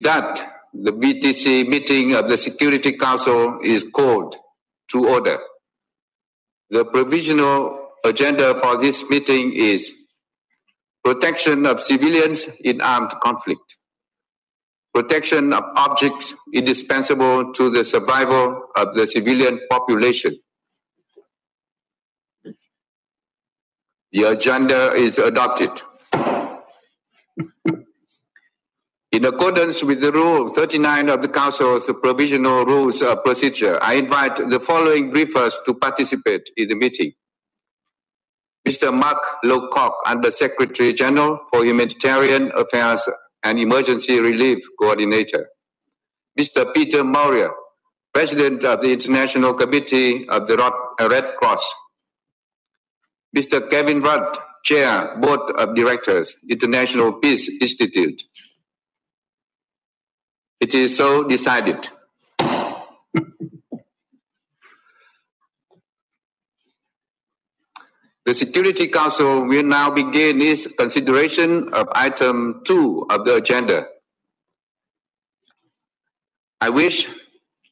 That the BTC meeting of the Security Council is called to order. The provisional agenda for this meeting is protection of civilians in armed conflict, protection of objects indispensable to the survival of the civilian population. The agenda is adopted. In accordance with the Rule 39 of the Council's Provisional Rules of Procedure, I invite the following briefers to participate in the meeting. Mr. Mark Lowcock, Under Secretary General for Humanitarian Affairs and Emergency Relief Coordinator. Mr. Peter Maurya, President of the International Committee of the Red Cross. Mr. Kevin Rudd, Chair, Board of Directors, International Peace Institute. It is so decided. The Security Council will now begin its consideration of item 2 of the agenda. I wish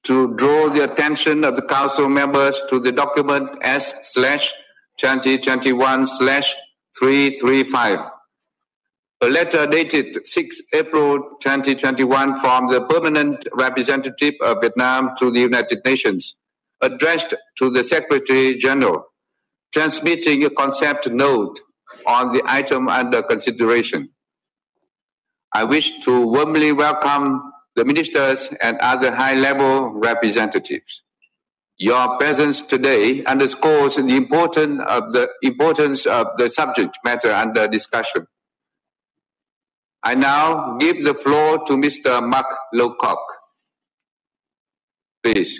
to draw the attention of the Council members to the document S/2021/335. A letter dated 6 April 2021 from the Permanent Representative of Vietnam to the United Nations, addressed to the Secretary General, transmitting a concept note on the item under consideration. I wish to warmly welcome the ministers and other high-level representatives. Your presence today underscores the importance of the subject matter under discussion. I now give the floor to Mr. Mark Lowcock. Please.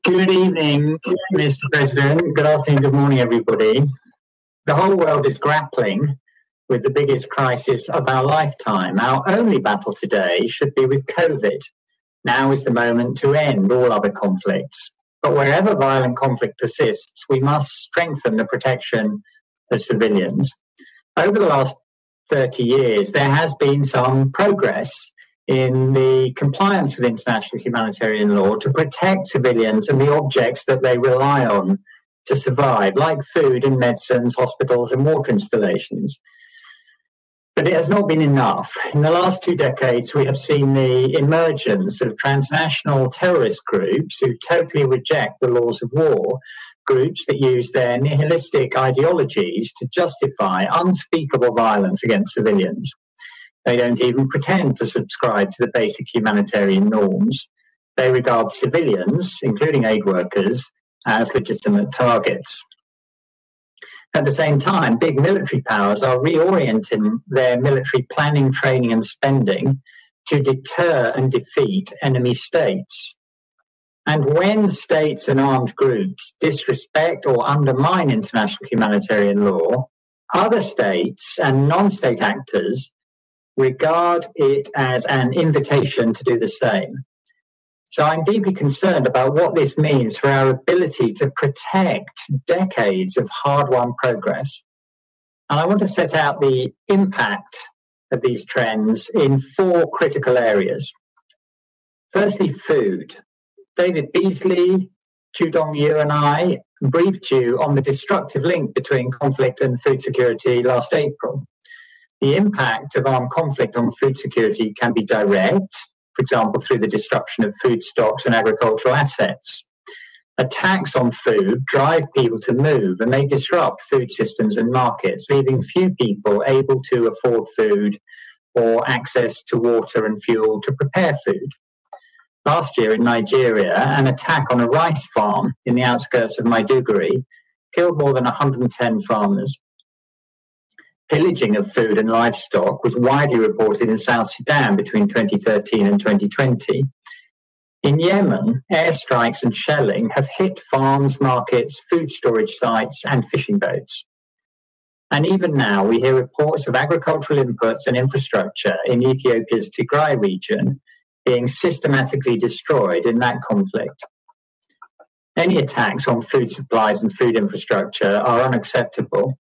Good evening, Mr. President. Good afternoon, good morning, everybody. The whole world is grappling with the biggest crisis of our lifetime. Our only battle today should be with COVID. Now is the moment to end all other conflicts. But wherever violent conflict persists, we must strengthen the protection of civilians. Over the last 30 years, there has been some progress in the compliance with international humanitarian law to protect civilians and the objects that they rely on to survive, like food and medicines, hospitals and water installations. But it has not been enough. In the last 2 decades, we have seen the emergence of transnational terrorist groups who totally reject the laws of war, groups that use their nihilistic ideologies to justify unspeakable violence against civilians. They don't even pretend to subscribe to the basic humanitarian norms. They regard civilians, including aid workers, as legitimate targets. At the same time, big military powers are reorienting their military planning, training and spending to deter and defeat enemy states. And when states and armed groups disrespect or undermine international humanitarian law, other states and non-state actors regard it as an invitation to do the same. So I'm deeply concerned about what this means for our ability to protect decades of hard-won progress. And I want to set out the impact of these trends in 4 critical areas. Firstly, food. David Beasley, Chu Dong-Yu and I briefed you on the destructive link between conflict and food security last April. The impact of armed conflict on food security can be direct, for example, through the destruction of food stocks and agricultural assets. Attacks on food drive people to move and they disrupt food systems and markets, leaving few people able to afford food or access to water and fuel to prepare food. Last year in Nigeria, an attack on a rice farm in the outskirts of Maiduguri killed more than 110 farmers. Pillaging of food and livestock was widely reported in South Sudan between 2013 and 2020. In Yemen, airstrikes and shelling have hit farms, markets, food storage sites, and fishing boats. And even now, we hear reports of agricultural inputs and infrastructure in Ethiopia's Tigray region being systematically destroyed in that conflict. Any attacks on food supplies and food infrastructure are unacceptable.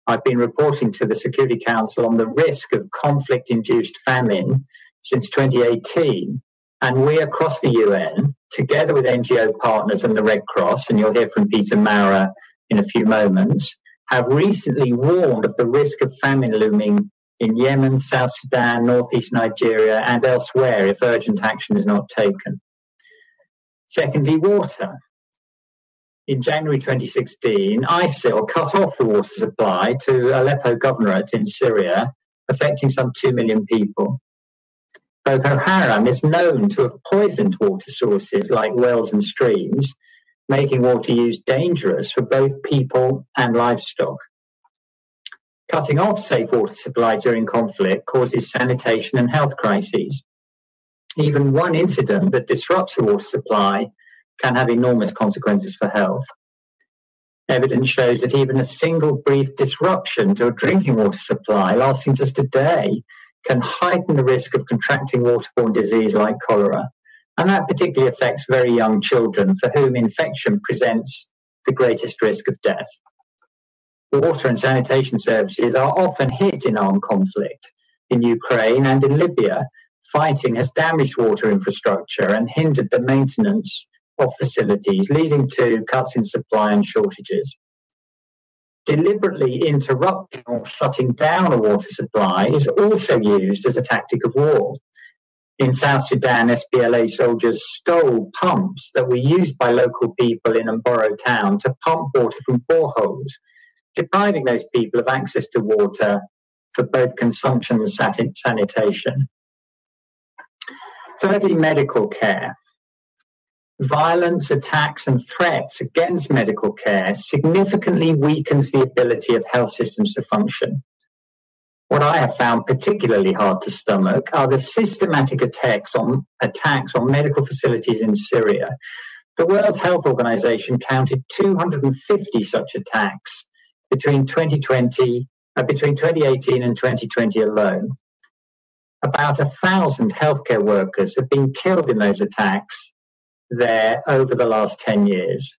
I've been reporting to the Security Council on the risk of conflict-induced famine since 2018, and we across the UN, together with NGO partners and the Red Cross, and you'll hear from Peter Maurer in a few moments, have recently warned of the risk of famine looming in Yemen, South Sudan, northeast Nigeria, and elsewhere if urgent action is not taken. Secondly, water. In January 2016, ISIL cut off the water supply to Aleppo Governorate in Syria, affecting some 2 million people. Boko Haram is known to have poisoned water sources like wells and streams, making water use dangerous for both people and livestock. Cutting off safe water supply during conflict causes sanitation and health crises. Even one incident that disrupts the water supply can have enormous consequences for health. Evidence shows that even a single brief disruption to a drinking water supply lasting just a day can heighten the risk of contracting waterborne disease like cholera. And that particularly affects very young children for whom infection presents the greatest risk of death. Water and sanitation services are often hit in armed conflict. In Ukraine and in Libya, fighting has damaged water infrastructure and hindered the maintenance of facilities, leading to cuts in supply and shortages. Deliberately interrupting or shutting down a water supply is also used as a tactic of war. In South Sudan, SPLA soldiers stole pumps that were used by local people in Mboro town to pump water from boreholes, depriving those people of access to water for both consumption and sanitation. Thirdly, medical care. Violence, attacks, and threats against medical care significantly weakens the ability of health systems to function. What I have found particularly hard to stomach are the systematic attacks on medical facilities in Syria. The World Health Organization counted 250 such attacks between 2018 and 2020 alone. About 1,000 healthcare workers have been killed in those attacks there over the last 10 years.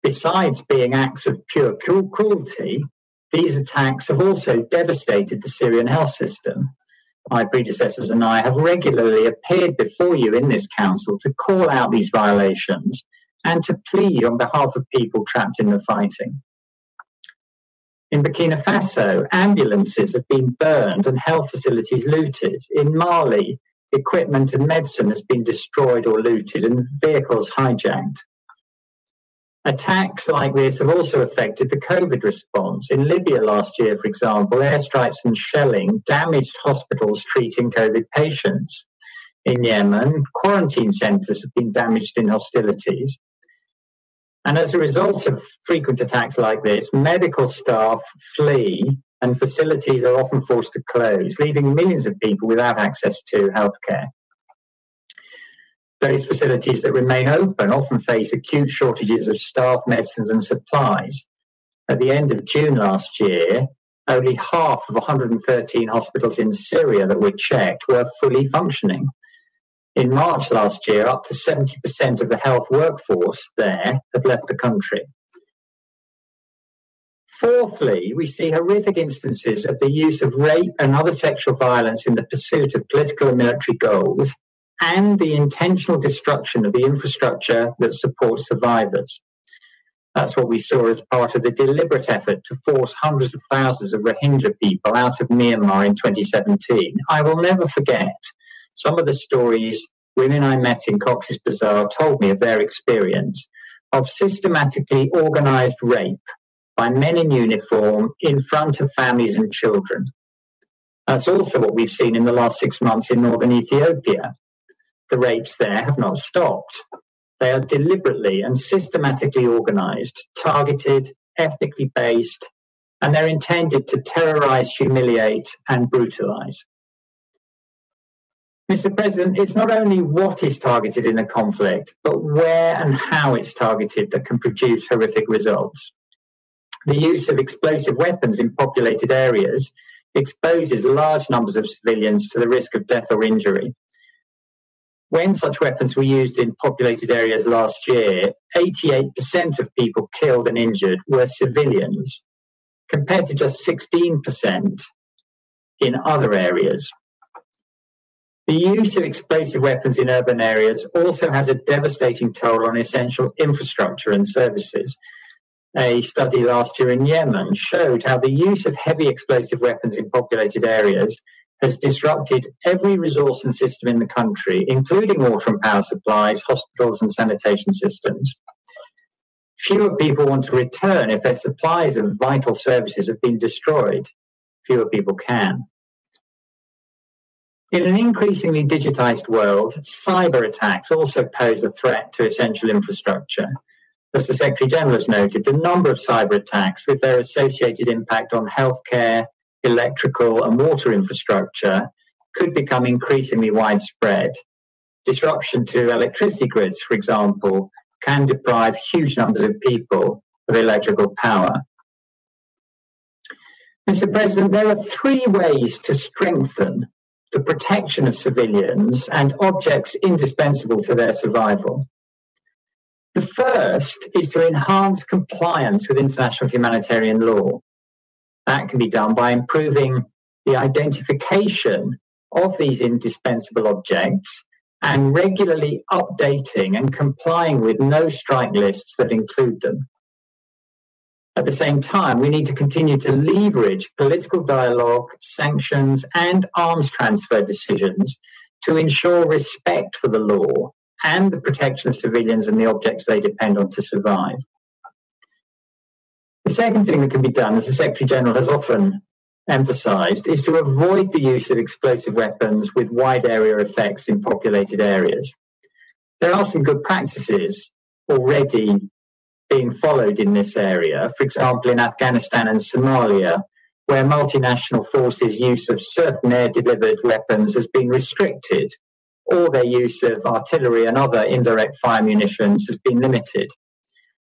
Besides being acts of pure cruelty, these attacks have also devastated the Syrian health system. My predecessors and I have regularly appeared before you in this council to call out these violations and to plead on behalf of people trapped in the fighting. In Burkina Faso, ambulances have been burned and health facilities looted. In Mali, equipment and medicine has been destroyed or looted and vehicles hijacked. Attacks like this have also affected the COVID response. In Libya last year, for example, airstrikes and shelling damaged hospitals treating COVID patients. In Yemen, quarantine centres have been damaged in hostilities. And as a result of frequent attacks like this, medical staff flee and facilities are often forced to close, leaving millions of people without access to healthcare. Those facilities that remain open often face acute shortages of staff, medicines, and supplies. At the end of June last year, only half of 113 hospitals in Syria that were checked were fully functioning. In March last year, up to 70% of the health workforce there had left the country. Fourthly, we see horrific instances of the use of rape and other sexual violence in the pursuit of political and military goals, and the intentional destruction of the infrastructure that supports survivors. That's what we saw as part of the deliberate effort to force hundreds of thousands of Rohingya people out of Myanmar in 2017. I will never forget some of the stories women I met in Cox's Bazar told me of their experience of systematically organized rape by men in uniform in front of families and children. That's also what we've seen in the last 6 months in northern Ethiopia. The rapes there have not stopped. They are deliberately and systematically organized, targeted, ethnically based, and they're intended to terrorize, humiliate, and brutalize. Mr. President, it's not only what is targeted in a conflict, but where and how it's targeted that can produce horrific results. The use of explosive weapons in populated areas exposes large numbers of civilians to the risk of death or injury. When such weapons were used in populated areas last year, 88% of people killed and injured were civilians, compared to just 16% in other areas. The use of explosive weapons in urban areas also has a devastating toll on essential infrastructure and services. A study last year in Yemen showed how the use of heavy explosive weapons in populated areas has disrupted every resource and system in the country, including water and power supplies, hospitals and sanitation systems. Fewer people want to return if their supplies of vital services have been destroyed. Fewer people can. In an increasingly digitized world, cyber attacks also pose a threat to essential infrastructure. As the Secretary-General has noted, the number of cyber attacks with their associated impact on healthcare, electrical and water infrastructure could become increasingly widespread. Disruption to electricity grids, for example, can deprive huge numbers of people of electrical power. Mr. President, there are three ways to strengthen the protection of civilians and objects indispensable to their survival. The first is to enhance compliance with international humanitarian law. That can be done by improving the identification of these indispensable objects and regularly updating and complying with no-strike lists that include them. At the same time, we need to continue to leverage political dialogue, sanctions, and arms transfer decisions to ensure respect for the law and the protection of civilians and the objects they depend on to survive. The second thing that can be done, as the Secretary-General has often emphasised, is to avoid the use of explosive weapons with wide area effects in populated areas. There are some good practices already being followed in this area, for example, in Afghanistan and Somalia, where multinational forces' use of certain air-delivered weapons has been restricted, or their use of artillery and other indirect fire munitions has been limited.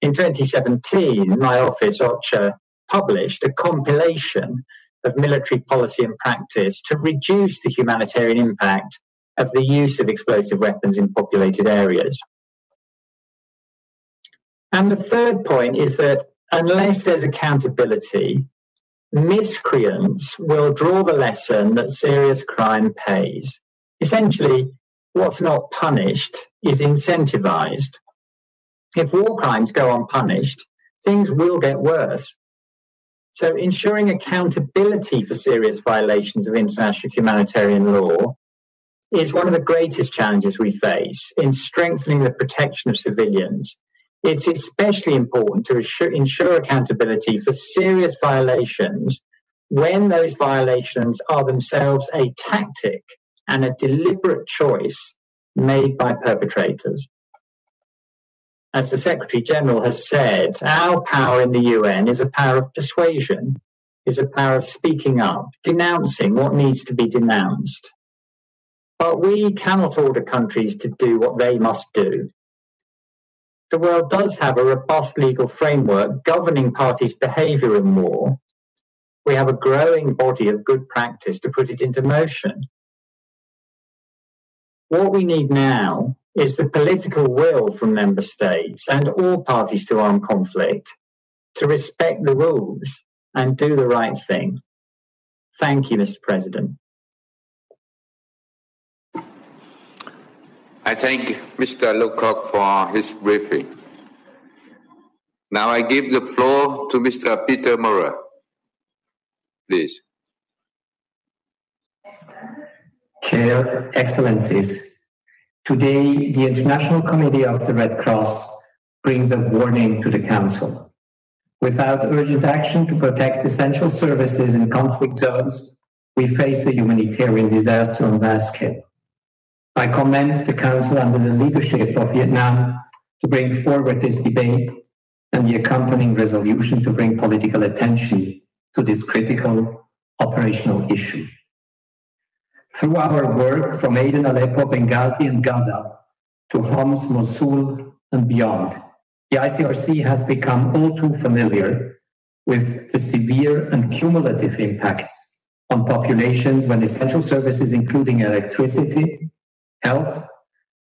In 2017, my office, HĐBA, published a compilation of military policy and practice to reduce the humanitarian impact of the use of explosive weapons in populated areas. And the third point is that unless there's accountability, miscreants will draw the lesson that serious crime pays. Essentially, what's not punished is incentivized. If war crimes go unpunished, things will get worse. So ensuring accountability for serious violations of international humanitarian law is one of the greatest challenges we face in strengthening the protection of civilians. It's especially important to ensure accountability for serious violations when those violations are themselves a tactic and a deliberate choice made by perpetrators. As the Secretary-General has said, our power in the UN is a power of persuasion, is a power of speaking up, denouncing what needs to be denounced. But we cannot order countries to do what they must do. The world does have a robust legal framework governing parties' behaviour in war. We have a growing body of good practice to put it into motion. What we need now is the political will from member states and all parties to armed conflict to respect the rules and do the right thing. Thank you, Mr. President. I thank Mr. Lecoq for his briefing. Now I give the floor to Mr. Peter Maurer. Please. Chair, Excellencies, today the International Committee of the Red Cross brings a warning to the Council. Without urgent action to protect essential services in conflict zones, we face a humanitarian disaster on vast scale. I commend the Council under the leadership of Vietnam to bring forward this debate and the accompanying resolution to bring political attention to this critical operational issue. Through our work from Aden, Aleppo, Benghazi and Gaza to Homs, Mosul and beyond, the ICRC has become all too familiar with the severe and cumulative impacts on populations when essential services including electricity, health,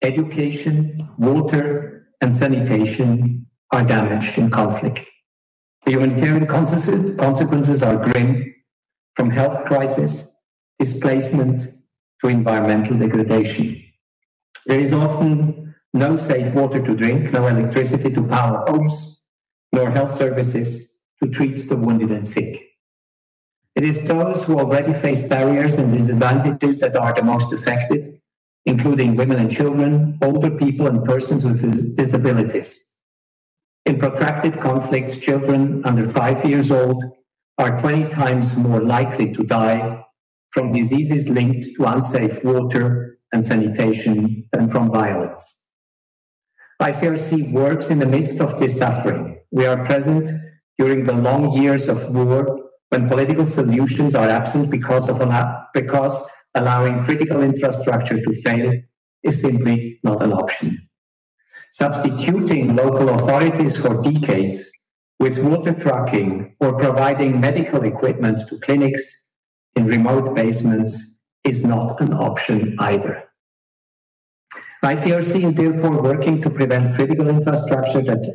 education, water and sanitation are damaged in conflict. The humanitarian consequences are grim, from health crisis, displacement, to environmental degradation. There is often no safe water to drink, no electricity to power homes, nor health services to treat the wounded and sick. It is those who already face barriers and disadvantages that are the most affected, including women and children, older people, and persons with disabilities. In protracted conflicts, children under 5 years old are 20 times more likely to die from diseases linked to unsafe water and sanitation than from violence. ICRC works in the midst of this suffering. We are present during the long years of war when political solutions are absent because allowing critical infrastructure to fail is simply not an option. Substituting local authorities for decades with water trucking or providing medical equipment to clinics in remote basements is not an option either. ICRC is therefore working to prevent critical infrastructure that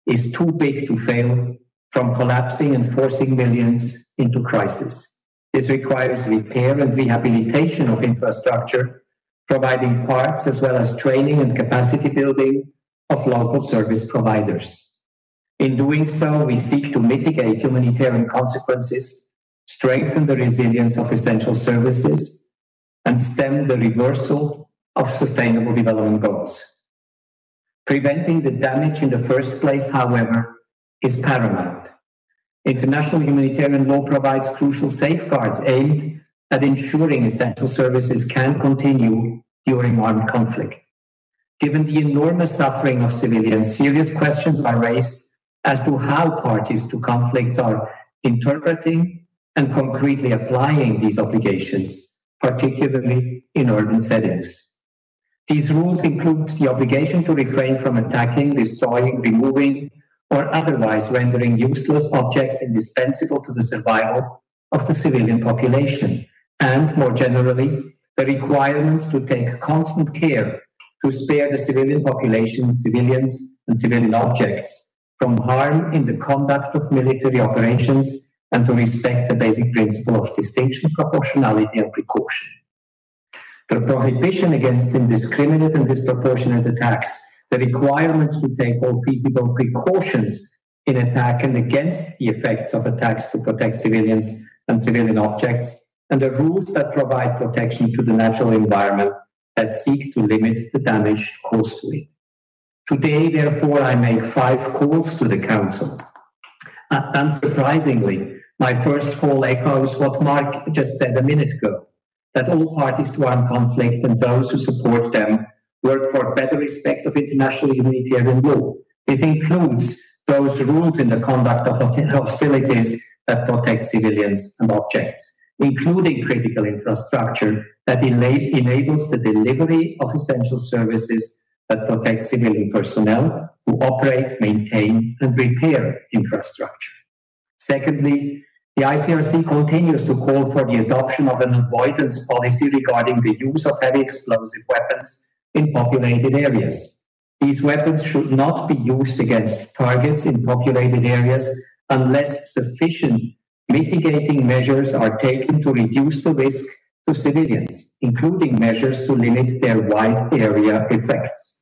is too big to fail from collapsing and forcing millions into crisis. This requires repair and rehabilitation of infrastructure, providing parts as well as training and capacity building of local service providers. In doing so, we seek to mitigate humanitarian consequences, strengthen the resilience of essential services, and stem the reversal of sustainable development goals. Preventing the damage in the first place, however, is paramount. International humanitarian law provides crucial safeguards aimed at ensuring essential services can continue during armed conflict. Given the enormous suffering of civilians, serious questions are raised as to how parties to conflicts are interpreting and concretely applying these obligations, particularly in urban settings. These rules include the obligation to refrain from attacking, destroying, removing, or otherwise rendering useless objects indispensable to the survival of the civilian population, and more generally, the requirement to take constant care to spare the civilian population, civilians, and civilian objects from harm in the conduct of military operations and to respect the basic principle of distinction, proportionality, and precaution. The prohibition against indiscriminate and disproportionate attacks, the requirement to take all feasible precautions in attack and against the effects of attacks to protect civilians and civilian objects, and the rules that provide protection to the natural environment that seek to limit the damage caused to it. Today, therefore, I make 5 calls to the Council. Unsurprisingly, my first call echoes what Mark just said a minute ago, that all parties to armed conflict and those who support them work for better respect of international humanitarian law. This includes those rules in the conduct of hostilities that protect civilians and objects, including critical infrastructure that enables the delivery of essential services that protect civilian personnel who operate, maintain, and repair infrastructure. Secondly, the ICRC continues to call for the adoption of an avoidance policy regarding the use of heavy explosive weapons in populated areas. These weapons should not be used against targets in populated areas unless sufficient mitigating measures are taken to reduce the risk to civilians, including measures to limit their wide area effects.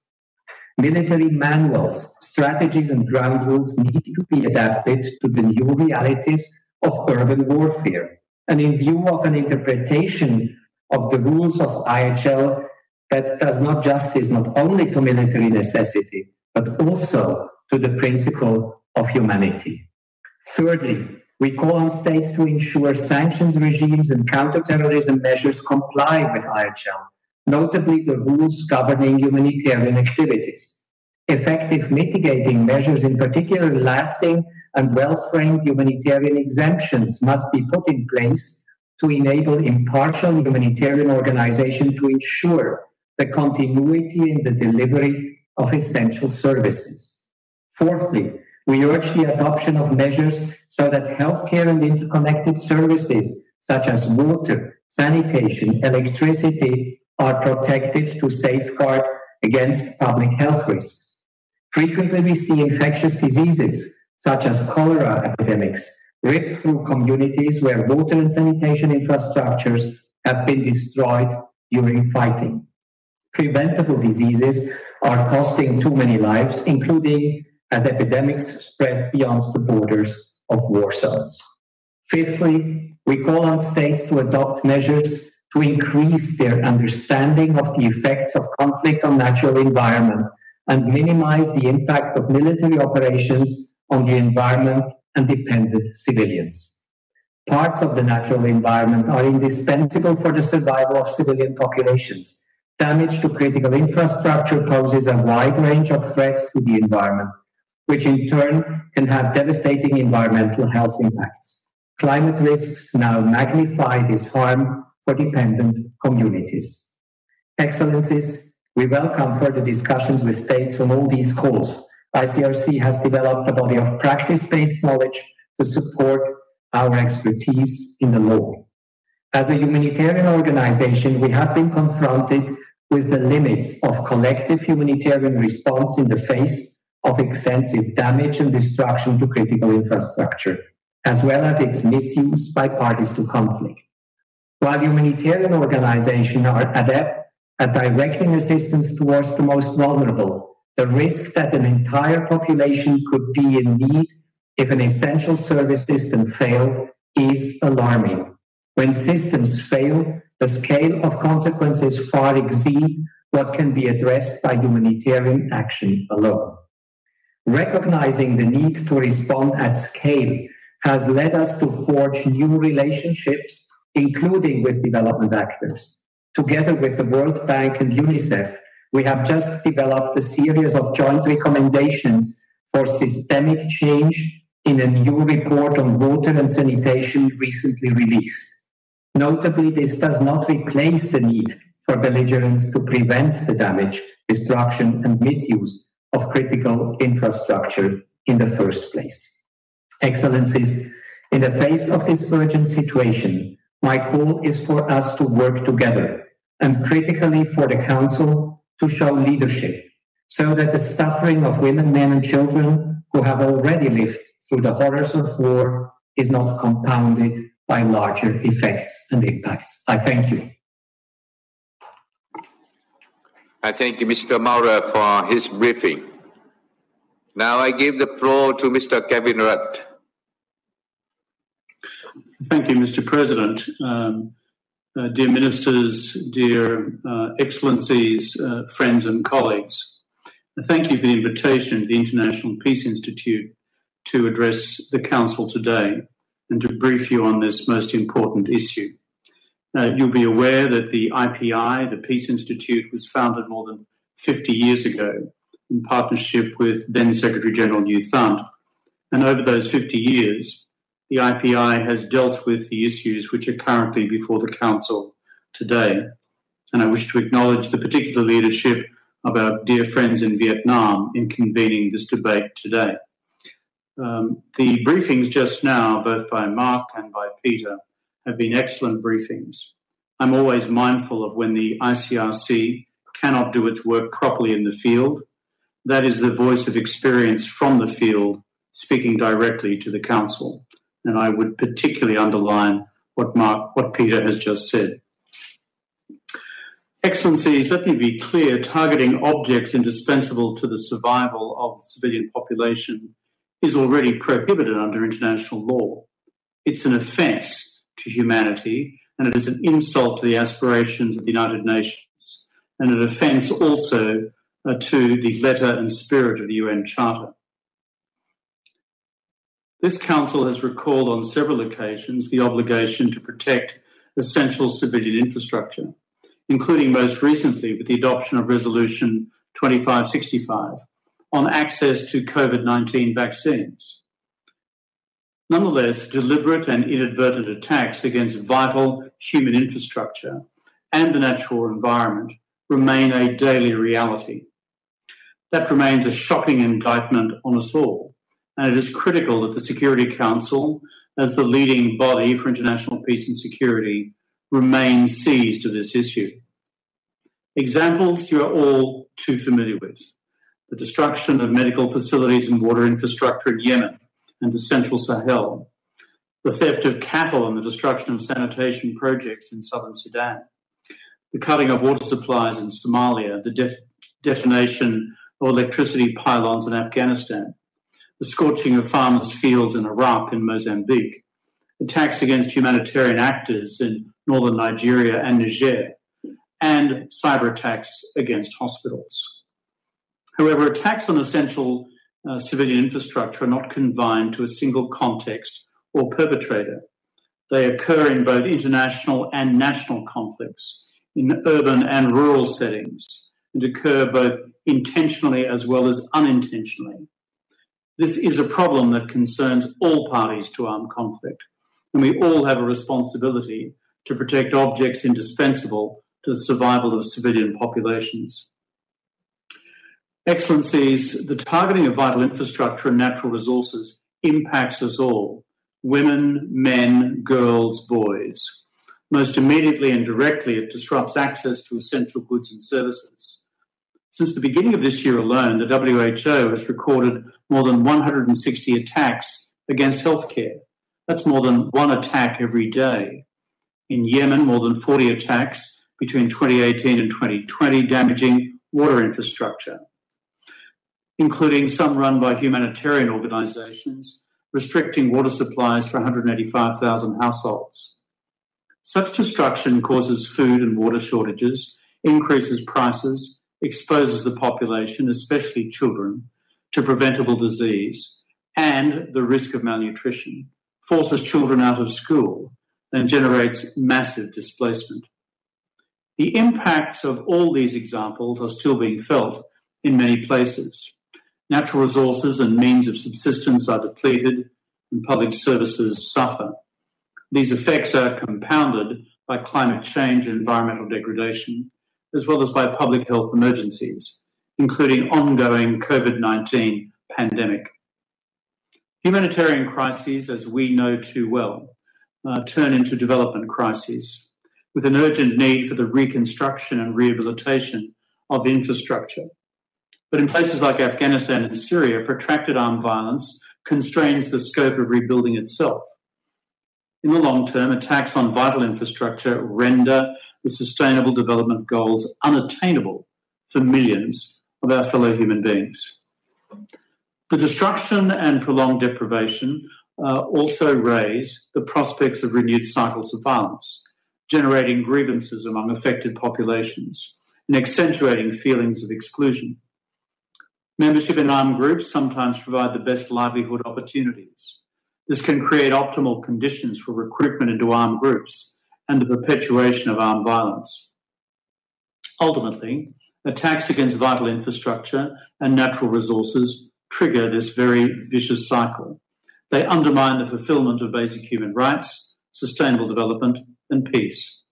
Military manuals, strategies, and ground rules need to be adapted to the new realities of urban warfare, and in view of an interpretation of the rules of IHL that does not justice not only to military necessity, but also to the principle of humanity. Thirdly, we call on states to ensure sanctions regimes and counterterrorism measures comply with IHL, notably the rules governing humanitarian activities. Effective mitigating measures, in particular lasting and well-framed humanitarian exemptions, must be put in place to enable impartial humanitarian organizations to ensure the continuity in the delivery of essential services. Fourthly, we urge the adoption of measures so that healthcare and interconnected services such as water, sanitation, electricity are protected to safeguard against public health risks. Frequently, we see infectious diseases such as cholera epidemics, ripped through communities where water and sanitation infrastructures have been destroyed during fighting. Preventable diseases are costing too many lives, including as epidemics spread beyond the borders of war zones. Fifthly, we call on states to adopt measures to increase their understanding of the effects of conflict on natural environment and minimize the impact of military operations on the environment and dependent civilians. Parts of the natural environment are indispensable for the survival of civilian populations. Damage to critical infrastructure poses a wide range of threats to the environment, which in turn can have devastating environmental health impacts. Climate risks now magnify this harm for dependent communities. Excellencies, we welcome further discussions with states on all these calls. ICRC has developed a body of practice-based knowledge to support our expertise in the law. As a humanitarian organization, we have been confronted with the limits of collective humanitarian response in the face of extensive damage and destruction to critical infrastructure, as well as its misuse by parties to conflict. While humanitarian organizations are adept at directing assistance towards the most vulnerable, the risk that an entire population could be in need if an essential service system failed is alarming. When systems fail, the scale of consequences far exceed what can be addressed by humanitarian action alone. Recognizing the need to respond at scale has led us to forge new relationships, including with development actors. Together with the World Bank and UNICEF, we have just developed a series of joint recommendations for systemic change in a new report on water and sanitation recently released. Notably, this does not replace the need for belligerents to prevent the damage, destruction, and misuse of critical infrastructure in the first place. Excellencies, in the face of this urgent situation, my call is for us to work together and critically for the Council to show leadership so that the suffering of women, men, and children who have already lived through the horrors of war is not compounded by larger effects and impacts. I thank you. I thank Mr. Maurer for his briefing. Now I give the floor to Mr. Kevin Rudd. Thank you, Mr. President. Dear ministers, dear excellencies, friends and colleagues, thank you for the invitation to the International Peace Institute to address the Council today and to brief you on this most important issue. You'll be aware that the IPI, the Peace Institute, was founded more than 50 years ago in partnership with then Secretary General U Thant. And over those 50 years, the IPI has dealt with the issues which are currently before the Council today. And I wish to acknowledge the particular leadership of our dear friends in Vietnam in convening this debate today. The briefings just now, both by Mark and by Peter, have been excellent briefings. I'm always mindful of when the ICRC cannot do its work properly in the field. That is the voice of experience from the field speaking directly to the Council. And I would particularly underline what Peter has just said. Excellencies, let me be clear, targeting objects indispensable to the survival of the civilian population is already prohibited under international law. It's an offence to humanity, and it is an insult to the aspirations of the United Nations, and an offence also to the letter and spirit of the UN Charter. This Council has recalled on several occasions the obligation to protect essential civilian infrastructure, including most recently with the adoption of Resolution 2565 on access to COVID-19 vaccines. Nonetheless, deliberate and inadvertent attacks against vital human infrastructure and the natural environment remain a daily reality. That remains a shocking indictment on us all, and it is critical that the Security Council, as the leading body for international peace and security, remains seized of this issue. Examples you are all too familiar with: the destruction of medical facilities and water infrastructure in Yemen, and the Central Sahel, the theft of cattle and the destruction of sanitation projects in southern Sudan, the cutting of water supplies in Somalia, the detonation of electricity pylons in Afghanistan, the scorching of farmers' fields in Iraq and Mozambique, attacks against humanitarian actors in northern Nigeria and Niger, and cyber attacks against hospitals. However, attacks on essential civilian infrastructure are not confined to a single context or perpetrator. They occur in both international and national conflicts, in urban and rural settings, and occur both intentionally as well as unintentionally. This is a problem that concerns all parties to armed conflict, and we all have a responsibility to protect objects indispensable to the survival of civilian populations. Excellencies, the targeting of vital infrastructure and natural resources impacts us all, women, men, girls, boys. Most immediately and directly, it disrupts access to essential goods and services. Since the beginning of this year alone, the WHO has recorded more than 160 attacks against healthcare. That's more than one attack every day. In Yemen, more than 40 attacks between 2018 and 2020, damaging water infrastructure, including some run by humanitarian organisations, restricting water supplies for 185,000 households. Such destruction causes food and water shortages, increases prices, exposes the population, especially children, to preventable disease and the risk of malnutrition, forces children out of school, and generates massive displacement. The impacts of all these examples are still being felt in many places. Natural resources and means of subsistence are depleted and public services suffer. These effects are compounded by climate change and environmental degradation, as well as by public health emergencies, including ongoing COVID-19 pandemic. Humanitarian crises, as we know too well, turn into development crises, with an urgent need for the reconstruction and rehabilitation of infrastructure. But in places like Afghanistan and Syria, protracted armed violence constrains the scope of rebuilding itself. In the long term, attacks on vital infrastructure render the Sustainable Development Goals unattainable for millions of our fellow human beings. The destruction and prolonged deprivation also raise the prospects of renewed cycles of violence, generating grievances among affected populations and accentuating feelings of exclusion. Membership in armed groups sometimes provide the best livelihood opportunities. This can create optimal conditions for recruitment into armed groups and the perpetuation of armed violence. Ultimately, attacks against vital infrastructure and natural resources trigger this very vicious cycle. They undermine the fulfillment of basic human rights, sustainable development, and peace.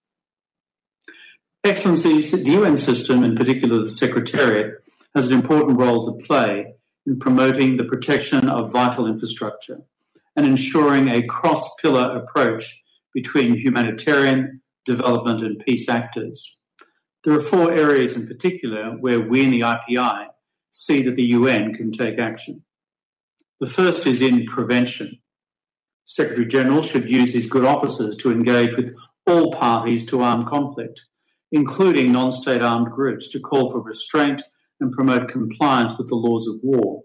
Excellencies, the UN system, in particular the Secretariat, has an important role to play in promoting the protection of vital infrastructure and ensuring a cross-pillar approach between humanitarian, development and peace actors. There are 4 areas in particular where we in the IPI see that the UN can take action. The first is in prevention. Secretary-General should use his good offices to engage with all parties to armed conflict, including non-state armed groups, to call for restraint and promote compliance with the laws of war,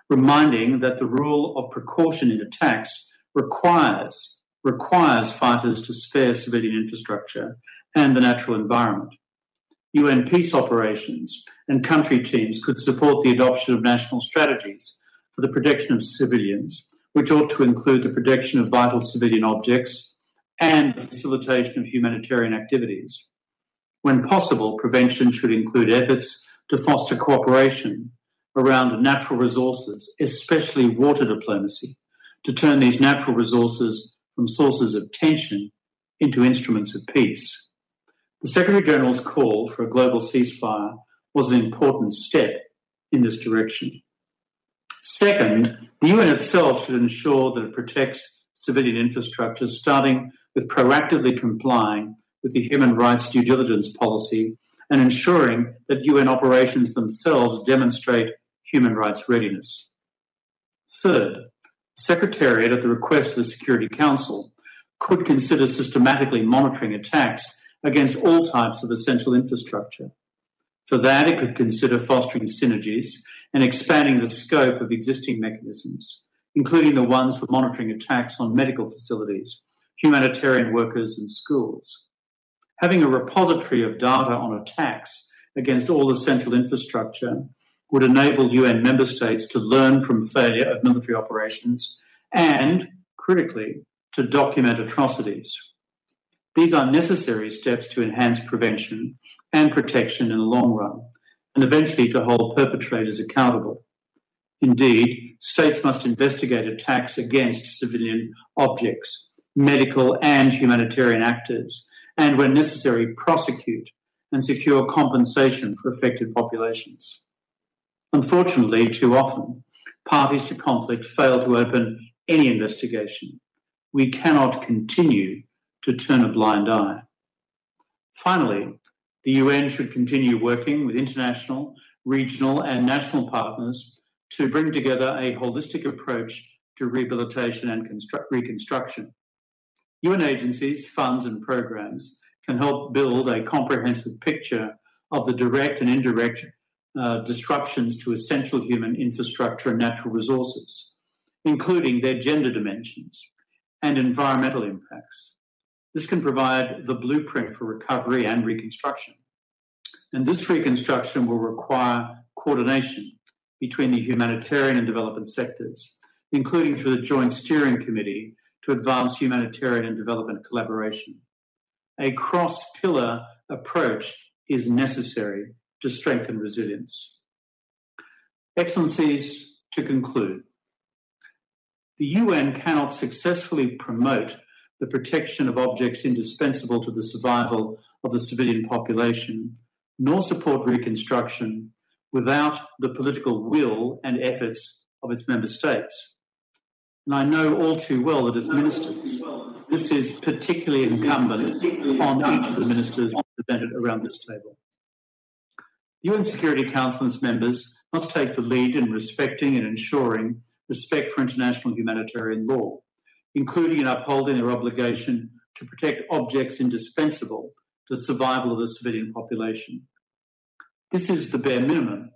reminding that the rule of precaution in attacks requires fighters to spare civilian infrastructure and the natural environment. UN peace operations and country teams could support the adoption of national strategies for the protection of civilians, which ought to include the protection of vital civilian objects and the facilitation of humanitarian activities. When possible, prevention should include efforts to foster cooperation around natural resources, especially water diplomacy, to turn these natural resources from sources of tension into instruments of peace. The Secretary-General's call for a global ceasefire was an important step in this direction. Second, the UN itself should ensure that it protects civilian infrastructure, starting with proactively complying with the human rights due diligence policy and ensuring that UN operations themselves demonstrate human rights readiness. Third, Secretariat, at the request of the Security Council, could consider systematically monitoring attacks against all types of essential infrastructure. For that, it could consider fostering synergies and expanding the scope of existing mechanisms, including the ones for monitoring attacks on medical facilities, humanitarian workers and schools. Having a repository of data on attacks against all essential infrastructure would enable UN member states to learn from failure of military operations and, critically, to document atrocities. These are necessary steps to enhance prevention and protection in the long run, and eventually to hold perpetrators accountable. Indeed, states must investigate attacks against civilian objects, medical and humanitarian actors, and when necessary, prosecute and secure compensation for affected populations. Unfortunately, too often, parties to conflict fail to open any investigation. We cannot continue to turn a blind eye. Finally, the UN should continue working with international, regional and national partners to bring together a holistic approach to rehabilitation and reconstruction. UN agencies, funds and programs can help build a comprehensive picture of the direct and indirect disruptions to essential human infrastructure and natural resources, including their gender dimensions and environmental impacts. This can provide the blueprint for recovery and reconstruction. And this reconstruction will require coordination between the humanitarian and development sectors, including through the Joint Steering Committee to advance humanitarian and development collaboration. A cross-pillar approach is necessary to strengthen resilience. Excellencies, to conclude, the UN cannot successfully promote the protection of objects indispensable to the survival of the civilian population, nor support reconstruction without the political will and efforts of its member states. And I know all too well that as ministers, this is particularly incumbent on each of the ministers represented around this table. The UN Security Council and its members must take the lead in respecting and ensuring respect for international humanitarian law, including in upholding their obligation to protect objects indispensable to the survival of the civilian population. This is the bare minimum,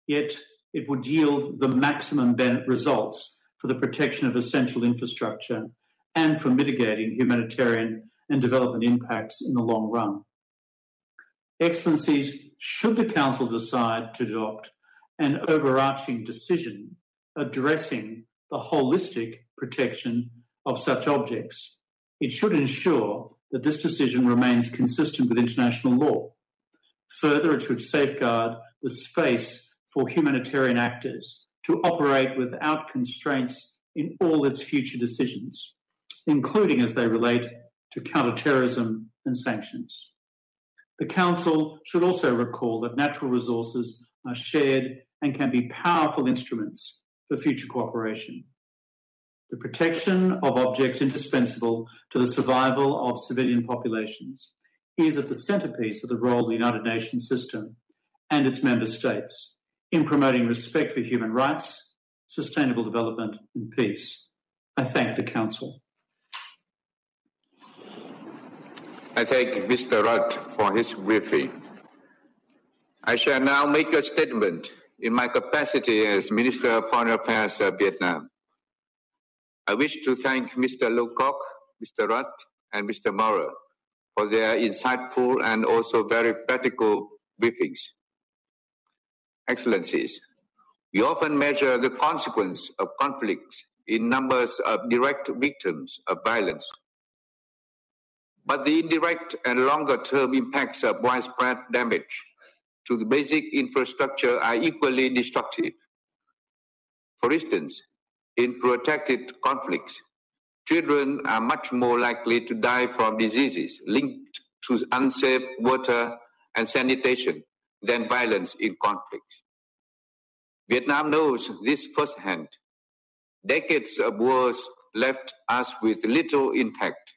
yet it would yield the maximum results for the protection of essential infrastructure and for mitigating humanitarian and development impacts in the long run. Excellencies, should the Council decide to adopt an overarching decision addressing the holistic protection of such objects, it should ensure that this decision remains consistent with international law. Further, it should safeguard the space for humanitarian actors to operate without constraints in all its future decisions, including as they relate to counterterrorism and sanctions. The Council should also recall that natural resources are shared and can be powerful instruments for future cooperation. The protection of objects indispensable to the survival of civilian populations is at the centrepiece of the role of the United Nations system and its member states in promoting respect for human rights, sustainable development and peace. I thank the Council. I thank Mr. Rudd for his briefing. I shall now make a statement in my capacity as Minister of Foreign Affairs of Vietnam. I wish to thank Mr. Lowcock, Mr. Rudd, and Mr. Maurer for their insightful and also very practical briefings. Excellencies, we often measure the consequence of conflicts in numbers of direct victims of violence. But the indirect and longer-term impacts of widespread damage to the basic infrastructure are equally destructive. For instance, in protracted conflicts, children are much more likely to die from diseases linked to unsafe water and sanitation than violence in conflicts. Vietnam knows this firsthand. Decades of wars left us with little intact.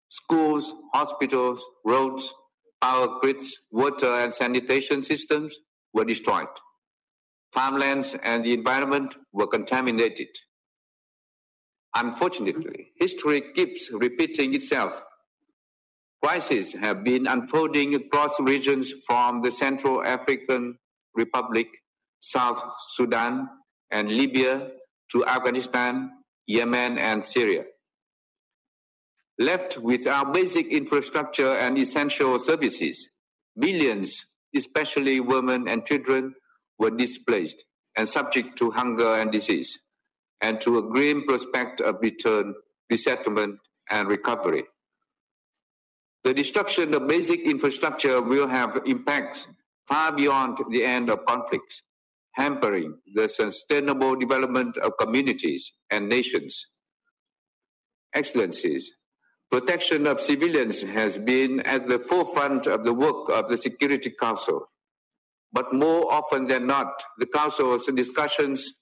Schools, hospitals, roads, power grids, water and sanitation systems were destroyed. Farmlands and the environment were contaminated. Unfortunately, history keeps repeating itself. Crises have been unfolding across regions from the Central African Republic, South Sudan, and Libya to Afghanistan, Yemen, and Syria. Left without basic infrastructure and essential services, millions, especially women and children, were displaced and subject to hunger and disease, and to a grim prospect of return, resettlement, and recovery. The destruction of basic infrastructure will have impacts far beyond the end of conflicts, hampering the sustainable development of communities and nations. Excellencies, protection of civilians has been at the forefront of the work of the Security Council. But more often than not, the Council's discussions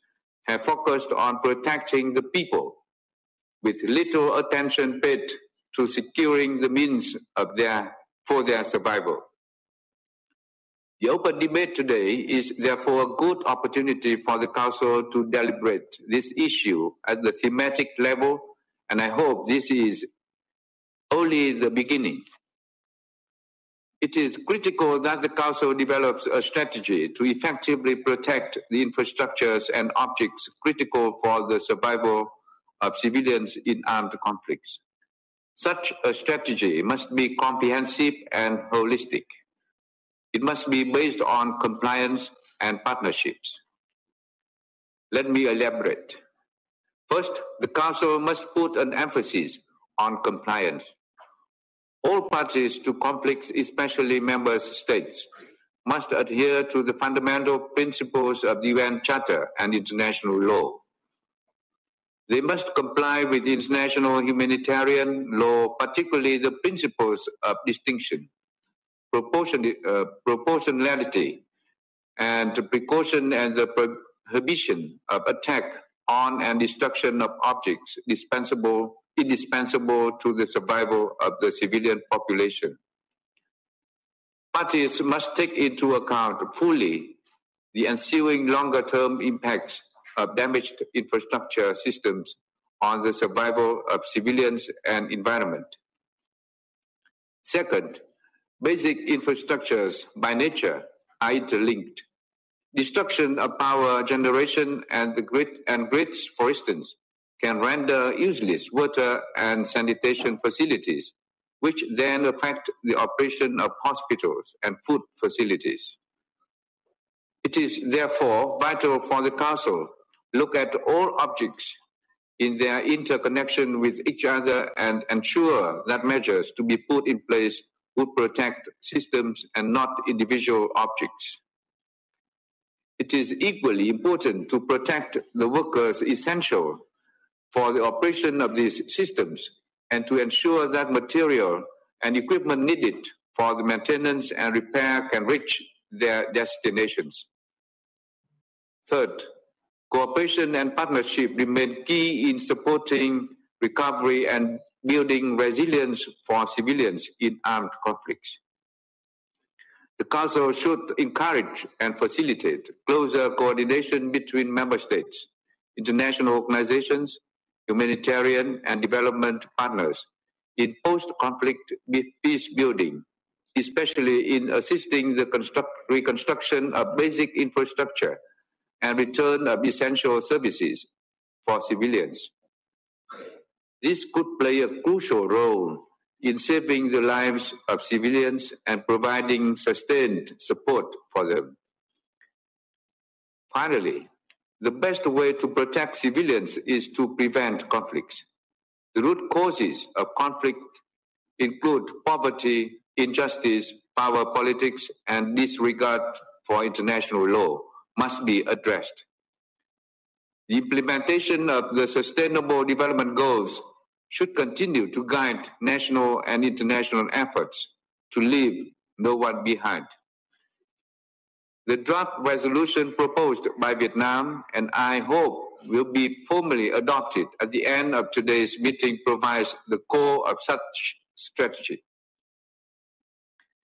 have focused on protecting the people, with little attention paid to securing the means for their survival. The open debate today is therefore a good opportunity for the Council to deliberate this issue at the thematic level, and I hope this is only the beginning. It is critical that the Council develops a strategy to effectively protect the infrastructures and objects critical for the survival of civilians in armed conflicts. Such a strategy must be comprehensive and holistic. It must be based on compliance and partnerships. Let me elaborate. First, the Council must put an emphasis on compliance. All parties to conflicts, especially member states, must adhere to the fundamental principles of the UN Charter and international law. They must comply with international humanitarian law, particularly the principles of distinction, proportionality, and precaution, and the prohibition of attack on and destruction of objects indispensable to the survival of the civilian population. Parties must take into account fully the ensuing longer-term impacts of damaged infrastructure systems on the survival of civilians and environment. Second, basic infrastructures by nature are interlinked. Destruction of power generation and grids, for instance, can render useless water and sanitation facilities, which then affect the operation of hospitals and food facilities. It is therefore vital for the Council to look at all objects in their interconnection with each other and ensure that measures to be put in place would protect systems and not individual objects. It is equally important to protect the workers essential for the operation of these systems and to ensure that material and equipment needed for the maintenance and repair can reach their destinations. Third, cooperation and partnership remain key in supporting recovery and building resilience for civilians in armed conflicts. The Council should encourage and facilitate closer coordination between member states, international organizations, humanitarian and development partners in post-conflict peace building, especially in assisting the reconstruction of basic infrastructure and return of essential services for civilians. This could play a crucial role in saving the lives of civilians and providing sustained support for them. Finally, the best way to protect civilians is to prevent conflicts. The root causes of conflict include poverty, injustice, power politics, and disregard for international law must be addressed. The implementation of the Sustainable Development Goals should continue to guide national and international efforts to leave no one behind. The draft resolution proposed by Vietnam, and I hope will be formally adopted at the end of today's meeting, provides the core of such strategy.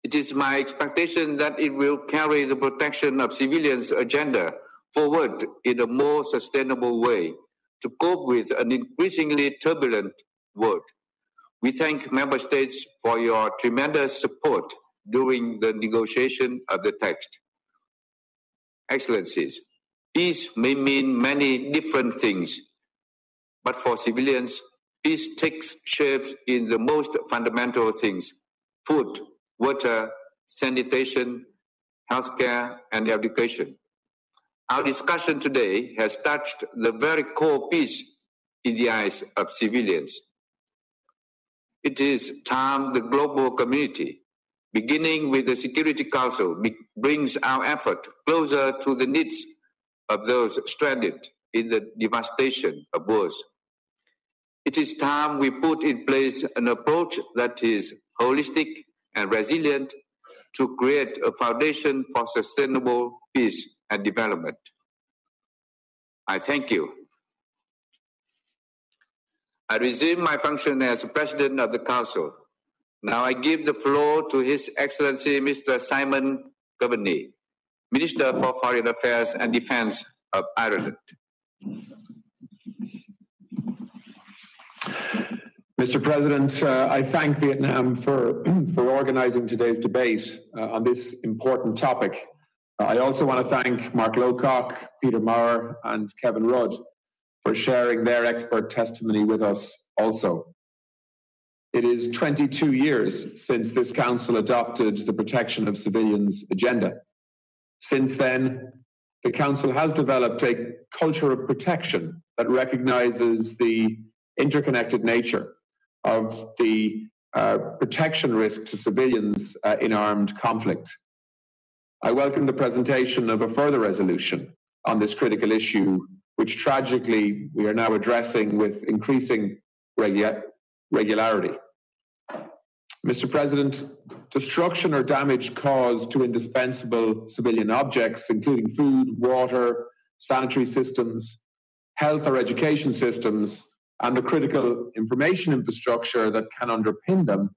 It is my expectation that it will carry the protection of civilians agenda forward in a more sustainable way to cope with an increasingly turbulent world. We thank Member States for your tremendous support during the negotiation of the text. Excellencies, peace may mean many different things, but for civilians, peace takes shape in the most fundamental things: food, water, sanitation, healthcare, and education. Our discussion today has touched the very core peace in the eyes of civilians. It is time the global community, beginning with the Security Council, brings our effort closer to the needs of those stranded in the devastation of wars. It is time we put in place an approach that is holistic and resilient to create a foundation for sustainable peace and development. I thank you. I resume my function as President of the Council. Now I give the floor to His Excellency Mr. Simon Coveney, Minister for Foreign Affairs and Defence of Ireland. Mr. President, I thank Vietnam for organising today's debate on this important topic. I also want to thank Mark Lowcock, Peter Maurer and Kevin Rudd for sharing their expert testimony with us also. It is 22 years since this Council adopted the Protection of Civilians agenda. Since then, the Council has developed a culture of protection that recognises the interconnected nature of the protection risk to civilians in armed conflict. I welcome the presentation of a further resolution on this critical issue, which tragically we are now addressing with increasing regularity. Mr. President, destruction or damage caused to indispensable civilian objects, including food, water, sanitary systems, health or education systems, and the critical information infrastructure that can underpin them,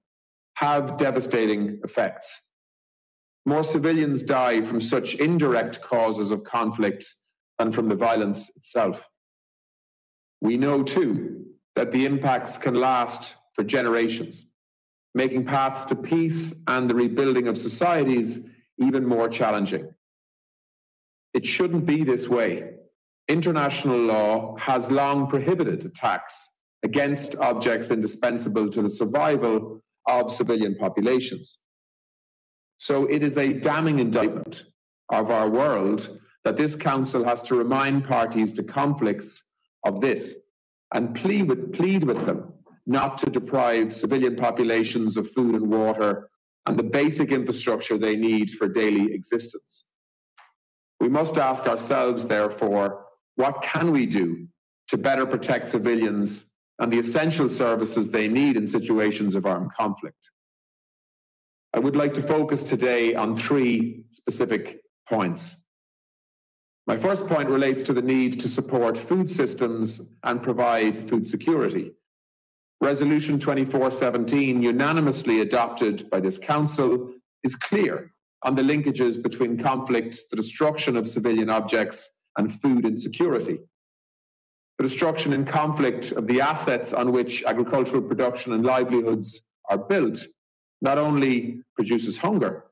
have devastating effects. More civilians die from such indirect causes of conflict than from the violence itself. We know, too, that the impacts can last for generations, making paths to peace and the rebuilding of societies even more challenging. It shouldn't be this way. International law has long prohibited attacks against objects indispensable to the survival of civilian populations. So it is a damning indictment of our world that this Council has to remind parties to conflicts of this and plead with them not to deprive civilian populations of food and water and the basic infrastructure they need for daily existence. We must ask ourselves, therefore, what can we do to better protect civilians and the essential services they need in situations of armed conflict? I would like to focus today on three specific points. My first point relates to the need to support food systems and provide food security. Resolution 2417, unanimously adopted by this Council, is clear on the linkages between conflict, the destruction of civilian objects, and food insecurity. The destruction in conflict of the assets on which agricultural production and livelihoods are built not only produces hunger,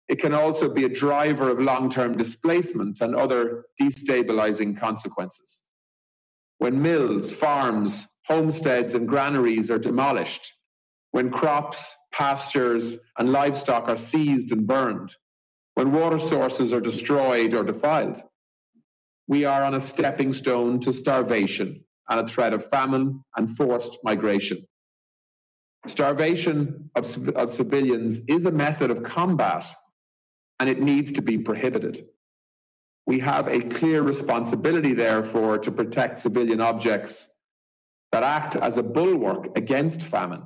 it can also be a driver of long-term displacement and other destabilizing consequences. When mills, farms, homesteads and granaries are demolished, when crops, pastures and livestock are seized and burned, when water sources are destroyed or defiled, we are on a stepping stone to starvation and a threat of famine and forced migration. Starvation of civilians is a method of combat, and it needs to be prohibited. We have a clear responsibility, therefore, to protect civilian objects that act as a bulwark against famine.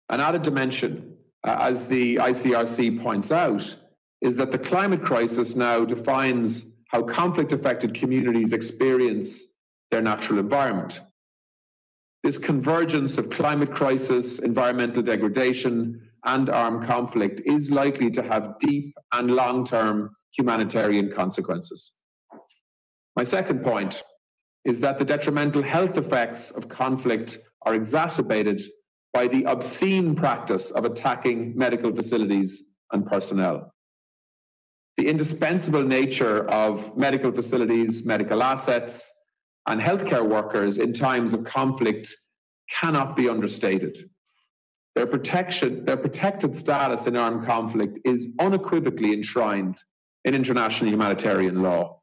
An added dimension, as the ICRC points out, is that the climate crisis now defines how conflict-affected communities experience their natural environment. This convergence of climate crisis, environmental degradation, and armed conflict is likely to have deep and long-term humanitarian consequences. My second point is that the detrimental health effects of conflict are exacerbated by the obscene practice of attacking medical facilities and personnel. The indispensable nature of medical facilities, medical assets, and healthcare workers in times of conflict cannot be understated. Their protected status in armed conflict is unequivocally enshrined in international humanitarian law.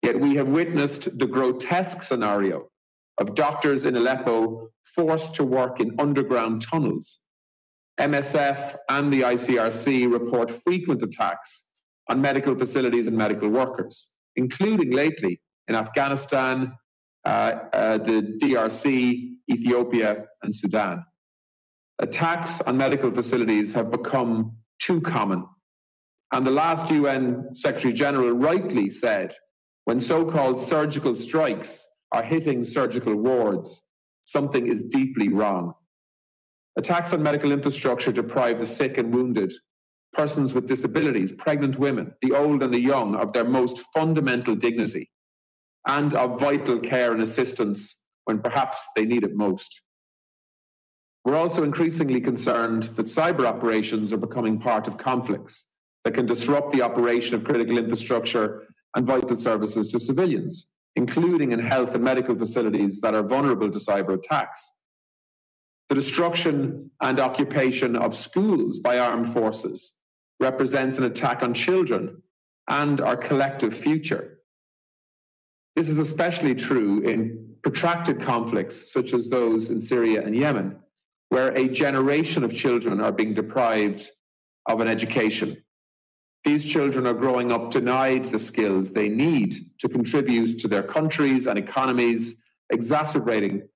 Yet we have witnessed the grotesque scenario of doctors in Aleppo forced to work in underground tunnels. MSF and the ICRC report frequent attacks on medical facilities and medical workers, including lately in Afghanistan, the DRC, Ethiopia, and Sudan. Attacks on medical facilities have become too common. And the last UN Secretary General rightly said, when so-called surgical strikes are hitting surgical wards, something is deeply wrong. Attacks on medical infrastructure deprive the sick and wounded, persons with disabilities, pregnant women, the old and the young of their most fundamental dignity and of vital care and assistance when perhaps they need it most. We're also increasingly concerned that cyber operations are becoming part of conflicts that can disrupt the operation of critical infrastructure and vital services to civilians, including in health and medical facilities that are vulnerable to cyber attacks. The destruction and occupation of schools by armed forces represents an attack on children and our collective future. This is especially true in protracted conflicts such as those in Syria and Yemen, where a generation of children are being deprived of an education. These children are growing up denied the skills they need to contribute to their countries and economies, exacerbating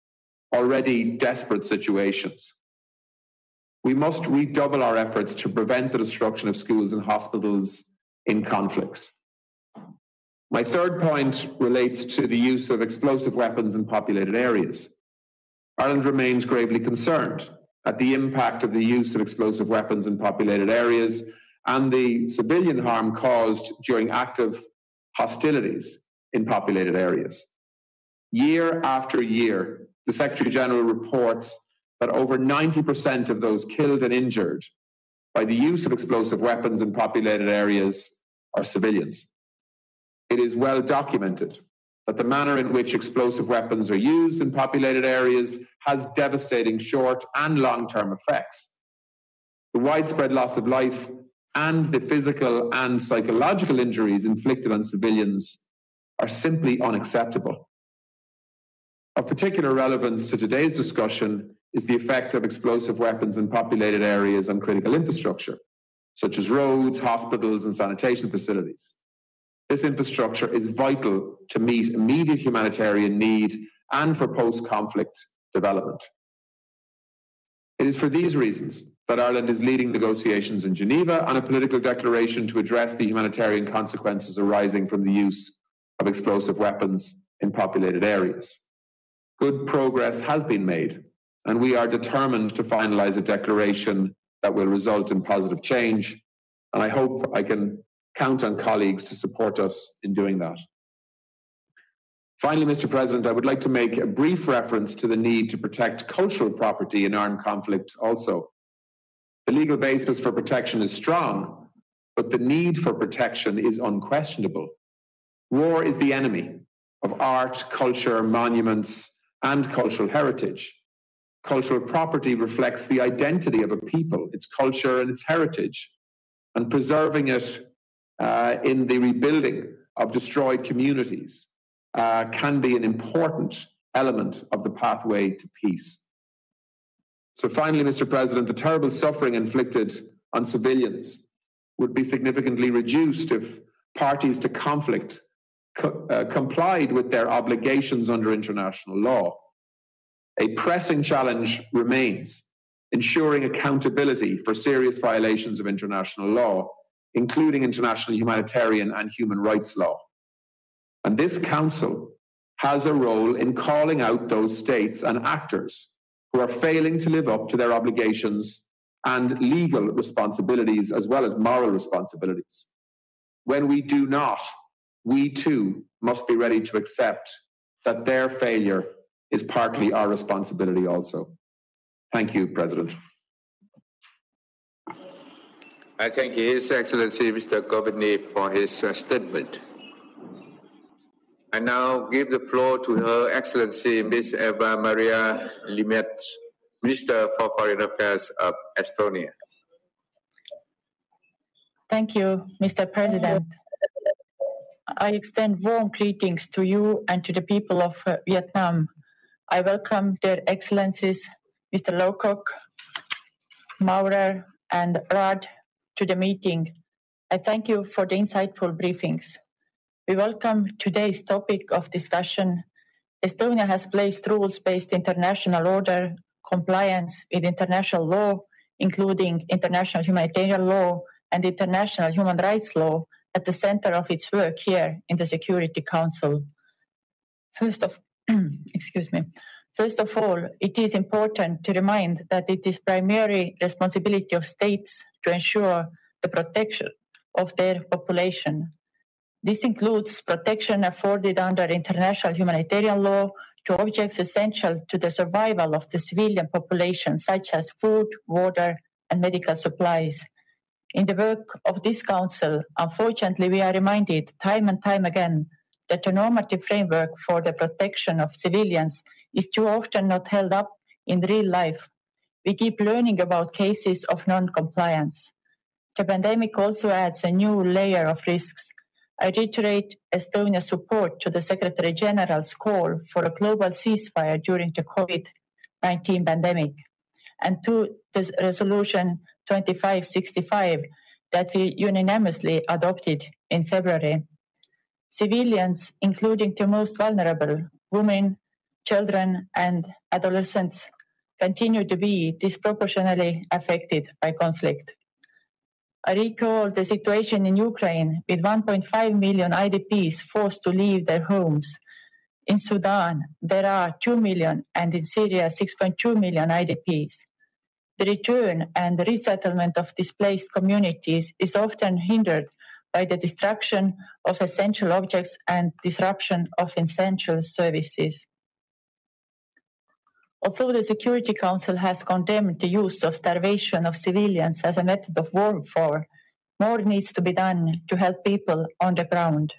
already desperate situations. We must redouble our efforts to prevent the destruction of schools and hospitals in conflicts. My third point relates to the use of explosive weapons in populated areas. Ireland remains gravely concerned at the impact of the use of explosive weapons in populated areas and the civilian harm caused during active hostilities in populated areas. Year after year, the Secretary General reports that over 90% of those killed and injured by the use of explosive weapons in populated areas are civilians. It is well documented that the manner in which explosive weapons are used in populated areas has devastating short and long-term effects. The widespread loss of life and the physical and psychological injuries inflicted on civilians are simply unacceptable. Of particular relevance to today's discussion is the effect of explosive weapons in populated areas on critical infrastructure, such as roads, hospitals, and sanitation facilities. This infrastructure is vital to meet immediate humanitarian need and for post-conflict development. It is for these reasons that Ireland is leading negotiations in Geneva on a political declaration to address the humanitarian consequences arising from the use of explosive weapons in populated areas. Good progress has been made, and we are determined to finalise a declaration that will result in positive change, and I hope I can count on colleagues to support us in doing that. Finally, Mr. President, I would like to make a brief reference to the need to protect cultural property in armed conflict also. The legal basis for protection is strong, but the need for protection is unquestionable. War is the enemy of art, culture, monuments, and cultural heritage. Cultural property reflects the identity of a people, its culture and its heritage, and preserving it in the rebuilding of destroyed communities can be an important element of the pathway to peace. So finally, Mr. President, the terrible suffering inflicted on civilians would be significantly reduced if parties to conflict complied with their obligations under international law. A pressing challenge remains ensuring accountability for serious violations of international law, including international humanitarian and human rights law. And this Council has a role in calling out those states and actors who are failing to live up to their obligations and legal responsibilities as well as moral responsibilities. When we do not, we too must be ready to accept that their failure is partly our responsibility also. Thank you, President. I thank His Excellency Mr. Coveney for his statement. I now give the floor to Her Excellency Ms. Eva Maria Limet, Minister for Foreign Affairs of Estonia. Thank you, Mr. President. I extend warm greetings to you and to the people of Vietnam. I welcome their Excellencies, Mr. Lowcock, Maurer, and Rad to the meeting. I thank you for the insightful briefings. We welcome today's topic of discussion. Estonia has placed rules-based international order, compliance with international law, including international humanitarian law and international human rights law, at the center of its work here in the Security Council. First of all, it is important to remind that it is primary responsibility of states to ensure the protection of their population. This includes protection afforded under international humanitarian law to objects essential to the survival of the civilian population, such as food, water, and medical supplies. In the work of this Council, unfortunately, we are reminded time and time again that the normative framework for the protection of civilians is too often not held up in real life. We keep learning about cases of non-compliance. The pandemic also adds a new layer of risks. I reiterate Estonia's support to the Secretary General's call for a global ceasefire during the COVID-19 pandemic and to the resolution 2565 that we unanimously adopted in February. Civilians, including the most vulnerable, women, children, and adolescents, continue to be disproportionately affected by conflict. I recall the situation in Ukraine with 1.5 million IDPs forced to leave their homes. In Sudan, there are 2 million, and in Syria, 6.2 million IDPs. The return and the resettlement of displaced communities is often hindered by the destruction of essential objects and disruption of essential services. Although the Security Council has condemned the use of starvation of civilians as a method of warfare, more needs to be done to help people on the ground.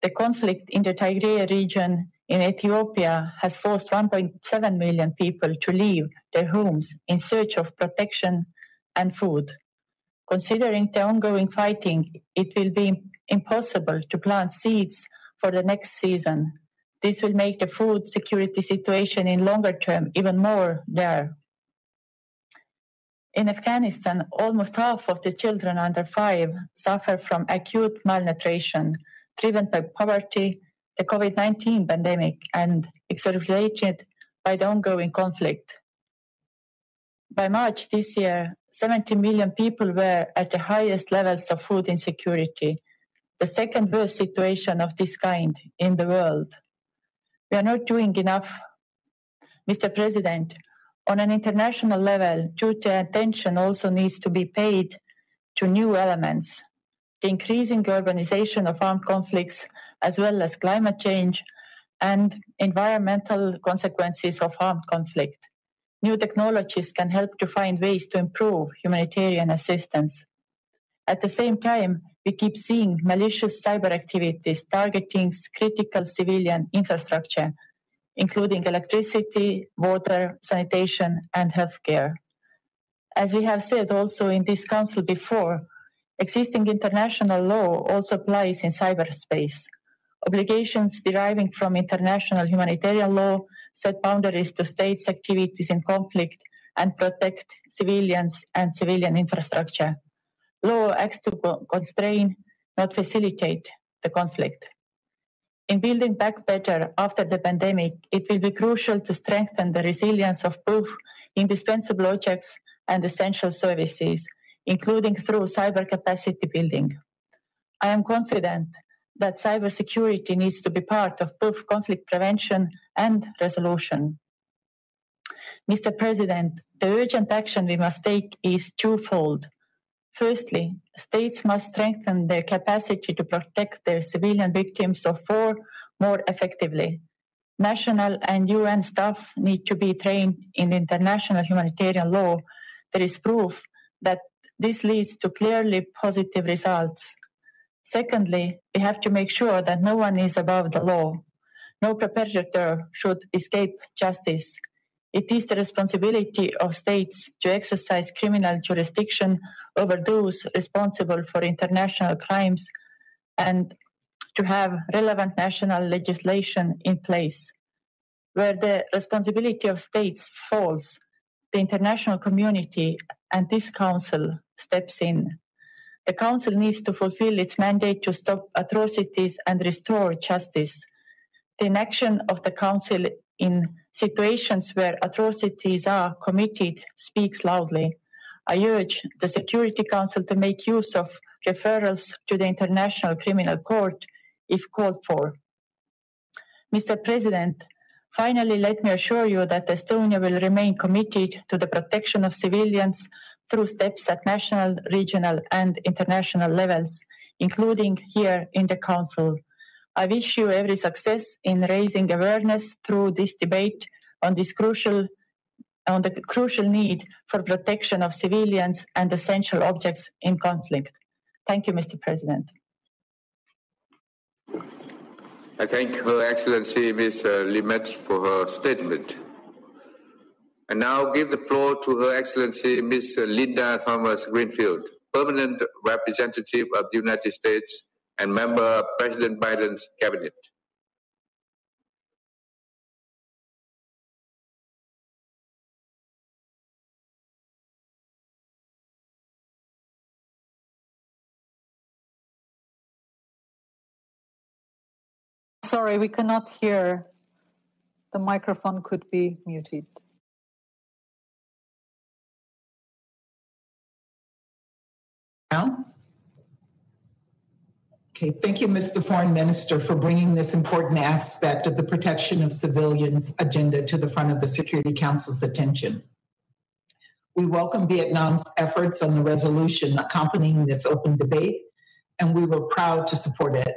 The conflict in the Tigray region in Ethiopia has forced 1.7 million people to leave their homes in search of protection and food. Considering the ongoing fighting, it will be impossible to plant seeds for the next season. This will make the food security situation in longer term even more dire. In Afghanistan, almost half of the children under 5 suffer from acute malnutrition, driven by poverty, the COVID-19 pandemic, and exacerbated by the ongoing conflict. By March this year, 70 million people were at the highest levels of food insecurity, the second worst situation of this kind in the world. We are not doing enough. Mr. President, on an international level, due to attention also needs to be paid to new elements. The increasing urbanization of armed conflicts, as well as climate change and environmental consequences of armed conflict. New technologies can help to find ways to improve humanitarian assistance. At the same time, we keep seeing malicious cyber activities targeting critical civilian infrastructure, including electricity, water, sanitation, and healthcare. As we have said also in this Council before, existing international law also applies in cyberspace. Obligations deriving from international humanitarian law set boundaries to states' activities in conflict and protect civilians and civilian infrastructure. Law acts to constrain, not facilitate, the conflict. In building back better after the pandemic, it will be crucial to strengthen the resilience of both indispensable objects and essential services, including through cyber capacity building. I am confident that cybersecurity needs to be part of both conflict prevention and resolution. Mr. President, the urgent action we must take is twofold. Firstly, states must strengthen their capacity to protect their civilian victims of war more effectively. National and UN staff need to be trained in international humanitarian law. There is proof that this leads to clearly positive results. Secondly, we have to make sure that no one is above the law. No perpetrator should escape justice. It is the responsibility of states to exercise criminal jurisdiction over those responsible for international crimes and to have relevant national legislation in place. Where the responsibility of states falls, the international community and this Council steps in. The Council needs to fulfill its mandate to stop atrocities and restore justice. The inaction of the Council in situations where atrocities are committed speaks loudly. I urge the Security Council to make use of referrals to the International Criminal Court if called for. Mr. President, finally, let me assure you that Estonia will remain committed to the protection of civilians through steps at national, regional, and international levels, including here in the Council. I wish you every success in raising awareness through this debate on the crucial need for protection of civilians and essential objects in conflict. Thank you, Mr. President. I thank Her Excellency Ms. Limets for her statement. I now give the floor to Her Excellency Ms. Linda Thomas Greenfield, Permanent Representative of the United States and member of President Biden's cabinet. Sorry, we cannot hear. The microphone could be muted. Now? Okay, thank you, Mr. Foreign Minister, for bringing this important aspect of the protection of civilians agenda to the front of the Security Council's attention. We welcome Vietnam's efforts on the resolution accompanying this open debate, and we were proud to support it.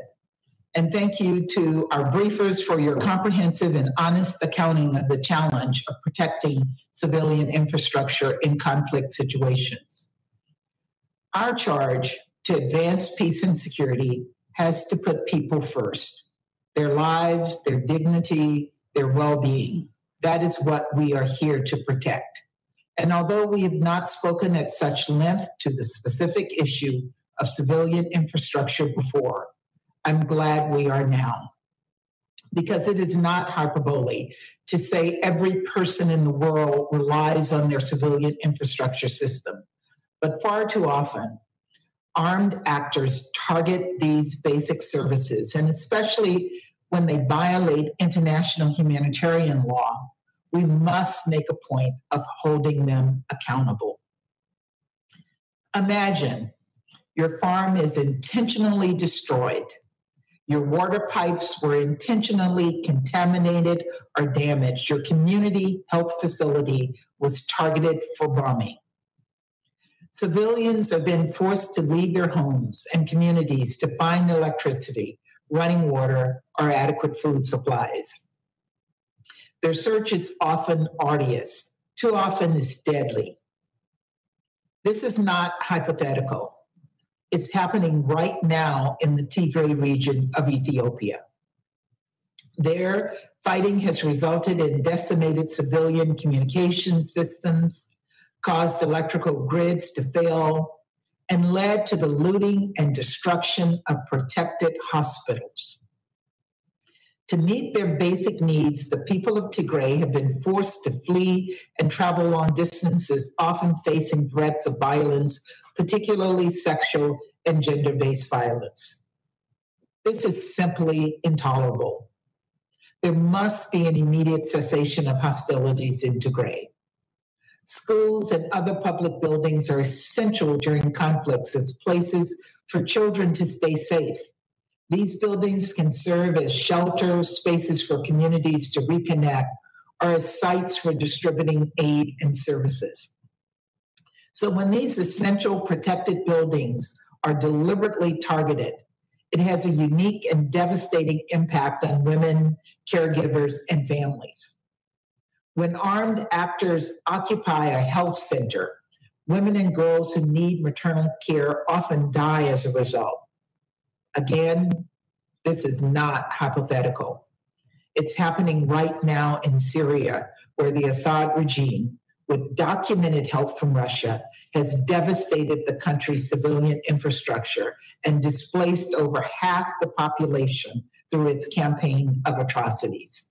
And thank you to our briefers for your comprehensive and honest accounting of the challenge of protecting civilian infrastructure in conflict situations. Our charge to advance peace and security has to put people first, their lives, their dignity, their well-being. That is what we are here to protect. And although we have not spoken at such length to the specific issue of civilian infrastructure before, I'm glad we are now. Because it is not hyperbole to say every person in the world relies on their civilian infrastructure system. But far too often, armed actors target these basic services, and especially when they violate international humanitarian law, we must make a point of holding them accountable. Imagine your farm is intentionally destroyed. Your water pipes were intentionally contaminated or damaged. Your community health facility was targeted for bombing. Civilians are then forced to leave their homes and communities to find electricity, running water, or adequate food supplies. Their search is often arduous, too often is deadly. This is not hypothetical. It's happening right now in the Tigray region of Ethiopia. There, fighting has resulted in decimated civilian communication systems, caused electrical grids to fail, and led to the looting and destruction of protected hospitals. To meet their basic needs, the people of Tigray have been forced to flee and travel long distances, often facing threats of violence, particularly sexual and gender-based violence. This is simply intolerable. There must be an immediate cessation of hostilities in Tigray. Schools and other public buildings are essential during conflicts as places for children to stay safe. These buildings can serve as shelters, spaces for communities to reconnect, or as sites for distributing aid and services. So when these essential protected buildings are deliberately targeted, it has a unique and devastating impact on women caregivers, and families. When armed actors occupy a health center, women and girls who need maternal care often die as a result. Again, this is not hypothetical. It's happening right now in Syria, where the Assad regime, with documented help from Russia, has devastated the country's civilian infrastructure and displaced over half the population through its campaign of atrocities.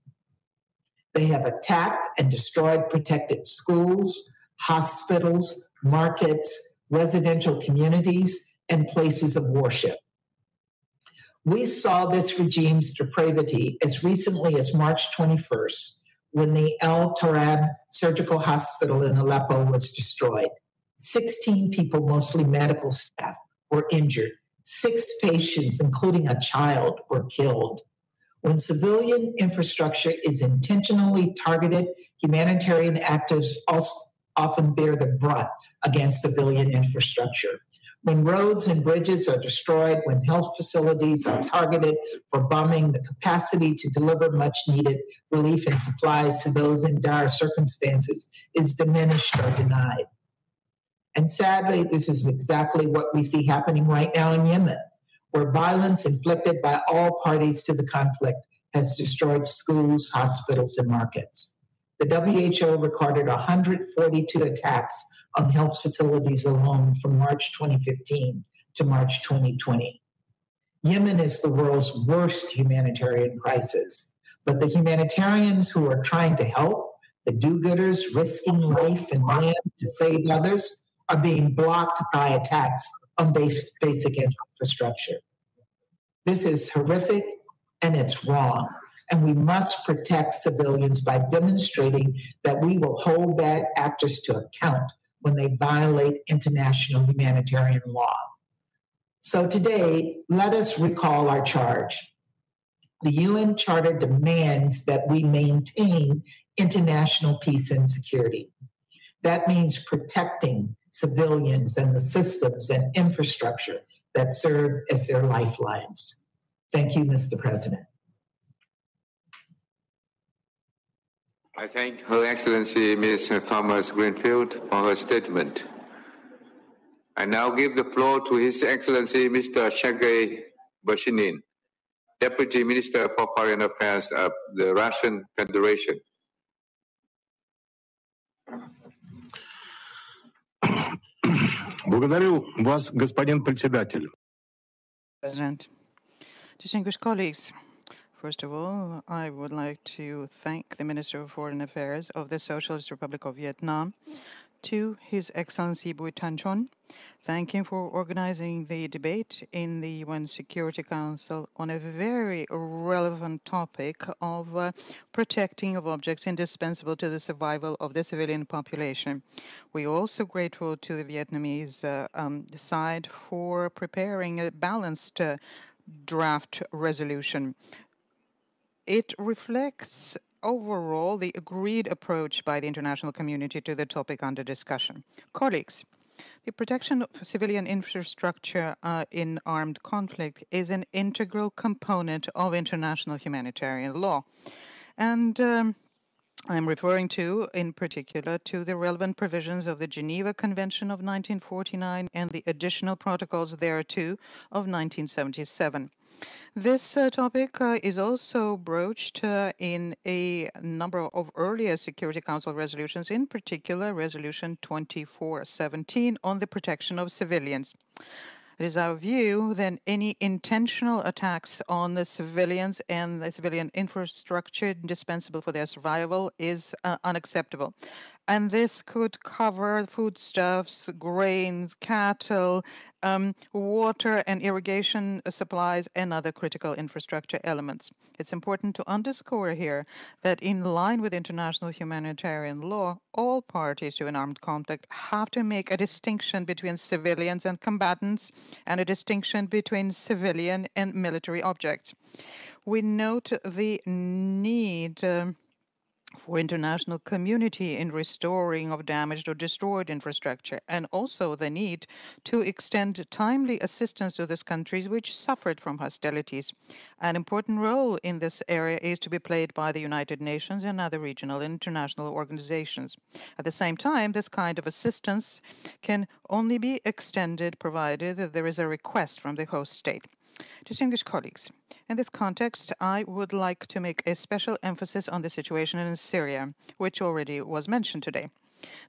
They have attacked and destroyed protected schools, hospitals, markets, residential communities, and places of worship. We saw this regime's depravity as recently as March 21st, when the Al Tarab Surgical Hospital in Aleppo was destroyed. 16 people, mostly medical staff, were injured. 6 patients, including a child, were killed. When civilian infrastructure is intentionally targeted, humanitarian actors often bear the brunt against civilian infrastructure. When roads and bridges are destroyed, when health facilities are targeted for bombing, the capacity to deliver much needed relief and supplies to those in dire circumstances is diminished or denied. And sadly, this is exactly what we see happening right now in Yemen, where violence inflicted by all parties to the conflict has destroyed schools, hospitals, and markets. The WHO recorded 142 attacks on health facilities alone from March 2015 to March 2020. Yemen is the world's worst humanitarian crisis, but the humanitarians who are trying to help, the do-gooders risking life and land to save others, are being blocked by attacks on basic infrastructure. This is horrific and it's wrong. And we must protect civilians by demonstrating that we will hold bad actors to account when they violate international humanitarian law. So today, let us recall our charge. The UN Charter demands that we maintain international peace and security. That means protecting civilians and the systems and infrastructure that serve as their lifelines. Thank you, Mr. President. I thank Her Excellency Ms. Thomas Greenfield for her statement. I now give the floor to His Excellency Mr. Sergei Vershinin, Deputy Minister for Foreign Affairs of the Russian Federation. Благодарю вас, господин председатель. President, distinguished colleagues, first of all, I would like to thank the Minister of Foreign Affairs of the Socialist Republic of Vietnam, to His Excellency Bui Thanh Chon, thank him for organizing the debate in the UN Security Council on a very relevant topic of protecting of objects indispensable to the survival of the civilian population. We're also grateful to the Vietnamese side for preparing a balanced draft resolution. It reflects overall the agreed approach by the international community to the topic under discussion. Colleagues, the protection of civilian infrastructure in armed conflict is an integral component of international humanitarian law. And I'm referring to, in particular, to the relevant provisions of the Geneva Convention of 1949 and the additional protocols thereto of 1977. This topic is also broached in a number of earlier Security Council resolutions, in particular Resolution 2417 on the protection of civilians. It is our view that any intentional attacks on the civilians and the civilian infrastructure indispensable for their survival is unacceptable. And this could cover foodstuffs, grains, cattle, water and irrigation supplies, and other critical infrastructure elements. It's important to underscore here that in line with international humanitarian law, all parties to an armed conflict have to make a distinction between civilians and combatants and a distinction between civilian and military objects. We note the need for international community in restoring of damaged or destroyed infrastructure, and also the need to extend timely assistance to those countries which suffered from hostilities. An important role in this area is to be played by the United Nations and other regional and international organizations. At the same time, this kind of assistance can only be extended provided that there is a request from the host state. Distinguished colleagues, in this context, I would like to make a special emphasis on the situation in Syria, which already was mentioned today.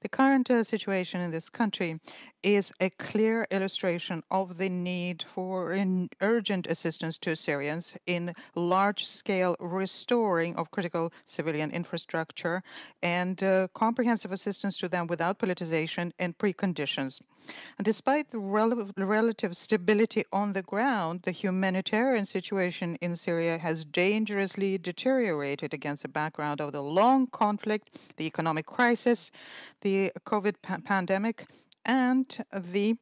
The current situation in this country is a clear illustration of the need for urgent assistance to Syrians in large-scale restoring of critical civilian infrastructure and comprehensive assistance to them without politicization and preconditions. And despite the relative stability on the ground, the humanitarian situation in Syria has dangerously deteriorated against the background of the long conflict, the economic crisis, the COVID pandemic, and the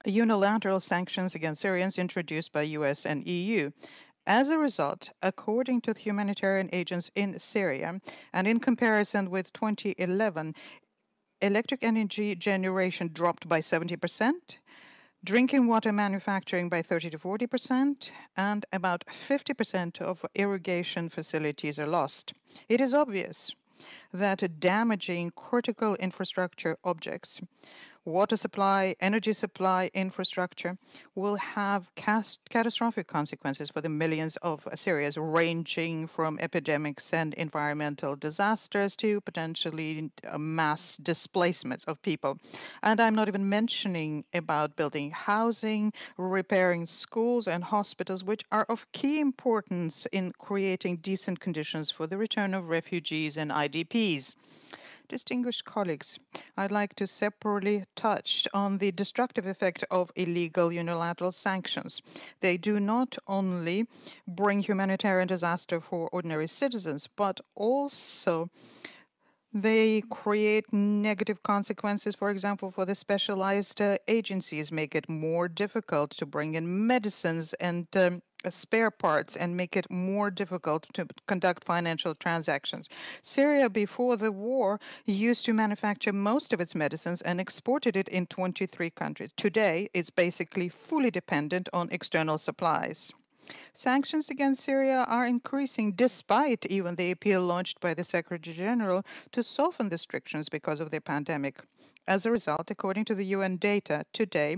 unilateral sanctions against Syrians introduced by US and EU. As a result, according to the humanitarian agents in Syria, and in comparison with 2011, electric energy generation dropped by 70%, drinking water manufacturing by 30 to 40%, and about 50% of irrigation facilities are lost. It is obvious that damaging critical infrastructure objects, water supply, energy supply infrastructure will have catastrophic consequences for the millions of Syrians, ranging from epidemics and environmental disasters to potentially mass displacements of people. And I'm not even mentioning about building housing, repairing schools and hospitals, which are of key importance in creating decent conditions for the return of refugees and IDPs. Distinguished colleagues, I'd like to separately touch on the destructive effect of illegal unilateral sanctions. They do not only bring humanitarian disaster for ordinary citizens, but also they create negative consequences, for example, for the specialized agencies, make it more difficult to bring in medicines and spare parts and make it more difficult to conduct financial transactions. Syria, before the war, used to manufacture most of its medicines and exported it in 23 countries. Today, it's basically fully dependent on external supplies. Sanctions against Syria are increasing despite even the appeal launched by the Secretary General to soften the restrictions because of the pandemic. As a result, according to the UN data, today,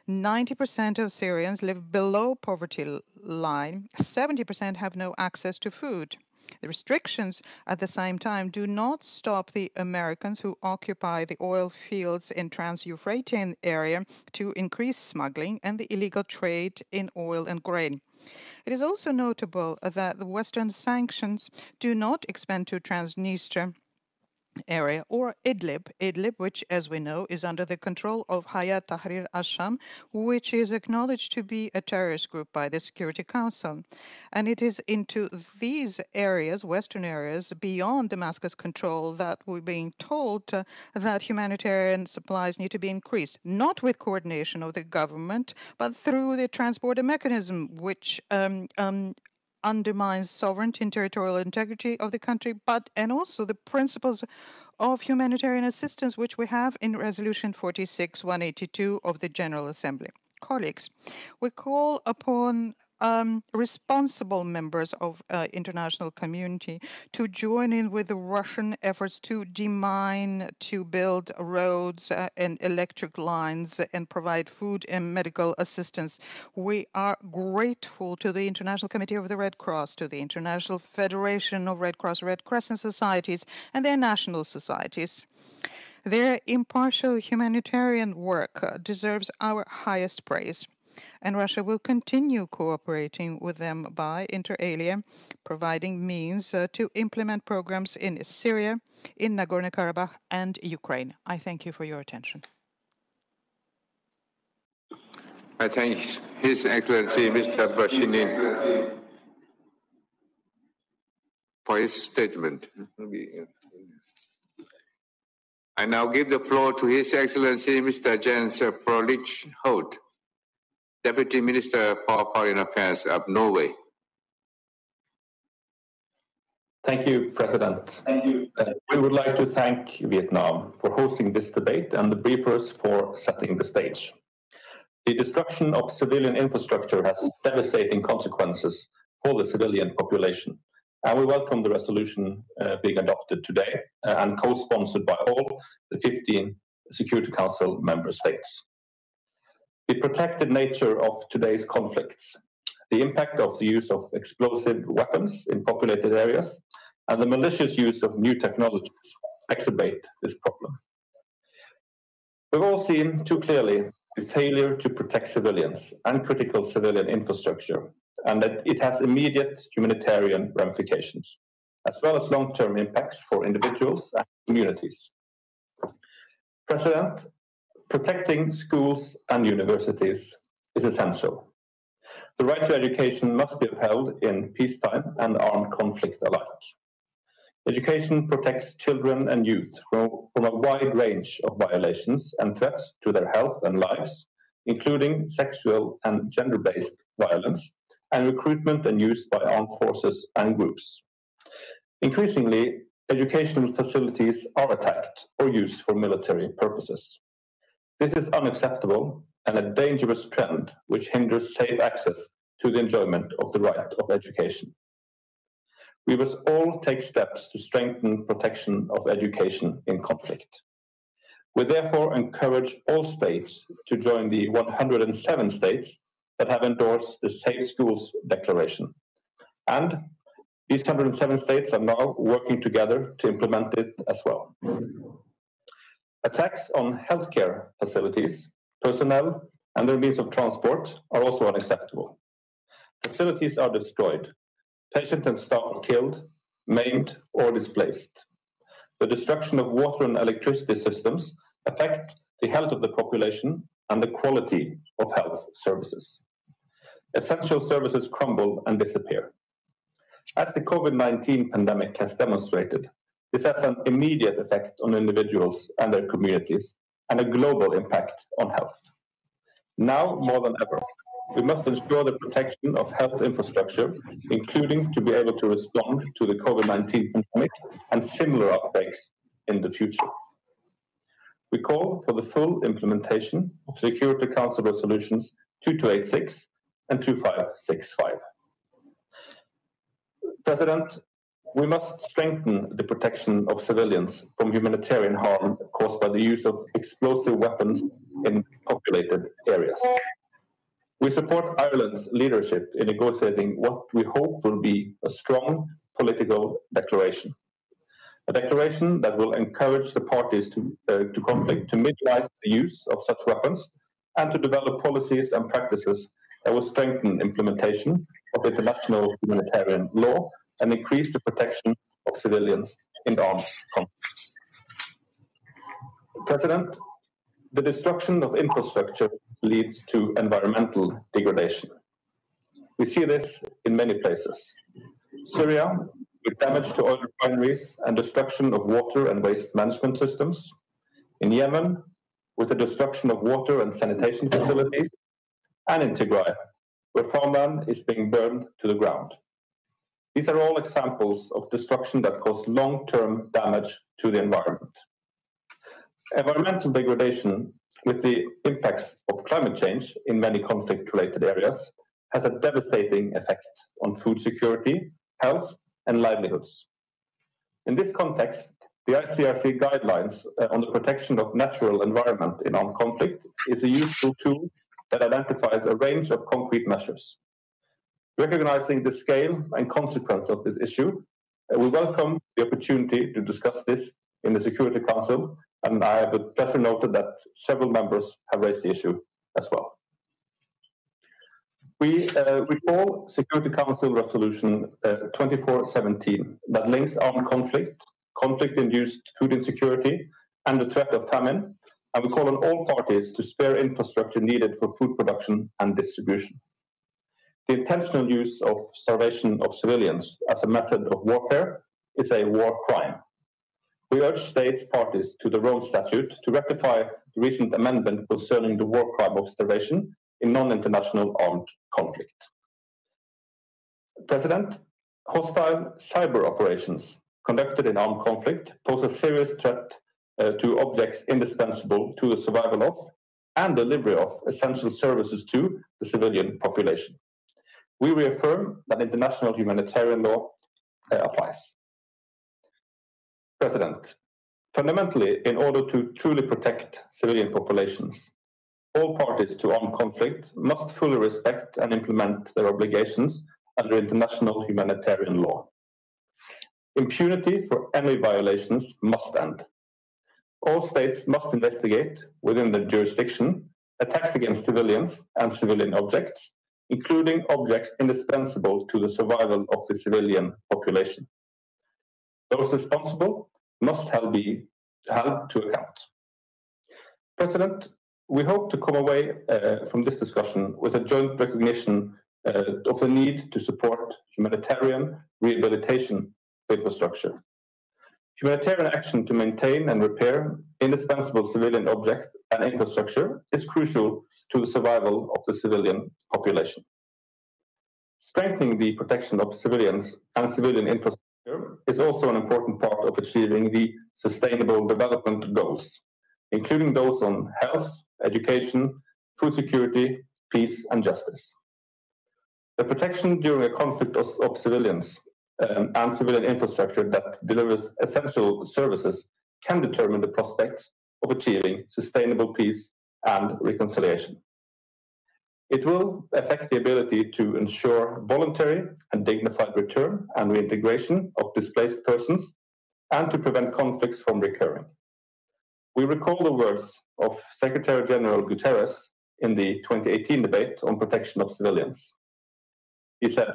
90% of Syrians live below poverty line. 70% have no access to food. The restrictions at the same time do not stop the Americans who occupy the oil fields in Trans-Euphratean area to increase smuggling and the illegal trade in oil and grain. It is also notable that the Western sanctions do not expand to Transnistria area or Idlib, which, as we know, is under the control of Hayat Tahrir al-Sham, which is acknowledged to be a terrorist group by the Security Council. And it is into these areas, Western areas, beyond Damascus control, that we're being told that humanitarian supplies need to be increased, not with coordination of the government, but through the transporter mechanism, which undermines sovereignty and territorial integrity of the country, and also the principles of humanitarian assistance, which we have in Resolution 46/182 of the General Assembly. Colleagues, we call upon responsible members of international community to join in with the Russian efforts to demine, to build roads and electric lines and provide food and medical assistance. We are grateful to the International Committee of the Red Cross, to the International Federation of Red Cross, Red Crescent Societies, and their national societies. Their impartial humanitarian work deserves our highest praise. And Russia will continue cooperating with them by, inter alia, providing means to implement programs in Syria, in Nagorno-Karabakh, and Ukraine. I thank you for your attention. I thank His Excellency Mr. Bashinin for his statement. I now give the floor to His Excellency Mr. Jens Froelich Holt, Deputy Minister for Foreign Affairs of Norway. Thank you, President. Thank you. We would like to thank Vietnam for hosting this debate and the briefers for setting the stage. The destruction of civilian infrastructure has devastating consequences for the civilian population, and we welcome the resolution being adopted today and co-sponsored by all the 15 Security Council member states. The protracted nature of today's conflicts, the impact of the use of explosive weapons in populated areas, and the malicious use of new technologies exacerbate this problem. We've all seen too clearly the failure to protect civilians and critical civilian infrastructure, and that it has immediate humanitarian ramifications, as well as long-term impacts for individuals and communities. President, protecting schools and universities is essential. The right to education must be upheld in peacetime and armed conflict alike. Education protects children and youth from a wide range of violations and threats to their health and lives, including sexual and gender-based violence and recruitment and use by armed forces and groups. Increasingly, educational facilities are attacked or used for military purposes. This is unacceptable and a dangerous trend which hinders safe access to the enjoyment of the right of education. We must all take steps to strengthen protection of education in conflict. We therefore encourage all states to join the 107 states that have endorsed the Safe Schools Declaration. And these 107 states are now working together to implement it as well. Attacks on healthcare facilities, personnel, and their means of transport are also unacceptable. Facilities are destroyed. Patients and staff are killed, maimed, or displaced. The destruction of water and electricity systems affect the health of the population and the quality of health services. Essential services crumble and disappear. As the COVID-19 pandemic has demonstrated, this has an immediate effect on individuals and their communities and a global impact on health. Now more than ever, we must ensure the protection of health infrastructure, including to be able to respond to the COVID-19 pandemic and similar outbreaks in the future. We call for the full implementation of Security Council resolutions 2286 and 2565. President, we must strengthen the protection of civilians from humanitarian harm caused by the use of explosive weapons in populated areas. We support Ireland's leadership in negotiating what we hope will be a strong political declaration. A declaration that will encourage the parties to conflict to minimize the use of such weapons and to develop policies and practices that will strengthen implementation of international humanitarian law and increase the protection of civilians in armed conflicts. President, the destruction of infrastructure leads to environmental degradation. We see this in many places. Syria, with damage to oil refineries and destruction of water and waste management systems. In Yemen, with the destruction of water and sanitation facilities. And in Tigray, where farmland is being burned to the ground. These are all examples of destruction that cause long-term damage to the environment. Environmental degradation, with the impacts of climate change in many conflict-related areas, has a devastating effect on food security, health, and livelihoods. In this context, the ICRC guidelines on the protection of natural environment in armed conflict is a useful tool that identifies a range of concrete measures. Recognizing the scale and consequence of this issue, we welcome the opportunity to discuss this in the Security Council, and I have with pleasure noted that several members have raised the issue as well. We recall Security Council Resolution 2417 that links armed conflict, conflict-induced food insecurity, and the threat of famine, and we call on all parties to spare infrastructure needed for food production and distribution. The intentional use of starvation of civilians as a method of warfare is a war crime. We urge states parties to the Rome Statute to rectify the recent amendment concerning the war crime of starvation in non-international armed conflict. President, Hostile cyber operations conducted in armed conflict pose a serious threat to objects indispensable to the survival of and delivery of essential services to the civilian population. We reaffirm that international humanitarian law applies. President, fundamentally, in order to truly protect civilian populations, all parties to armed conflict must fully respect and implement their obligations under international humanitarian law. Impunity for any violations must end. All states must investigate, within their jurisdiction, attacks against civilians and civilian objects, including objects indispensable to the survival of the civilian population. Those responsible must be held to account. President, we hope to come away from this discussion with a joint recognition of the need to support humanitarian rehabilitation infrastructure. Humanitarian action to maintain and repair indispensable civilian objects and infrastructure is crucial to the survival of the civilian population. Strengthening the protection of civilians and civilian infrastructure is also an important part of achieving the Sustainable Development Goals, including those on health, education, food security, peace, and justice. The protection during a conflict of civilians and civilian infrastructure that delivers essential services can determine the prospects of achieving sustainable peace and reconciliation. It will affect the ability to ensure voluntary and dignified return and reintegration of displaced persons and to prevent conflicts from recurring. We recall the words of Secretary General Guterres in the 2018 debate on protection of civilians. He said,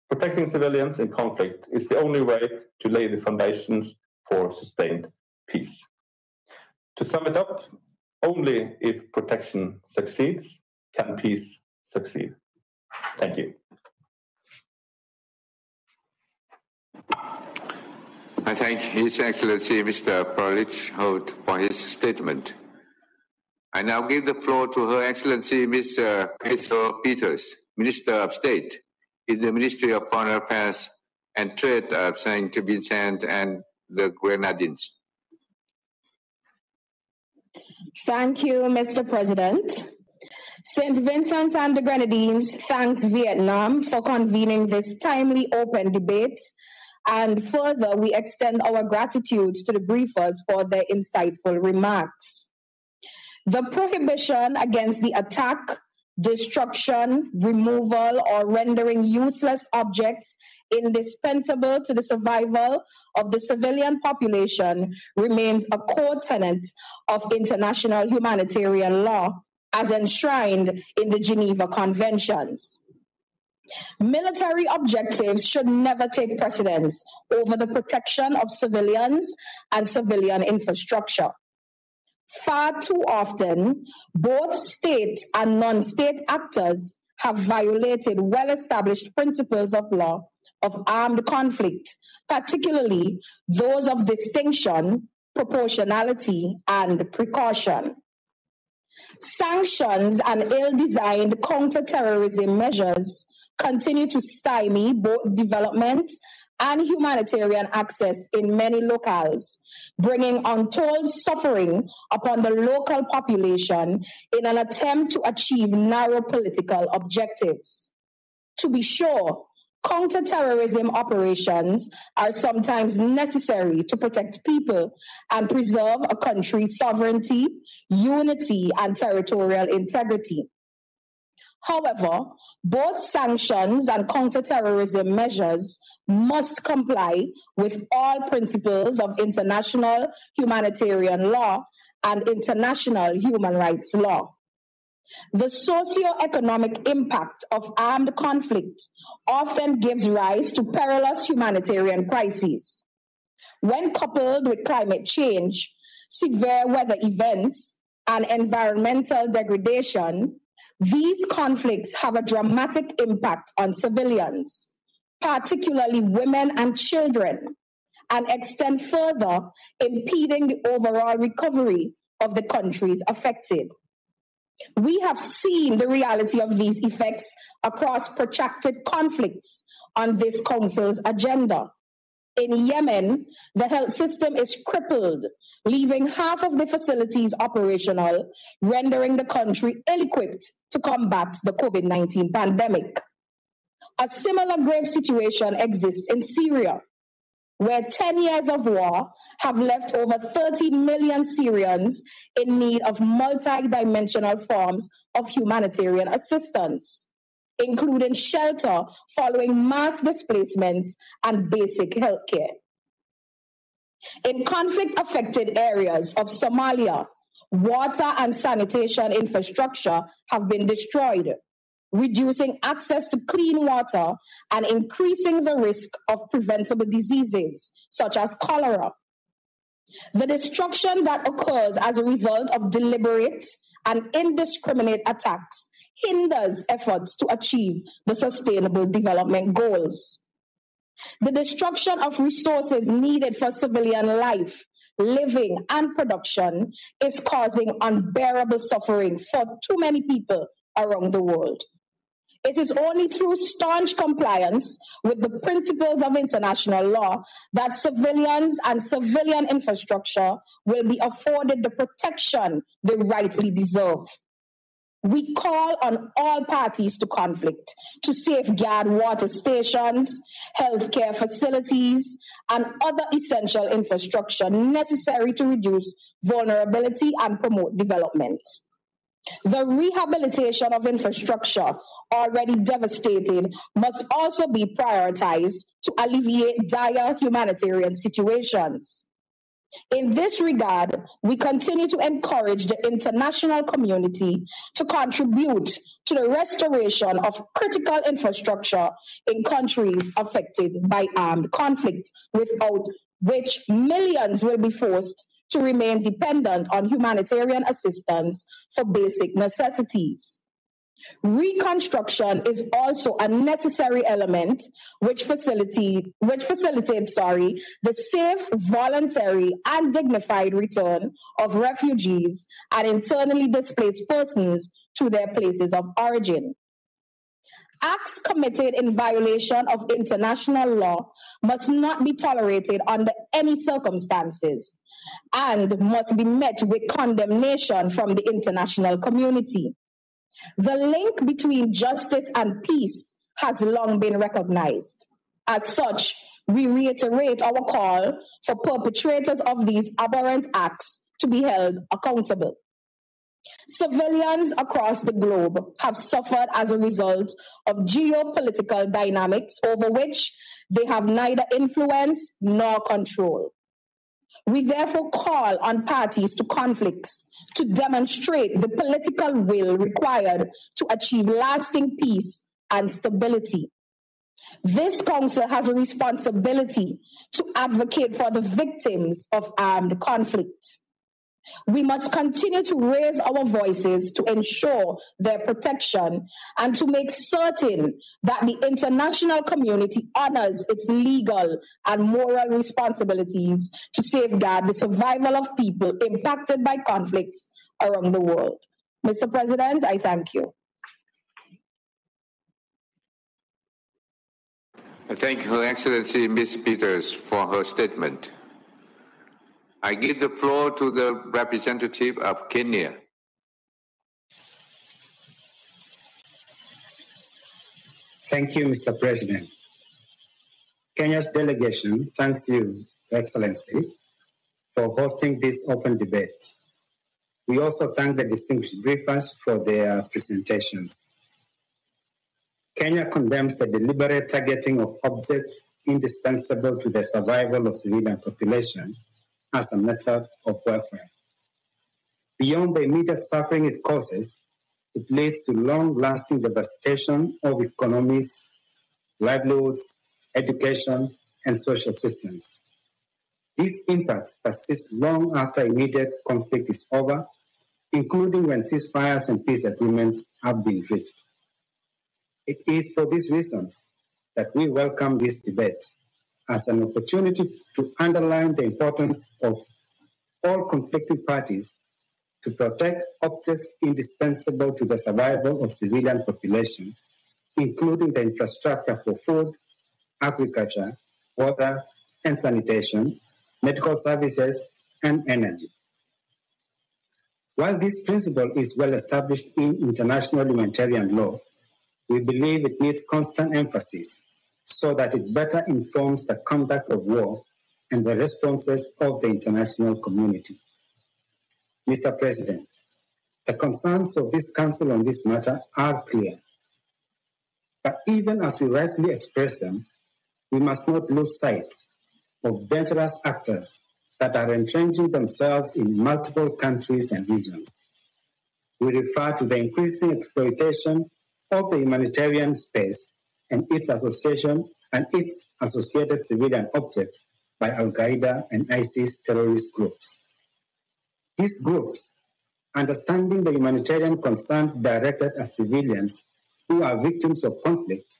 "Protecting civilians in conflict is the only way to lay the foundations for sustained peace." To sum it up, only if protection succeeds can peace succeed. Thank you. I thank His Excellency Mr. Parlich-Holt for his statement. I now give the floor to Her Excellency Ms. Crystal Peters, Minister of State in the Ministry of Foreign Affairs and Trade of St. Vincent and the Grenadines. Thank you, Mr. President. St. Vincent and the Grenadines thanks Vietnam for convening this timely open debate, and further, we extend our gratitude to the briefers for their insightful remarks. The prohibition against the attack, destruction, removal, or rendering useless objects indispensable to the survival of the civilian population remains a core tenet of international humanitarian law as enshrined in the Geneva Conventions. Military objectives should never take precedence over the protection of civilians and civilian infrastructure. Far too often, both state and non-state actors have violated well-established principles of law of armed conflict, particularly those of distinction, proportionality, and precaution. Sanctions and ill-designed counter-terrorism measures continue to stymie both development and humanitarian access in many locales, bringing untold suffering upon the local population in an attempt to achieve narrow political objectives. To be sure, counter-terrorism operations are sometimes necessary to protect people and preserve a country's sovereignty, unity, and territorial integrity. However, both sanctions and counter-terrorism measures must comply with all principles of international humanitarian law and international human rights law. The socio-economic impact of armed conflict often gives rise to perilous humanitarian crises. When coupled with climate change, severe weather events, and environmental degradation, these conflicts have a dramatic impact on civilians, particularly women and children, and extend further, impeding the overall recovery of the countries affected. We have seen the reality of these effects across protracted conflicts on this Council's agenda. In Yemen, the health system is crippled, leaving half of the facilities operational, rendering the country ill-equipped to combat the COVID-19 pandemic. A similar grave situation exists in Syria, where 10 years of war have left over 13 million Syrians in need of multi-dimensional forms of humanitarian assistance, including shelter following mass displacements and basic health care. In conflict-affected areas of Somalia, water and sanitation infrastructure have been destroyed, reducing access to clean water and increasing the risk of preventable diseases such as cholera. The destruction that occurs as a result of deliberate and indiscriminate attacks hinders efforts to achieve the Sustainable Development Goals. The destruction of resources needed for civilian life, living, and production is causing unbearable suffering for too many people around the world. It is only through staunch compliance with the principles of international law that civilians and civilian infrastructure will be afforded the protection they rightly deserve. We call on all parties to conflict to safeguard water stations, healthcare facilities, and other essential infrastructure necessary to reduce vulnerability and promote development. The rehabilitation of infrastructure already devastated must also be prioritized to alleviate dire humanitarian situations. In this regard, we continue to encourage the international community to contribute to the restoration of critical infrastructure in countries affected by armed conflict, without which millions will be forced to remain dependent on humanitarian assistance for basic necessities. Reconstruction is also a necessary element which facilitates the safe, voluntary, and dignified return of refugees and internally displaced persons to their places of origin. Acts committed in violation of international law must not be tolerated under any circumstances and must be met with condemnation from the international community. The link between justice and peace has long been recognized. As such, we reiterate our call for perpetrators of these aberrant acts to be held accountable. Civilians across the globe have suffered as a result of geopolitical dynamics over which they have neither influence nor control. We therefore call on parties to conflicts to demonstrate the political will required to achieve lasting peace and stability. This Council has a responsibility to advocate for the victims of armed conflict. We must continue to raise our voices to ensure their protection and to make certain that the international community honors its legal and moral responsibilities to safeguard the survival of people impacted by conflicts around the world. Mr. President, I thank you. I thank Her Excellency Ms. Peters for her statement. I give the floor to the representative of Kenya. Thank you, Mr. President. Kenya's delegation thanks you, Excellency, for hosting this open debate. We also thank the distinguished briefers for their presentations. Kenya condemns the deliberate targeting of objects indispensable to the survival of civilian population as a method of warfare. Beyond the immediate suffering it causes, it leads to long-lasting devastation of economies, livelihoods, education, and social systems. These impacts persist long after immediate conflict is over, including when ceasefires and peace agreements have been reached. It is for these reasons that we welcome this debate as an opportunity to underline the importance of all conflicting parties to protect objects indispensable to the survival of civilian population, including the infrastructure for food, agriculture, water and sanitation, medical services, and energy. While this principle is well established in international humanitarian law, we believe it needs constant emphasis so that it better informs the conduct of war and the responses of the international community. Mr. President, the concerns of this Council on this matter are clear. But even as we rightly express them, we must not lose sight of dangerous actors that are entrenching themselves in multiple countries and regions. We refer to the increasing exploitation of the humanitarian space and its associated civilian objects by Al-Qaeda and ISIS terrorist groups. These groups, understanding the humanitarian concerns directed at civilians who are victims of conflict,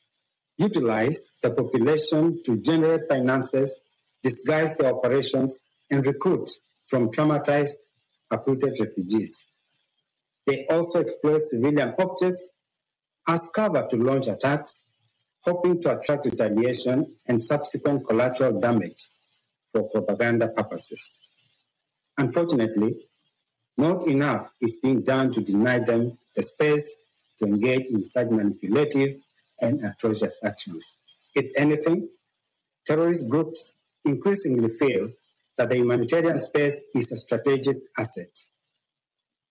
utilize the population to generate finances, disguise their operations, and recruit from traumatized, uprooted refugees. They also exploit civilian objects as cover to launch attacks, hoping to attract retaliation and subsequent collateral damage for propaganda purposes. Unfortunately, not enough is being done to deny them the space to engage in such manipulative and atrocious actions. If anything, terrorist groups increasingly feel that the humanitarian space is a strategic asset.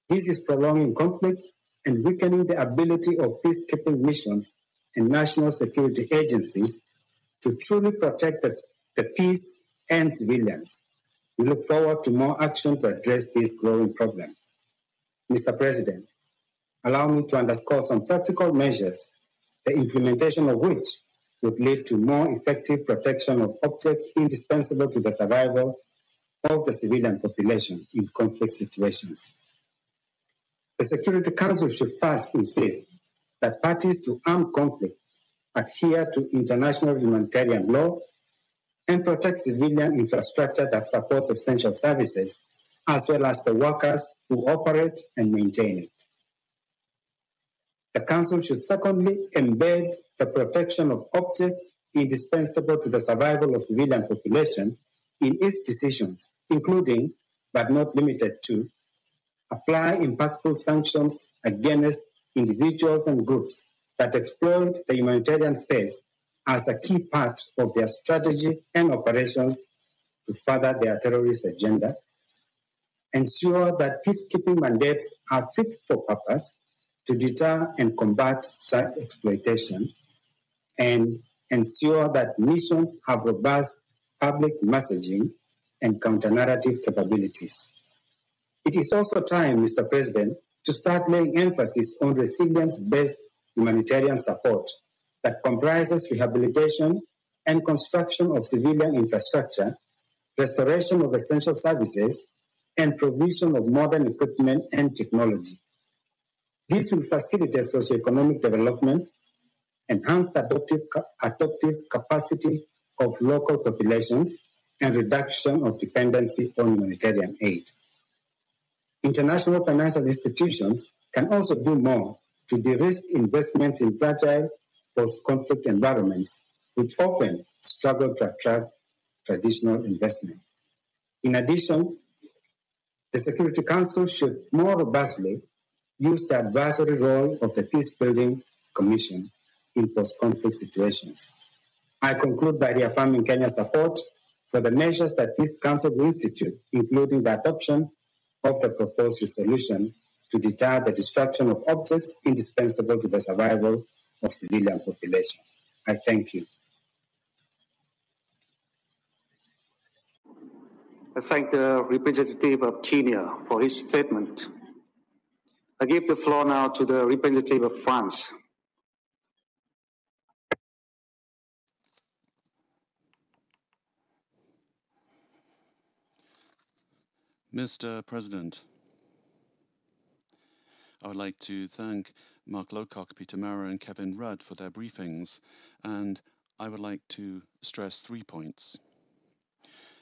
This is prolonging conflicts and weakening the ability of peacekeeping missions and national security agencies to truly protect the peace and civilians. We look forward to more action to address this growing problem. Mr. President, allow me to underscore some practical measures, the implementation of which would lead to more effective protection of objects indispensable to the survival of the civilian population in conflict situations. The Security Council should first insist that parties to armed conflict adhere to international humanitarian law and protect civilian infrastructure that supports essential services, as well as the workers who operate and maintain it. The Council should secondly embed the protection of objects indispensable to the survival of civilian population in its decisions, including, but not limited to, apply impactful sanctions against individuals and groups that exploit the humanitarian space as a key part of their strategy and operations to further their terrorist agenda, ensure that peacekeeping mandates are fit for purpose to deter and combat such exploitation, and ensure that missions have robust public messaging and counter-narrative capabilities. It is also time, Mr. President, to start laying emphasis on resilience-based humanitarian support that comprises rehabilitation and construction of civilian infrastructure, restoration of essential services, and provision of modern equipment and technology. This will facilitate socioeconomic development, enhance the adoptive capacity of local populations, and reduction of dependency on humanitarian aid. International financial institutions can also do more to de-risk investments in fragile post-conflict environments, which often struggle to attract traditional investment. In addition, the Security Council should more robustly use the advisory role of the Peacebuilding Commission in post-conflict situations. I conclude by reaffirming Kenya's support for the measures that this Council will institute, including the adoption of the proposed resolution to deter the destruction of objects indispensable to the survival of civilian population. I thank you. I thank the representative of Kenya for his statement. I give the floor now to the representative of France. Mr. President, I would like to thank Mark Lowcock, Peter Maurer and Kevin Rudd for their briefings, and I would like to stress 3 points.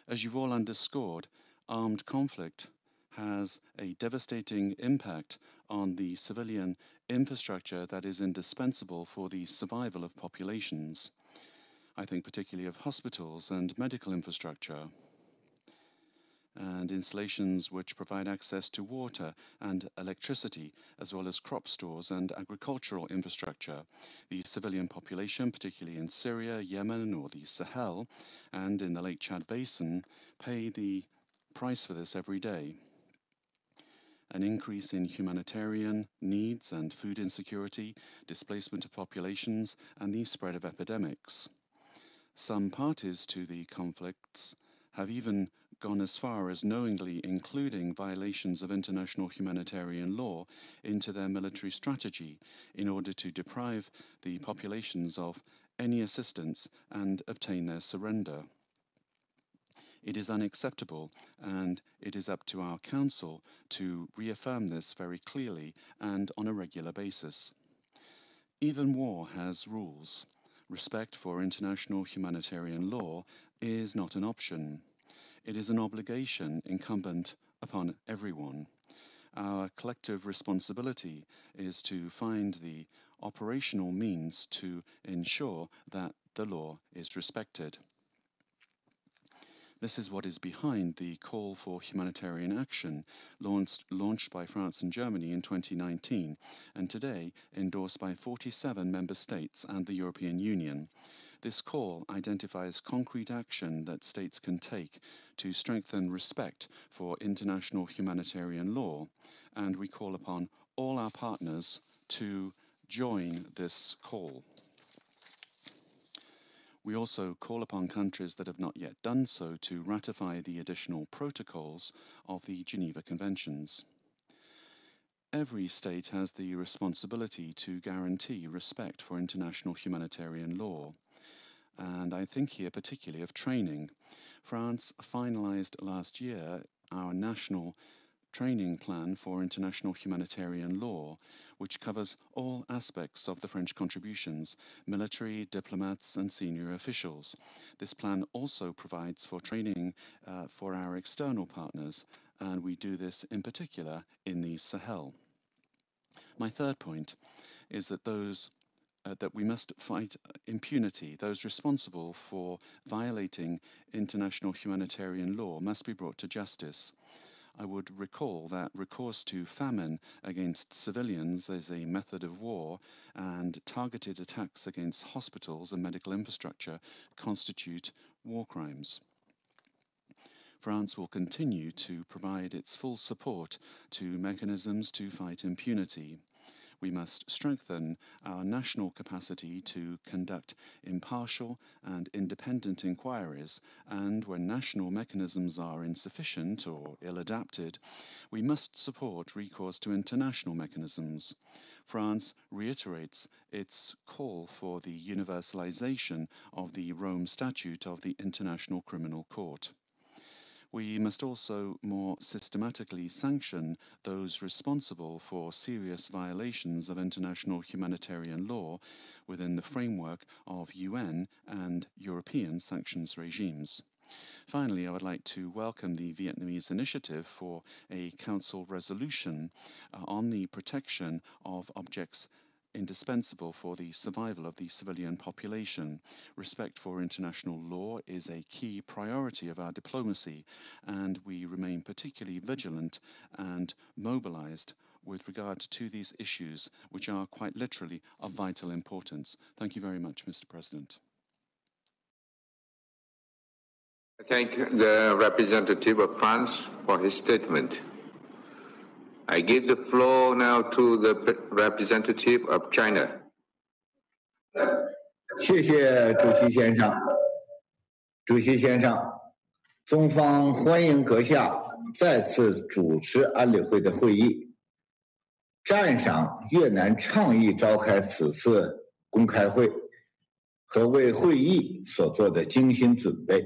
As you've all underscored, armed conflict has a devastating impact on the civilian infrastructure that is indispensable for the survival of populations. I think particularly of hospitals and medical infrastructure, and installations which provide access to water and electricity, as well as crop stores and agricultural infrastructure. The civilian population, particularly in Syria, Yemen, or the Sahel, and in the Lake Chad Basin, pay the price for this every day. An increase in humanitarian needs and food insecurity, displacement of populations, and the spread of epidemics. Some parties to the conflicts have even gone as far as knowingly including violations of international humanitarian law into their military strategy in order to deprive the populations of any assistance and obtain their surrender. It is unacceptable, and it is up to our Council to reaffirm this very clearly and on a regular basis. Even war has rules. Respect for international humanitarian law is not an option. It is an obligation incumbent upon everyone. Our collective responsibility is to find the operational means to ensure that the law is respected. This is what is behind the call for humanitarian action launched by France and Germany in 2019 and today endorsed by 47 member states and the European Union. This call identifies concrete action that states can take to strengthen respect for international humanitarian law, and we call upon all our partners to join this call. We also call upon countries that have not yet done so to ratify the additional protocols of the Geneva Conventions. Every state has the responsibility to guarantee respect for international humanitarian law, and I think here particularly of training. France finalized last year our national training plan for international humanitarian law, which covers all aspects of the French contributions, military, diplomats, and senior officials. This plan also provides for training for our external partners, and we do this in particular in the Sahel. My third point is that that we must fight impunity. Those responsible for violating international humanitarian law must be brought to justice. I would recall that recourse to famine against civilians as a method of war and targeted attacks against hospitals and medical infrastructure constitute war crimes. France will continue to provide its full support to mechanisms to fight impunity. We must strengthen our national capacity to conduct impartial and independent inquiries, and when national mechanisms are insufficient or ill-adapted, we must support recourse to international mechanisms. France reiterates its call for the universalization of the Rome Statute of the International Criminal Court. We must also more systematically sanction those responsible for serious violations of international humanitarian law within the framework of UN and European sanctions regimes. Finally, I would like to welcome the Vietnamese initiative for a Council resolution on the protection of objects indispensable for the survival of the civilian population. Respect for international law is a key priority of our diplomacy, and we remain particularly vigilant and mobilized with regard to these issues, which are quite literally of vital importance. Thank you very much, Mr. President. I thank the representative of France for his statement. I give the floor now to the representative of China. 谢谢主席先生。主席先生，中方欢迎阁下再次主持安理会的会议，赞赏越南倡议召开此次公开会和为会议所做的精心准备。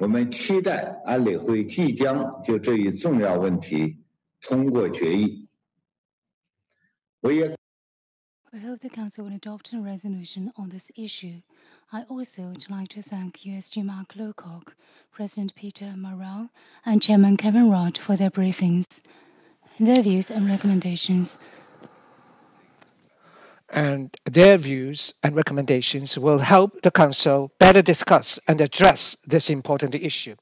我们期待安理会即将就这一重要问题通过决议。We hope the Council will adopt a resolution on this issue. I also would like to thank USG Mark Lowcock, President Peter Morrell, and Chairman Kevin Rudd for their briefings. Their views and recommendations. And their views and recommendations will help the Council better discuss and address this important issue.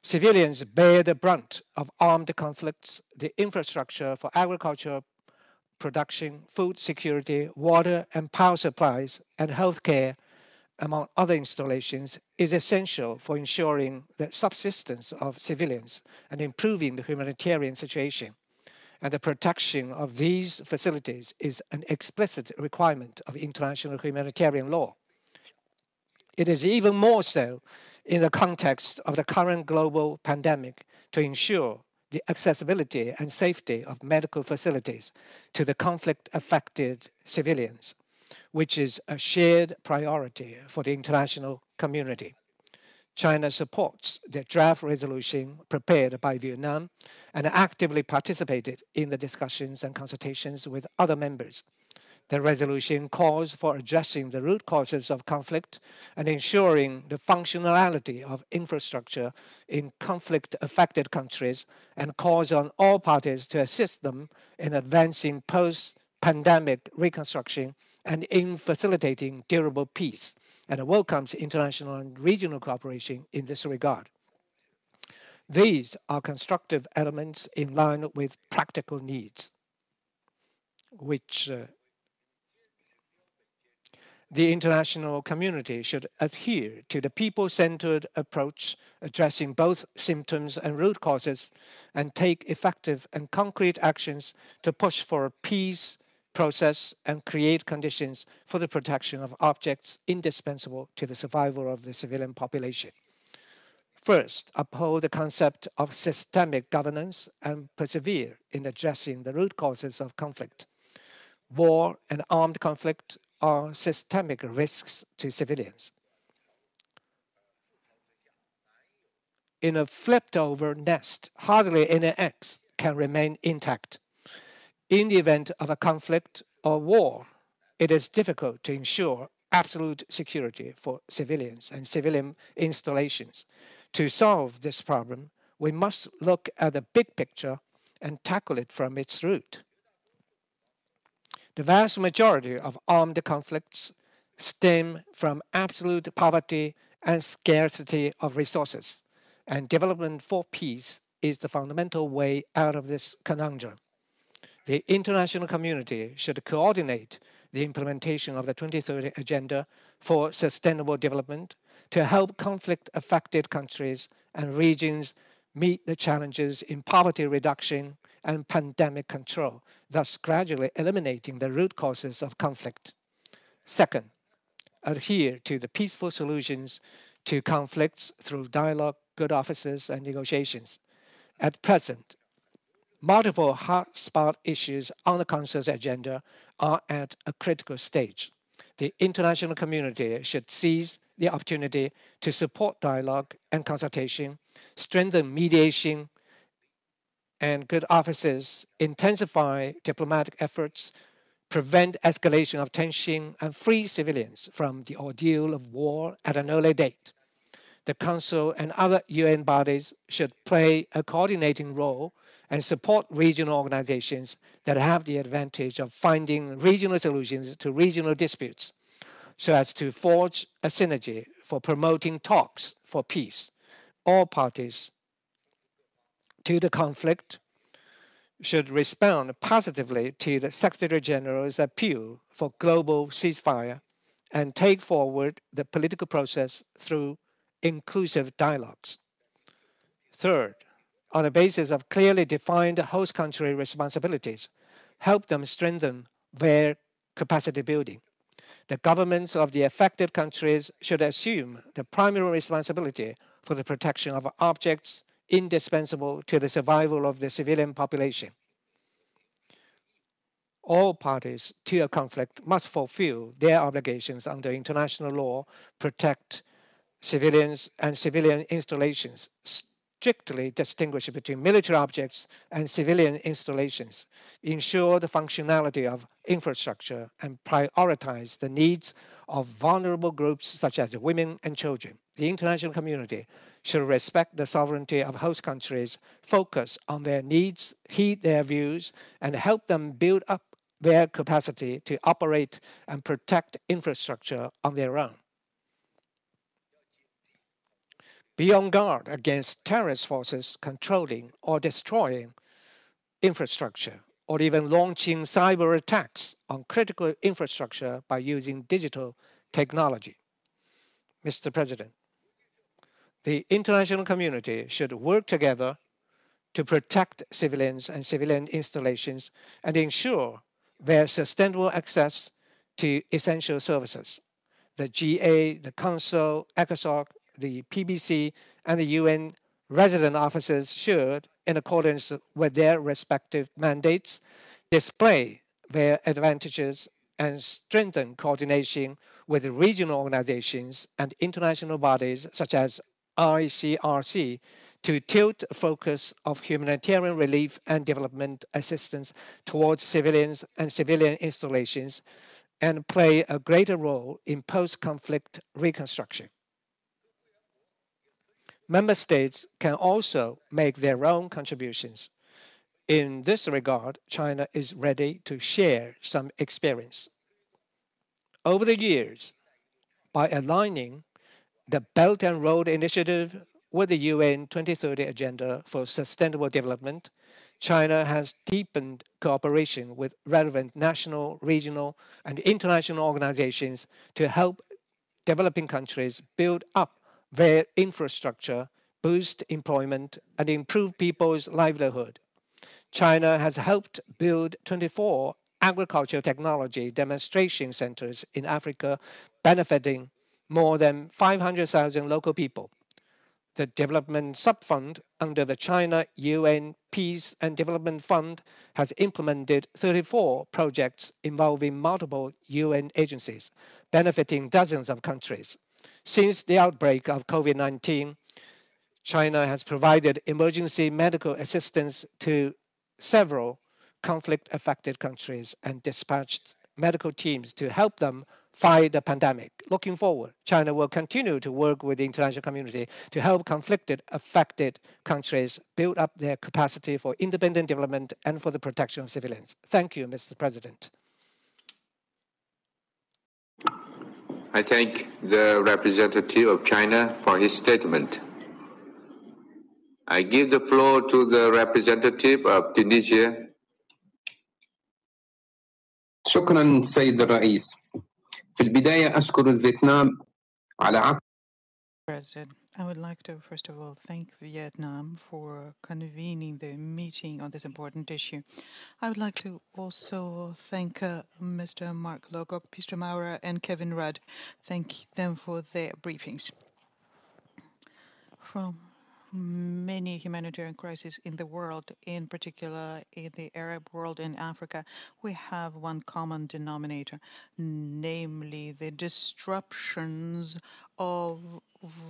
Civilians bear the brunt of armed conflicts. The infrastructure for agriculture production, food security, water and power supplies, and healthcare, among other installations, is essential for ensuring the subsistence of civilians and improving the humanitarian situation. And the protection of these facilities is an explicit requirement of international humanitarian law. It is even more so in the context of the current global pandemic to ensure the accessibility and safety of medical facilities to the conflict-affected civilians, which is a shared priority for the international community. China supports the draft resolution prepared by Vietnam and actively participated in the discussions and consultations with other members. The resolution calls for addressing the root causes of conflict and ensuring the functionality of infrastructure in conflict-affected countries, and calls on all parties to assist them in advancing post-pandemic reconstruction and in facilitating durable peace, and welcomes international and regional cooperation in this regard. These are constructive elements in line with practical needs, which the international community should adhere to the people-centered approach, addressing both symptoms and root causes, and take effective and concrete actions to push for a peace process and create conditions for the protection of objects indispensable to the survival of the civilian population. First, uphold the concept of systemic governance and persevere in addressing the root causes of conflict. War and armed conflict are systemic risks to civilians. In a flipped-over nest, hardly any eggs can remain intact. In the event of a conflict or war, it is difficult to ensure absolute security for civilians and civilian installations. To solve this problem, we must look at the big picture and tackle it from its root. The vast majority of armed conflicts stem from absolute poverty and scarcity of resources, and development for peace is the fundamental way out of this conundrum. The international community should coordinate the implementation of the 2030 Agenda for Sustainable Development to help conflict-affected countries and regions meet the challenges in poverty reduction and pandemic control, thus gradually eliminating the root causes of conflict. Second, adhere to the peaceful solutions to conflicts through dialogue, good offices, and negotiations. At present, multiple hotspot issues on the Council's agenda are at a critical stage. The international community should seize the opportunity to support dialogue and consultation, strengthen mediation and good offices, intensify diplomatic efforts, prevent escalation of tension, and free civilians from the ordeal of war at an early date. The Council and other UN bodies should play a coordinating role and support regional organizations that have the advantage of finding regional solutions to regional disputes, so as to forge a synergy for promoting talks for peace. All parties to the conflict should respond positively to the Secretary General's appeal for global ceasefire and take forward the political process through inclusive dialogues. Third, on the basis of clearly defined host country responsibilities, help them strengthen their capacity building. The governments of the affected countries should assume the primary responsibility for the protection of objects indispensable to the survival of the civilian population. All parties to a conflict must fulfill their obligations under international law, protect civilians and civilian installations, strictly distinguish between military objects and civilian installations, ensure the functionality of infrastructure, and prioritize the needs of vulnerable groups such as women and children. The international community should respect the sovereignty of host countries, focus on their needs, heed their views, and help them build up their capacity to operate and protect infrastructure on their own. Be on guard against terrorist forces controlling or destroying infrastructure, or even launching cyber attacks on critical infrastructure by using digital technology. Mr. President, the international community should work together to protect civilians and civilian installations and ensure their sustainable access to essential services. The GA, the Council, ECOSOC, the PBC, and the UN resident officers should, in accordance with their respective mandates, display their advantages and strengthen coordination with regional organizations and international bodies such as ICRC to tilt focus of humanitarian relief and development assistance towards civilians and civilian installations and play a greater role in post-conflict reconstruction. Member states can also make their own contributions. In this regard, China is ready to share some experience. Over the years, by aligning the Belt and Road Initiative with the UN 2030 Agenda for Sustainable Development, China has deepened cooperation with relevant national, regional, and international organizations to help developing countries build up their infrastructure, boost employment, and improve people's livelihood. China has helped build 24 agricultural technology demonstration centers in Africa, benefiting more than 500,000 local people. The Development Subfund under the China UN Peace and Development Fund has implemented 34 projects involving multiple UN agencies, benefiting dozens of countries. Since the outbreak of COVID-19, China has provided emergency medical assistance to several conflict-affected countries and dispatched medical teams to help them fight the pandemic. Looking forward, China will continue to work with the international community to help conflict-affected countries build up their capacity for independent development and for the protection of civilians. Thank you, Mr. President. I thank the representative of China for his statement. I give the floor to the representative of Tunisia. شكرا سيد الرئيس. في البداية أشكر الفيتنام على عقد. President, I would like to first of all thank Vietnam for convening the meeting on this important issue. I would like to also thank Mr. Mark Lowcock, Peter Maurer, and Kevin Rudd. Thank them for their briefings. From many humanitarian crises in the world, in particular in the Arab world and Africa, we have one common denominator, namely the disruptions of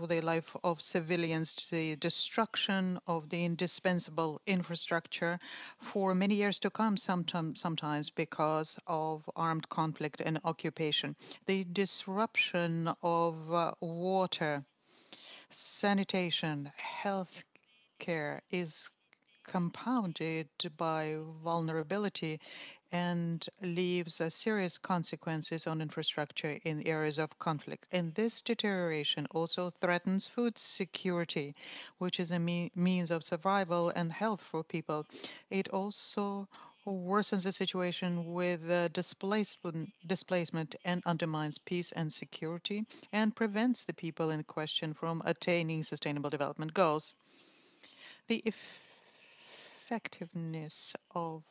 the life of civilians, the destruction of the indispensable infrastructure for many years to come, sometimes because of armed conflict and occupation. The disruption of water, sanitation, health care is compounded by vulnerability and leaves serious consequences on infrastructure in areas of conflict. And this deterioration also threatens food security, which is a means of survival and health for people. It also worsens the situation with displacement and undermines peace and security and prevents the people in question from attaining sustainable development goals. The effectiveness of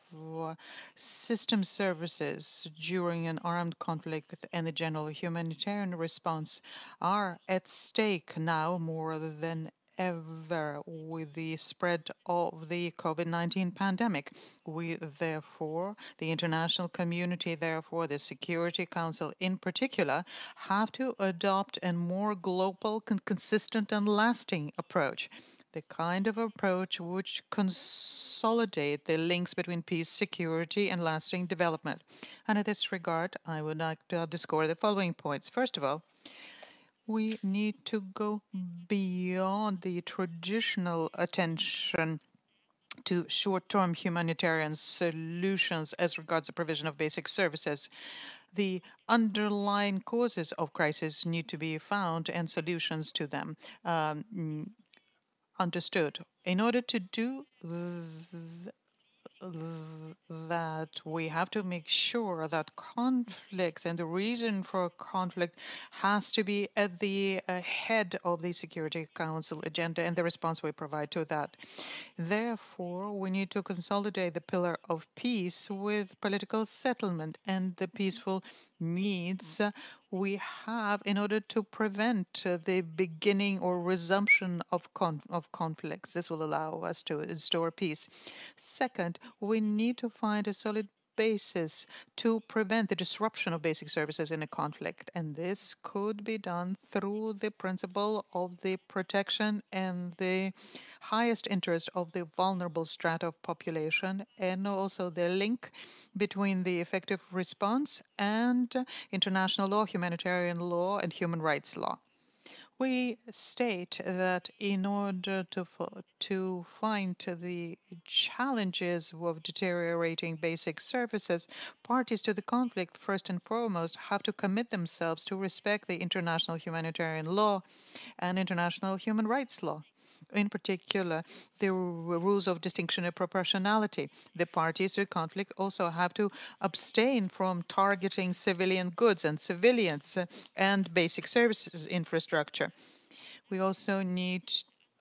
system services during an armed conflict and the general humanitarian response are at stake now more than ever with the spread of the COVID-19 pandemic. We therefore, the international community, therefore the Security Council in particular, have to adopt a more global, consistent and lasting approach. the kind of approach which consolidate the links between peace, security, and lasting development. And in this regard, I would like to underscore the following points. First of all, we need to go beyond the traditional attention to short-term humanitarian solutions as regards the provision of basic services. The underlying causes of crisis need to be found and solutions to them understood. In order to do that, we have to make sure that conflicts and the reason for conflict has to be at the head of the Security Council agenda and the response we provide to that. Therefore, we need to consolidate the pillar of peace with political settlement and the peaceful needs we have in order to prevent the beginning or resumption of conflicts. This will allow us to restore peace. Second, we need to find a solid basis to prevent the disruption of basic services in a conflict. And this could be done through the principle of the protection and the highest interest of the vulnerable strata of population, and also the link between the effective response and international law, humanitarian law, and human rights law. We state that in order to find the challenges of deteriorating basic services, parties to the conflict, first and foremost, have to commit themselves to respect the international humanitarian law and international human rights law. In particular, the rules of distinction and proportionality. The parties to conflict also have to abstain from targeting civilian goods and civilians and basic services infrastructure. We also need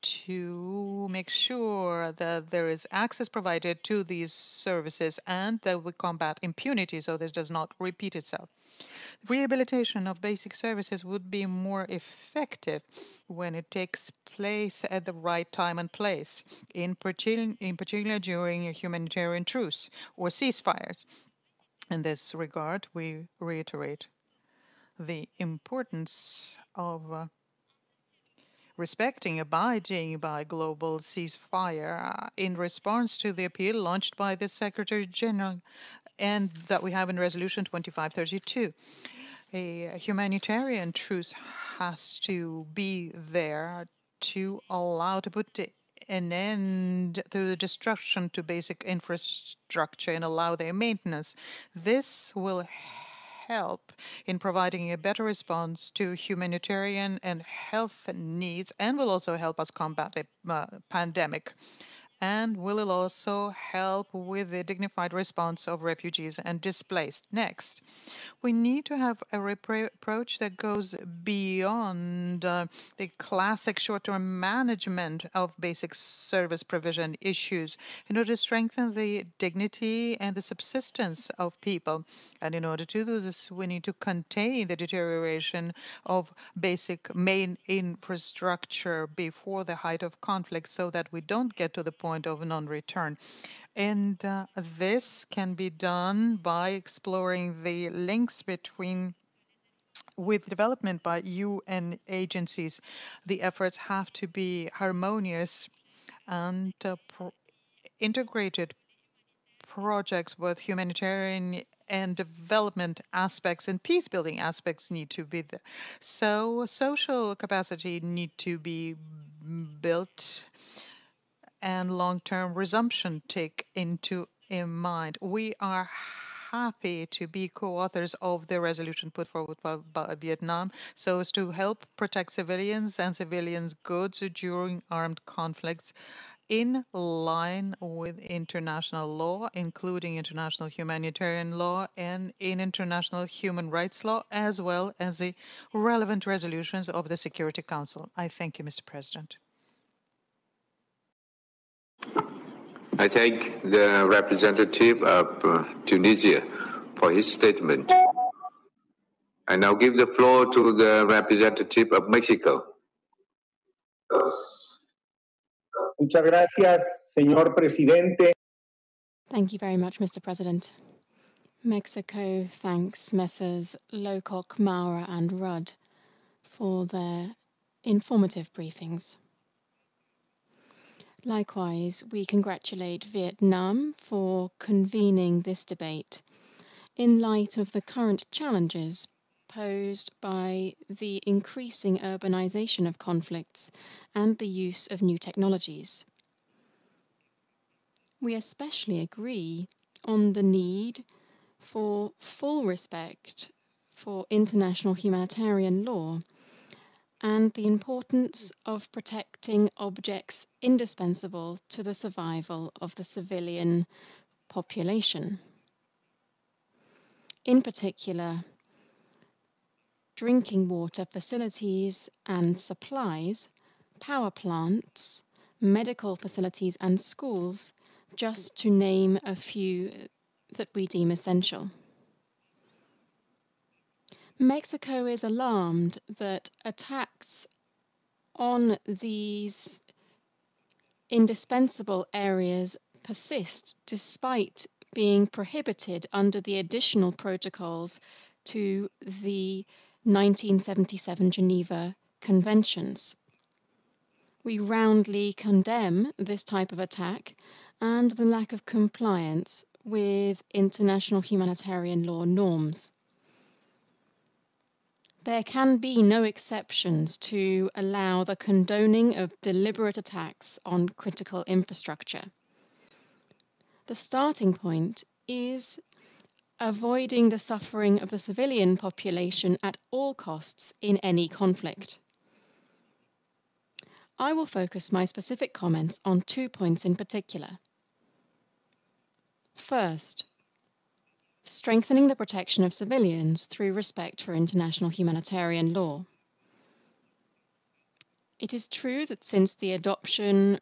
to make sure that there is access provided to these services and that we combat impunity so this does not repeat itself. Rehabilitation of basic services would be more effective when it takes place at the right time and place, in particular during a humanitarian truce or ceasefires. In this regard, we reiterate the importance of respecting, abiding by global ceasefire in response to the appeal launched by the Secretary General and that we have in Resolution 2532. A humanitarian truce has to be there to allow to put an end to the destruction to basic infrastructure and allow their maintenance. This will help in providing a better response to humanitarian and health needs and will also help us combat the pandemic and will also help with the dignified response of refugees and displaced. Next, we need to have a approach that goes beyond the classic short-term management of basic service provision issues in order to strengthen the dignity and the subsistence of people. And in order to do this, we need to contain the deterioration of basic main infrastructure before the height of conflict so that we don't get to the point of non-return. And this can be done by exploring the links with development by UN agencies. The efforts have to be harmonious and integrated projects with humanitarian and development aspects and peace-building aspects need to be there. So social capacity need to be built and long-term resumption take into mind. We are happy to be co-authors of the resolution put forward by Vietnam so as to help protect civilians and civilians' goods during armed conflicts in line with international law, including international humanitarian law and in international human rights law, as well as the relevant resolutions of the Security Council. I thank you, Mr. President. I thank the representative of Tunisia for his statement. I now give the floor to the representative of Mexico. Muchas gracias, señor presidente. Thank you very much, Mr. President. Mexico thanks Messrs. Lowcock, Maurer and Rudd for their informative briefings. Likewise, we congratulate Vietnam for convening this debate in light of the current challenges posed by the increasing urbanization of conflicts and the use of new technologies. We especially agree on the need for full respect for international humanitarian law and the importance of protecting objects indispensable to the survival of the civilian population. In particular, drinking water facilities and supplies, power plants, medical facilities and schools, just to name a few that we deem essential. Mexico is alarmed that attacks on these indispensable areas persist despite being prohibited under the additional protocols to the 1977 Geneva Conventions. We roundly condemn this type of attack and the lack of compliance with international humanitarian law norms. There can be no exceptions to allow the condoning of deliberate attacks on critical infrastructure. The starting point is avoiding the suffering of the civilian population at all costs in any conflict. I will focus my specific comments on 2 points in particular. First, strengthening the protection of civilians through respect for international humanitarian law. It is true that since the adoption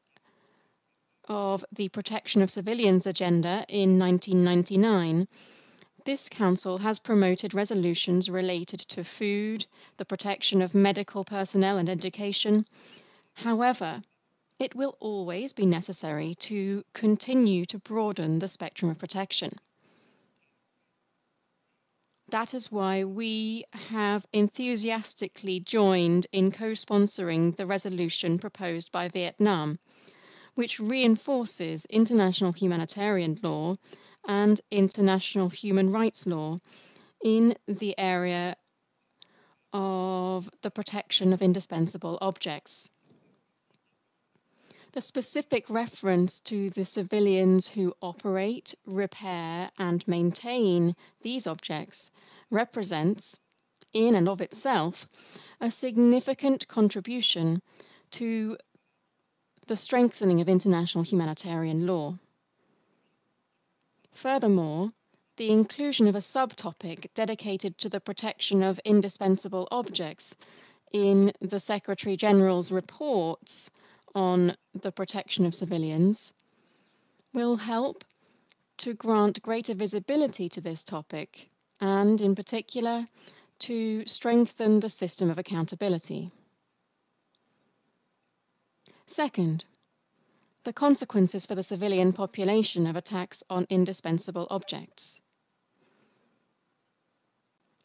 of the Protection of Civilians agenda in 1999, this Council has promoted resolutions related to food, the protection of medical personnel and education. However, it will always be necessary to continue to broaden the spectrum of protection. That is why we have enthusiastically joined in co-sponsoring the resolution proposed by Vietnam, which reinforces international humanitarian law and international human rights law in the area of the protection of indispensable objects. The specific reference to the civilians who operate, repair, and maintain these objects represents, in and of itself, a significant contribution to the strengthening of international humanitarian law. Furthermore, the inclusion of a subtopic dedicated to the protection of indispensable objects in the Secretary-General's reports on the protection of civilians will help to grant greater visibility to this topic and, in particular, to strengthen the system of accountability. Second, the consequences for the civilian population of attacks on indispensable objects.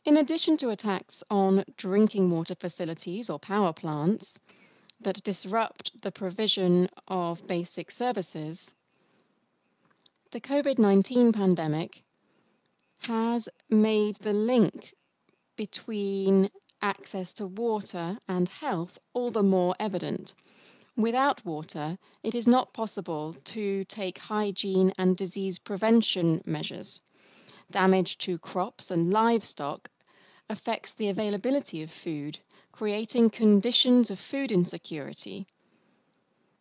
In addition to attacks on drinking water facilities or power plants that disrupt the provision of basic services, the COVID-19 pandemic has made the link between access to water and health all the more evident. Without water, it is not possible to take hygiene and disease prevention measures. Damage to crops and livestock affects the availability of food, creating conditions of food insecurity,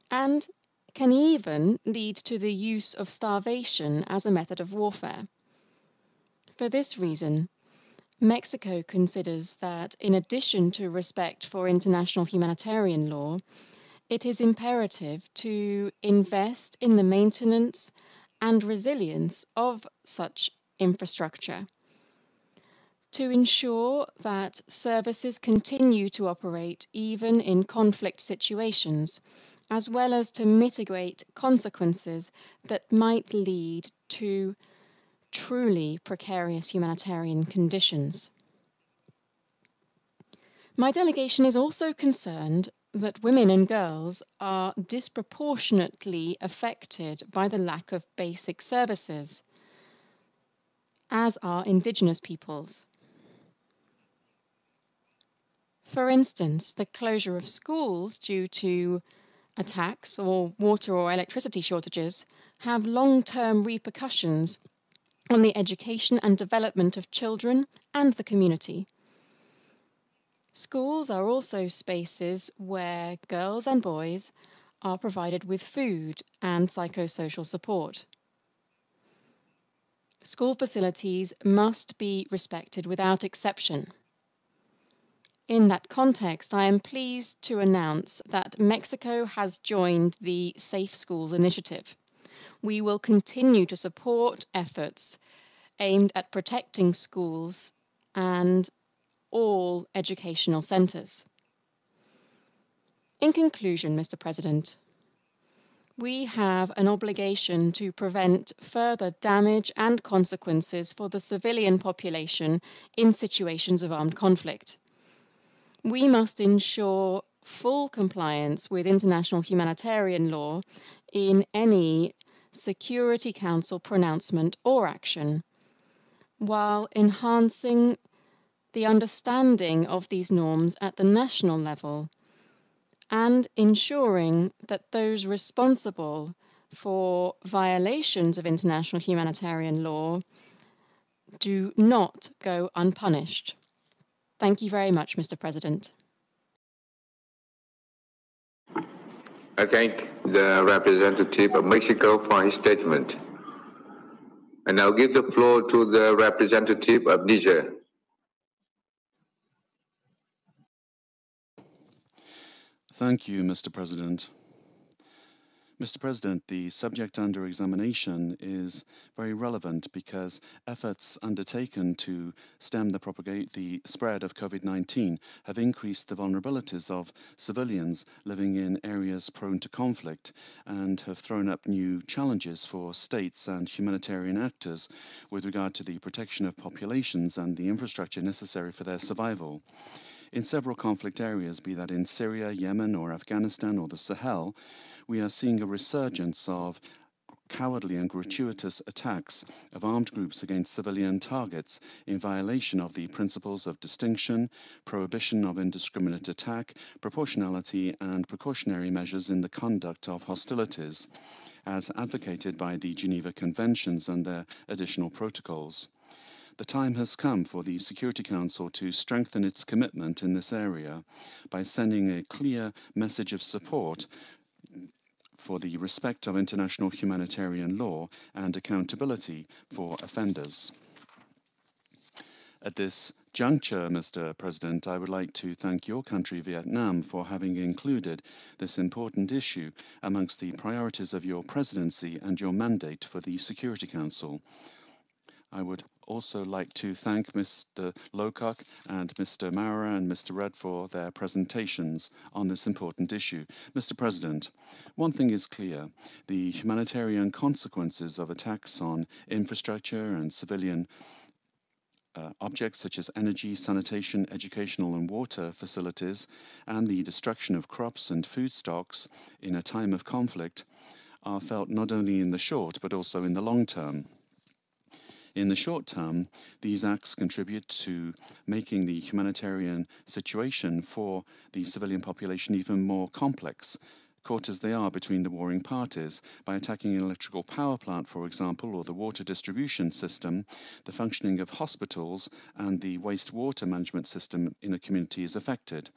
and can even lead to the use of starvation as a method of warfare. For this reason, Mexico considers that in addition to respect for international humanitarian law, it is imperative to invest in the maintenance and resilience of such infrastructure, to ensure that services continue to operate even in conflict situations, as well as to mitigate consequences that might lead to truly precarious humanitarian conditions. My delegation is also concerned that women and girls are disproportionately affected by the lack of basic services, as are Indigenous peoples. For instance, the closure of schools due to attacks or water or electricity shortages have long-term repercussions on the education and development of children and the community. Schools are also spaces where girls and boys are provided with food and psychosocial support. School facilities must be respected without exception. In that context, I am pleased to announce that Mexico has joined the Safe Schools initiative. We will continue to support efforts aimed at protecting schools and all educational centres. In conclusion, Mr. President, we have an obligation to prevent further damage and consequences for the civilian population in situations of armed conflict. We must ensure full compliance with international humanitarian law in any Security Council pronouncement or action, while enhancing the understanding of these norms at the national level and ensuring that those responsible for violations of international humanitarian law do not go unpunished. Thank you very much, Mr. President. I thank the representative of Mexico for his statement. And I'll give the floor to the representative of Niger. Thank you, Mr. President. Mr. President, the subject under examination is very relevant because efforts undertaken to stem the spread of COVID-19 have increased the vulnerabilities of civilians living in areas prone to conflict and have thrown up new challenges for states and humanitarian actors with regard to the protection of populations and the infrastructure necessary for their survival. In several conflict areas, be that in Syria, Yemen, or Afghanistan, or the Sahel, we are seeing a resurgence of cowardly and gratuitous attacks of armed groups against civilian targets in violation of the principles of distinction, prohibition of indiscriminate attack, proportionality, and precautionary measures in the conduct of hostilities, as advocated by the Geneva Conventions and their additional protocols. The time has come for the Security Council to strengthen its commitment in this area by sending a clear message of support for the respect of international humanitarian law and accountability for offenders. At this juncture, Mr. President, I would like to thank your country, Vietnam, for having included this important issue amongst the priorities of your presidency and your mandate for the Security Council. I would also like to thank Mr. Lowcock and Mr. Maurer and Mr. Rudd for their presentations on this important issue. Mr. President, one thing is clear. The humanitarian consequences of attacks on infrastructure and civilian objects such as energy, sanitation, educational and water facilities, and the destruction of crops and food stocks in a time of conflict are felt not only in the short but also in the long term. In the short term, these acts contribute to making the humanitarian situation for the civilian population even more complex, caught as they are between the warring parties, by attacking an electrical power plant, for example, or the water distribution system. The functioning of hospitals and the wastewater management system in a community is affected.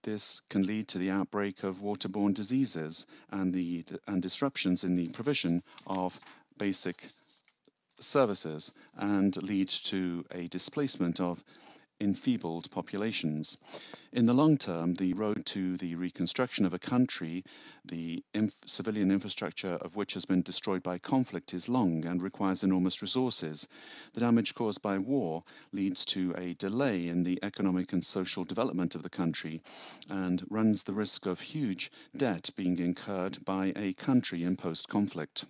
This can lead to the outbreak of waterborne diseases and disruptions in the provision of basic services and lead to a displacement of enfeebled populations. In the long term, the road to the reconstruction of a country, the civilian infrastructure of which has been destroyed by conflict, is long and requires enormous resources. The damage caused by war leads to a delay in the economic and social development of the country and runs the risk of huge debt being incurred by a country in post-conflict.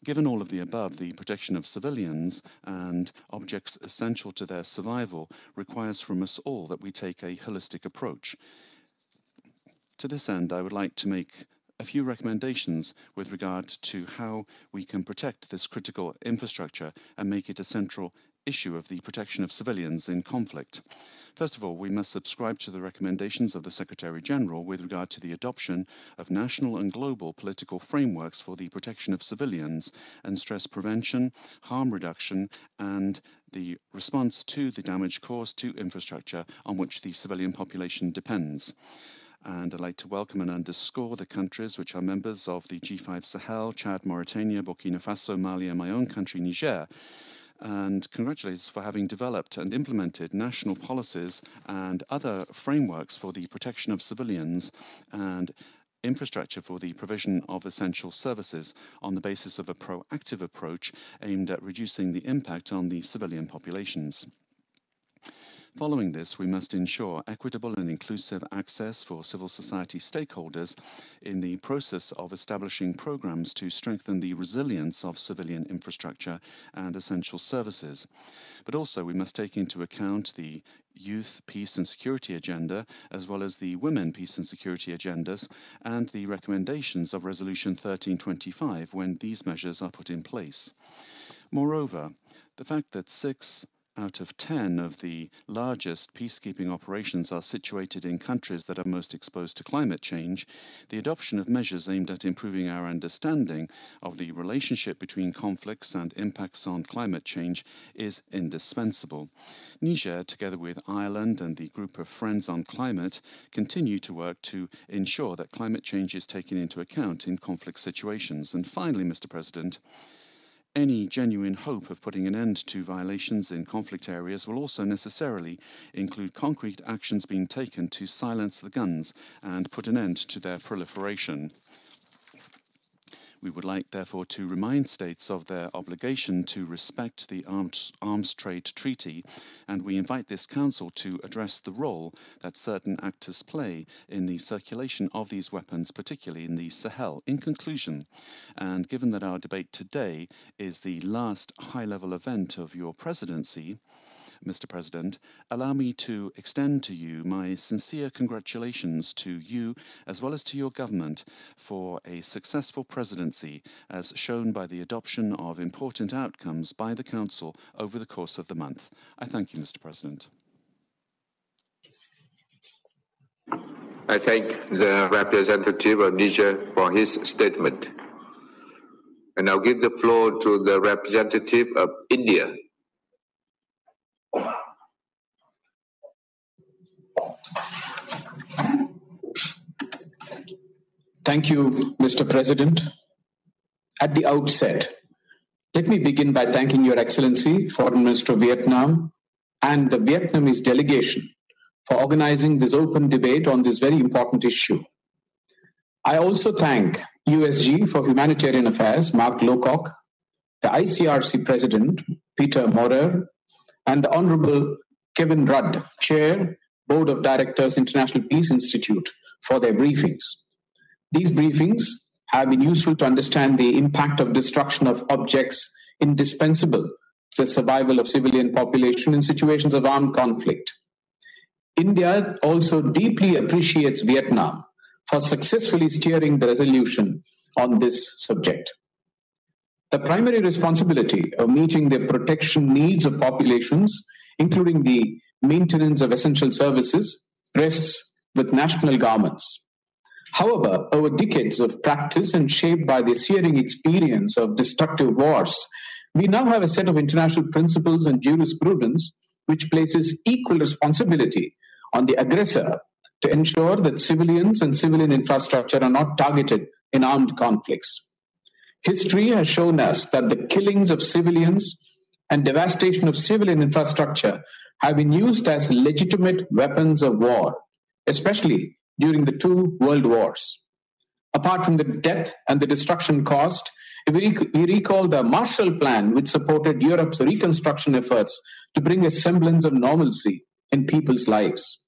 Given all of the above, the protection of civilians and objects essential to their survival requires from us all that we take a holistic approach. To this end, I would like to make a few recommendations with regard to how we can protect this critical infrastructure and make it a central issue of the protection of civilians in conflict. First of all, we must subscribe to the recommendations of the Secretary-General with regard to the adoption of national and global political frameworks for the protection of civilians and stress prevention, harm reduction, and the response to the damage caused to infrastructure on which the civilian population depends. And I'd like to welcome and underscore the countries which are members of the G5 Sahel, Chad, Mauritania, Burkina Faso, Mali, and my own country, Niger, and congratulate us for having developed and implemented national policies and other frameworks for the protection of civilians and infrastructure for the provision of essential services on the basis of a proactive approach aimed at reducing the impact on the civilian populations. Following this, we must ensure equitable and inclusive access for civil society stakeholders in the process of establishing programs to strengthen the resilience of civilian infrastructure and essential services. But also, we must take into account the youth, peace and security agenda, as well as the women, peace and security agendas, and the recommendations of Resolution 1325 when these measures are put in place. Moreover, the fact that 6 out of 10 of the largest peacekeeping operations are situated in countries that are most exposed to climate change, the adoption of measures aimed at improving our understanding of the relationship between conflicts and impacts on climate change is indispensable. Niger, together with Ireland and the Group of Friends on Climate, continue to work to ensure that climate change is taken into account in conflict situations. And finally, Mr. President, any genuine hope of putting an end to violations in conflict areas will also necessarily include concrete actions being taken to silence the guns and put an end to their proliferation. We would like, therefore, to remind states of their obligation to respect the Arms Trade Treaty, and we invite this Council to address the role that certain actors play in the circulation of these weapons, particularly in the Sahel. In conclusion, and given that our debate today is the last high-level event of your presidency, Mr. President, allow me to extend to you my sincere congratulations to you as well as to your government for a successful presidency as shown by the adoption of important outcomes by the Council over the course of the month. I thank you, Mr. President. I thank the representative of Niger for his statement. And I'll give the floor to the representative of India. Thank you, Mr. President. At the outset, let me begin by thanking Your Excellency, Foreign Minister of Vietnam, and the Vietnamese delegation for organizing this open debate on this very important issue. I also thank USG for Humanitarian Affairs, Mark Lowcock, the ICRC President, Peter Maurer, and the Honorable Kevin Rudd, Chair, Board of Directors, International Peace Institute, for their briefings. These briefings have been useful to understand the impact of destruction of objects indispensable to the survival of civilian population in situations of armed conflict. India also deeply appreciates Vietnam for successfully steering the resolution on this subject. The primary responsibility of meeting the protection needs of populations, including the maintenance of essential services, rests with national governments. However, over decades of practice and shaped by the searing experience of destructive wars, we now have a set of international principles and jurisprudence which places equal responsibility on the aggressor to ensure that civilians and civilian infrastructure are not targeted in armed conflicts. History has shown us that the killings of civilians and devastation of civilian infrastructure have been used as legitimate weapons of war, especially during the 2 world wars. Apart from the death and the destruction caused, we recall the Marshall Plan, which supported Europe's reconstruction efforts to bring a semblance of normalcy in people's lives.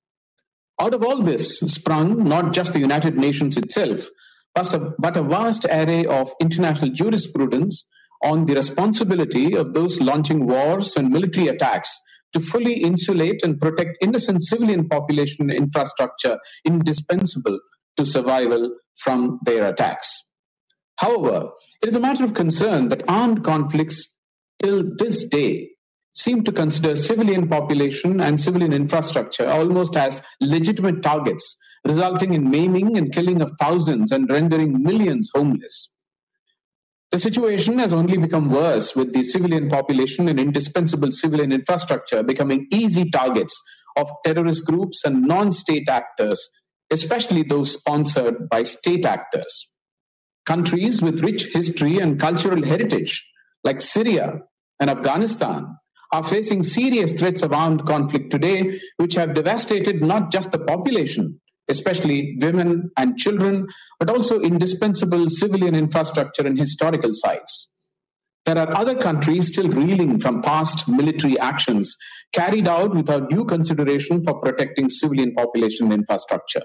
Out of all this sprung not just the United Nations itself, but a vast array of international jurisprudence on the responsibility of those launching wars and military attacks to fully insulate and protect innocent civilian population infrastructure indispensable to survival from their attacks. However, it is a matter of concern that armed conflicts till this day seem to consider civilian population and civilian infrastructure almost as legitimate targets, resulting in maiming and killing of thousands and rendering millions homeless. The situation has only become worse with the civilian population and indispensable civilian infrastructure becoming easy targets of terrorist groups and non-state actors, especially those sponsored by state actors. Countries with rich history and cultural heritage, like Syria and Afghanistan, are facing serious threats of armed conflict today, which have devastated not just the population, especially women and children, but also indispensable civilian infrastructure and historical sites. There are other countries still reeling from past military actions carried out without due consideration for protecting civilian population infrastructure.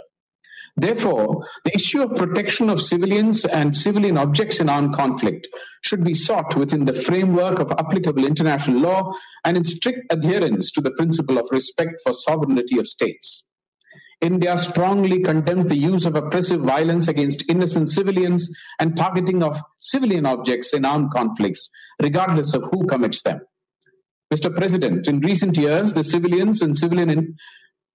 Therefore, the issue of protection of civilians and civilian objects in armed conflict should be sought within the framework of applicable international law and in strict adherence to the principle of respect for sovereignty of states. India strongly condemns the use of oppressive violence against innocent civilians and targeting of civilian objects in armed conflicts, regardless of who commits them. Mr. President, in recent years, the civilians and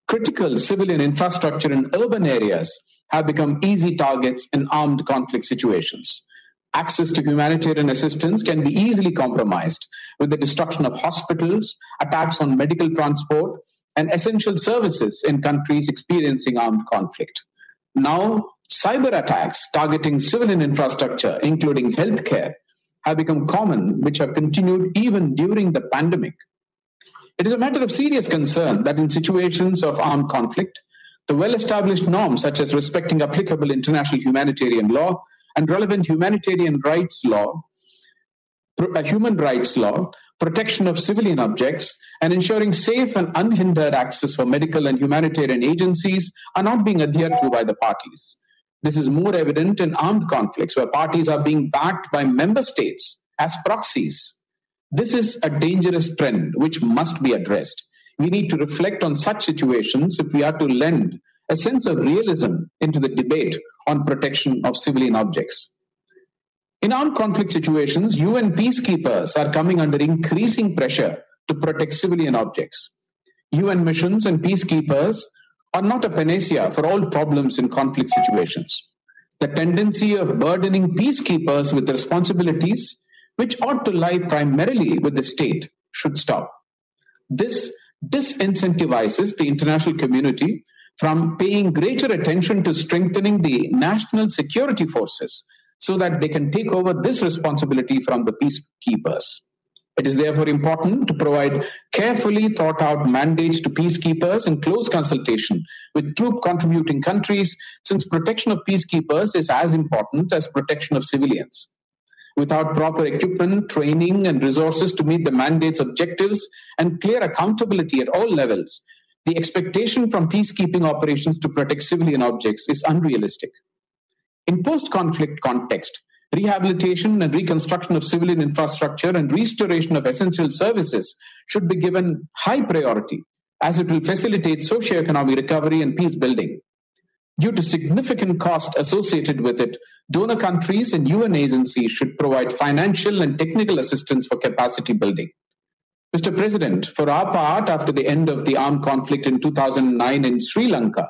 critical civilian infrastructure in urban areas have become easy targets in armed conflict situations. Access to humanitarian assistance can be easily compromised with the destruction of hospitals, attacks on medical transport, and essential services in countries experiencing armed conflict. Now, cyber attacks targeting civilian infrastructure, including healthcare, have become common, which have continued even during the pandemic. It is a matter of serious concern that in situations of armed conflict, the well-established norms such as respecting applicable international humanitarian law and relevant human rights law, protection of civilian objects, and ensuring safe and unhindered access for medical and humanitarian agencies are not being adhered to by the parties. This is more evident in armed conflicts where parties are being backed by member states as proxies. This is a dangerous trend which must be addressed. We need to reflect on such situations if we are to lend a sense of realism into the debate on protection of civilian objects. In armed conflict situations, UN peacekeepers are coming under increasing pressure to protect civilian objects. UN missions and peacekeepers are not a panacea for all problems in conflict situations. The tendency of burdening peacekeepers with responsibilities which ought to lie primarily with the state should stop. This disincentivizes the international community from paying greater attention to strengthening the national security forces so that they can take over this responsibility from the peacekeepers. It is therefore important to provide carefully thought out mandates to peacekeepers in close consultation with troop contributing countries, since protection of peacekeepers is as important as protection of civilians. Without proper equipment, training, and resources to meet the mandate's objectives and clear accountability at all levels, the expectation from peacekeeping operations to protect civilian objects is unrealistic. In post-conflict context, rehabilitation and reconstruction of civilian infrastructure and restoration of essential services should be given high priority, as it will facilitate socio-economic recovery and peace building. Due to significant cost associated with it, donor countries and UN agencies should provide financial and technical assistance for capacity building. Mr. President, for our part, after the end of the armed conflict in 2009 in Sri Lanka,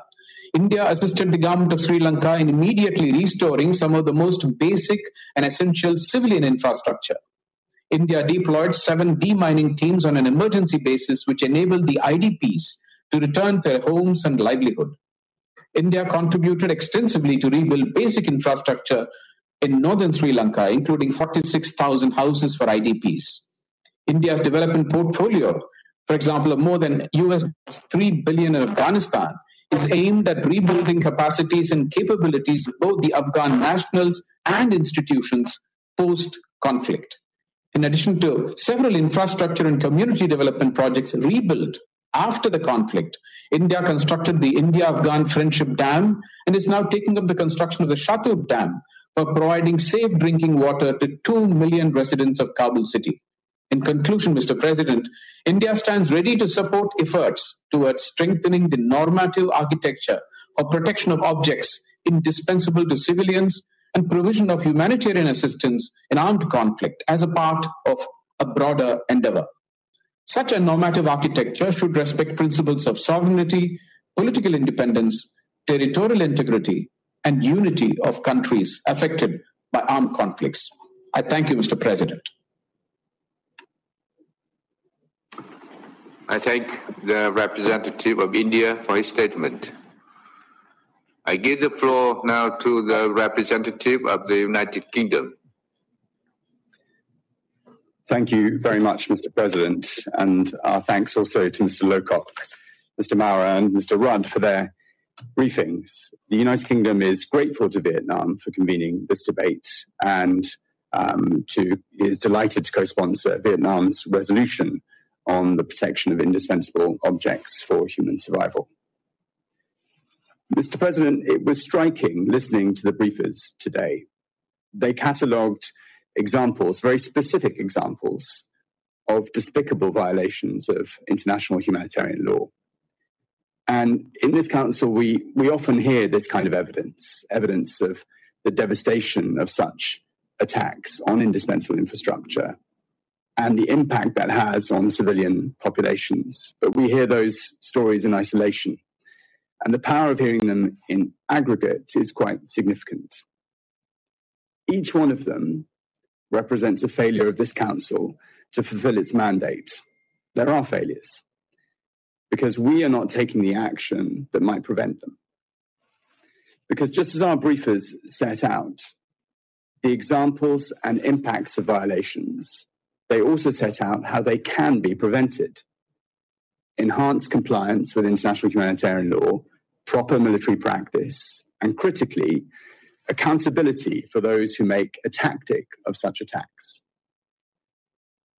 India assisted the government of Sri Lanka in immediately restoring some of the most basic and essential civilian infrastructure. India deployed 7 demining teams on an emergency basis, which enabled the IDPs to return to their homes and livelihood. India contributed extensively to rebuild basic infrastructure in northern Sri Lanka, including 46,000 houses for IDPs. India's development portfolio, for example, of more than $3 billion in Afghanistan, is aimed at rebuilding capacities and capabilities of both the Afghan nationals and institutions post-conflict. In addition to several infrastructure and community development projects rebuilt after the conflict, India constructed the India-Afghan Friendship Dam and is now taking up the construction of the Shatub Dam for providing safe drinking water to 2 million residents of Kabul city. In conclusion, Mr. President, India stands ready to support efforts towards strengthening the normative architecture for protection of objects indispensable to civilians and provision of humanitarian assistance in armed conflict as a part of a broader endeavor. Such a normative architecture should respect principles of sovereignty, political independence, territorial integrity, and unity of countries affected by armed conflicts. I thank you, Mr. President. I thank the representative of India for his statement. I give the floor now to the representative of the United Kingdom. Thank you very much, Mr. President, and our thanks also to Mr. Lowcock, Mr. Maurer, and Mr. Rudd for their briefings. The United Kingdom is grateful to Vietnam for convening this debate and is delighted to co-sponsor Vietnam's resolution on the protection of indispensable objects for human survival. Mr. President, it was striking listening to the briefers today. They catalogued examples, very specific examples, of despicable violations of international humanitarian law. And in this council, we often hear this kind of evidence of the devastation of such attacks on indispensable infrastructure and the impact that has on civilian populations. But we hear those stories in isolation. And the power of hearing them in aggregate is quite significant. Each one of them represents a failure of this council to fulfill its mandate. There are failures because we are not taking the action that might prevent them. Because just as our briefers set out, the examples and impacts of violations, they also set out how they can be prevented. Enhanced compliance with international humanitarian law, proper military practice, and critically, accountability for those who make a tactic of such attacks.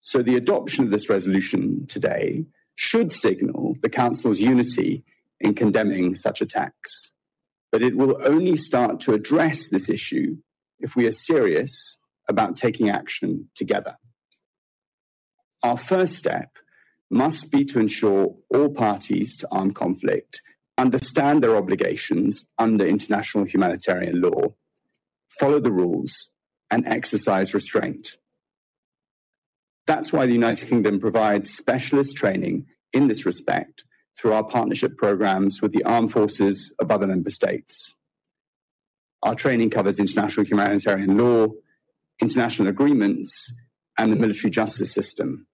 So the adoption of this resolution today should signal the Council's unity in condemning such attacks. But it will only start to address this issue if we are serious about taking action together. Our first step must be to ensure all parties to armed conflict understand their obligations under international humanitarian law, follow the rules, and exercise restraint. That's why the United Kingdom provides specialist training in this respect through our partnership programs with the armed forces of other member states. Our training covers international humanitarian law, international agreements, and the military justice system.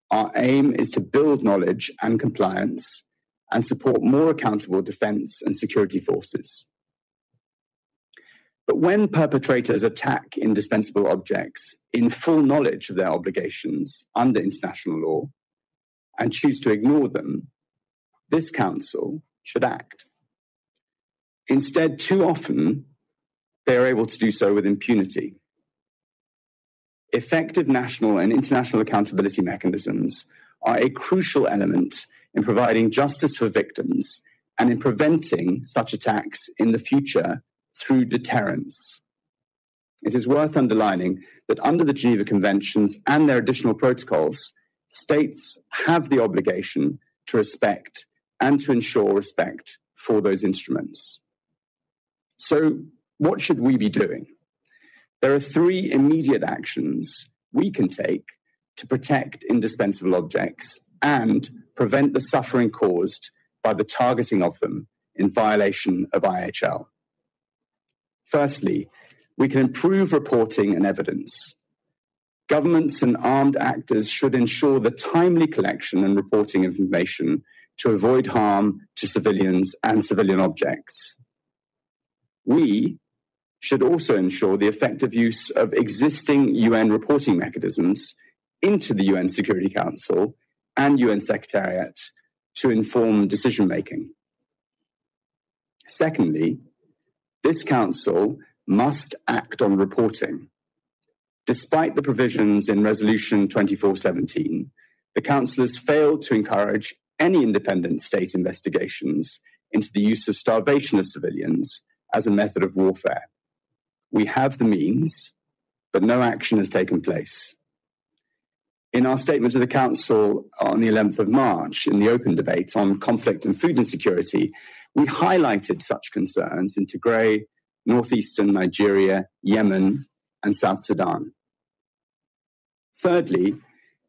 Our aim is to build knowledge and compliance and support more accountable defense and security forces. But when perpetrators attack indispensable objects in full knowledge of their obligations under international law and choose to ignore them, this Council should act. Instead, too often, they are able to do so with impunity. Effective national and international accountability mechanisms are a crucial element in providing justice for victims and in preventing such attacks in the future through deterrence. It is worth underlining that under the Geneva Conventions and their additional protocols, states have the obligation to respect and to ensure respect for those instruments. So, what should we be doing? There are three immediate actions we can take to protect indispensable objects and prevent the suffering caused by the targeting of them in violation of IHL. Firstly, we can improve reporting and evidence. Governments and armed actors should ensure the timely collection and reporting of information to avoid harm to civilians and civilian objects. We should also ensure the effective use of existing UN reporting mechanisms into the UN Security Council and UN Secretariat to inform decision-making. Secondly, this Council must act on reporting. Despite the provisions in Resolution 2417, the Council has failed to encourage any independent state investigations into the use of starvation of civilians as a method of warfare. We have the means, but no action has taken place. In our statement to the Council on the 11th of March, in the open debate on conflict and food insecurity, We highlighted such concerns in Tigray, northeastern Nigeria, Yemen, and South Sudan. Thirdly,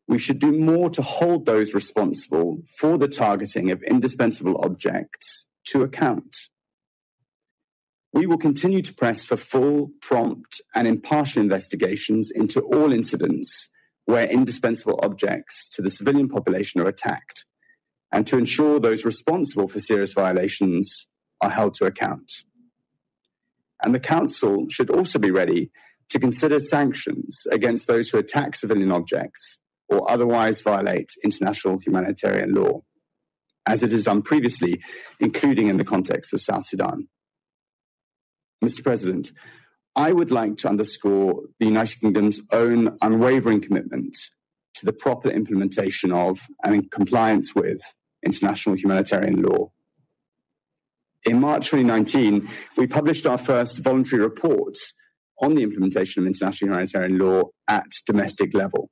we should do more to hold those responsible for the targeting of indispensable objects to account. We will continue to press for full, prompt, and impartial investigations into all incidents where indispensable objects to the civilian population are attacked, and to ensure those responsible for serious violations are held to account. And the Council should also be ready to consider sanctions against those who attack civilian objects or otherwise violate international humanitarian law, as it has done previously, including in the context of South Sudan. Mr. President, I would like to underscore the United Kingdom's own unwavering commitment to the proper implementation of and in compliance with international humanitarian law. In March 2019, we published our first voluntary report on the implementation of international humanitarian law at domestic level.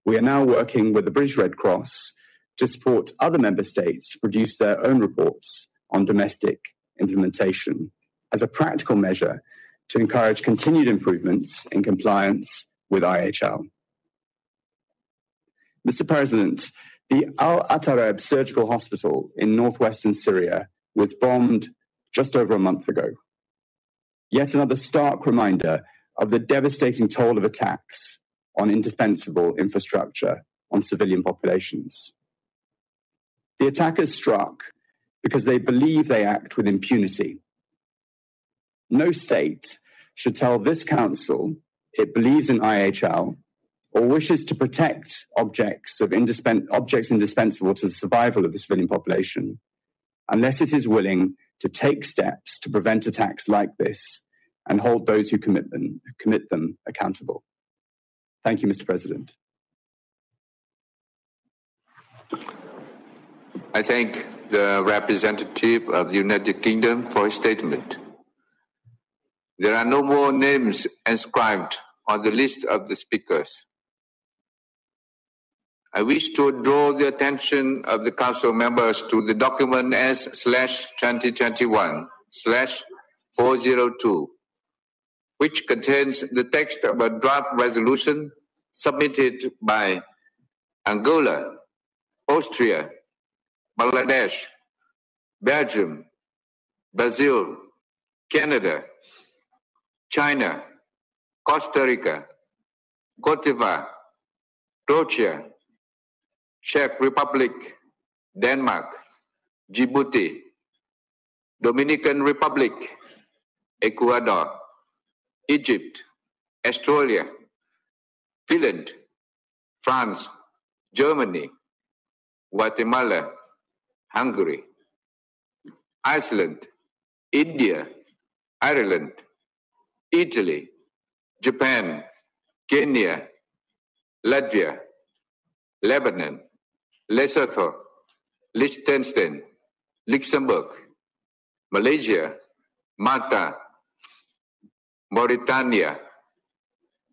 We are now working with the British Red Cross to support other member states to produce their own reports on domestic implementation as a practical measure to encourage continued improvements in compliance with IHL. Mr. President, the Al-Atareb Surgical Hospital in northwestern Syria was bombed just over a month ago. Yet another stark reminder of the devastating toll of attacks on indispensable infrastructure on civilian populations. The attackers struck because they believe they act with impunity. No state should tell this Council it believes in IHL or wishes to protect objects indispensable to the survival of the civilian population unless it is willing to take steps to prevent attacks like this and hold those who commit them accountable. Thank you, Mr. President. I thank the representative of the United Kingdom for his statement. There are no more names inscribed on the list of the speakers. I wish to draw the attention of the Council members to the document S/2021/402, which contains the text of a draft resolution submitted by Angola, Austria, Bangladesh, Belgium, Brazil, Canada, China, Costa Rica, Cote d'Ivoire, Croatia, Czech Republic, Denmark, Djibouti, Dominican Republic, Ecuador, Egypt, Australia, Finland, France, Germany, Guatemala, Hungary, Iceland, India, Ireland, Italy, Japan, Kenya, Latvia, Lebanon, Lesotho, Liechtenstein, Luxembourg, Malaysia, Malta, Mauritania,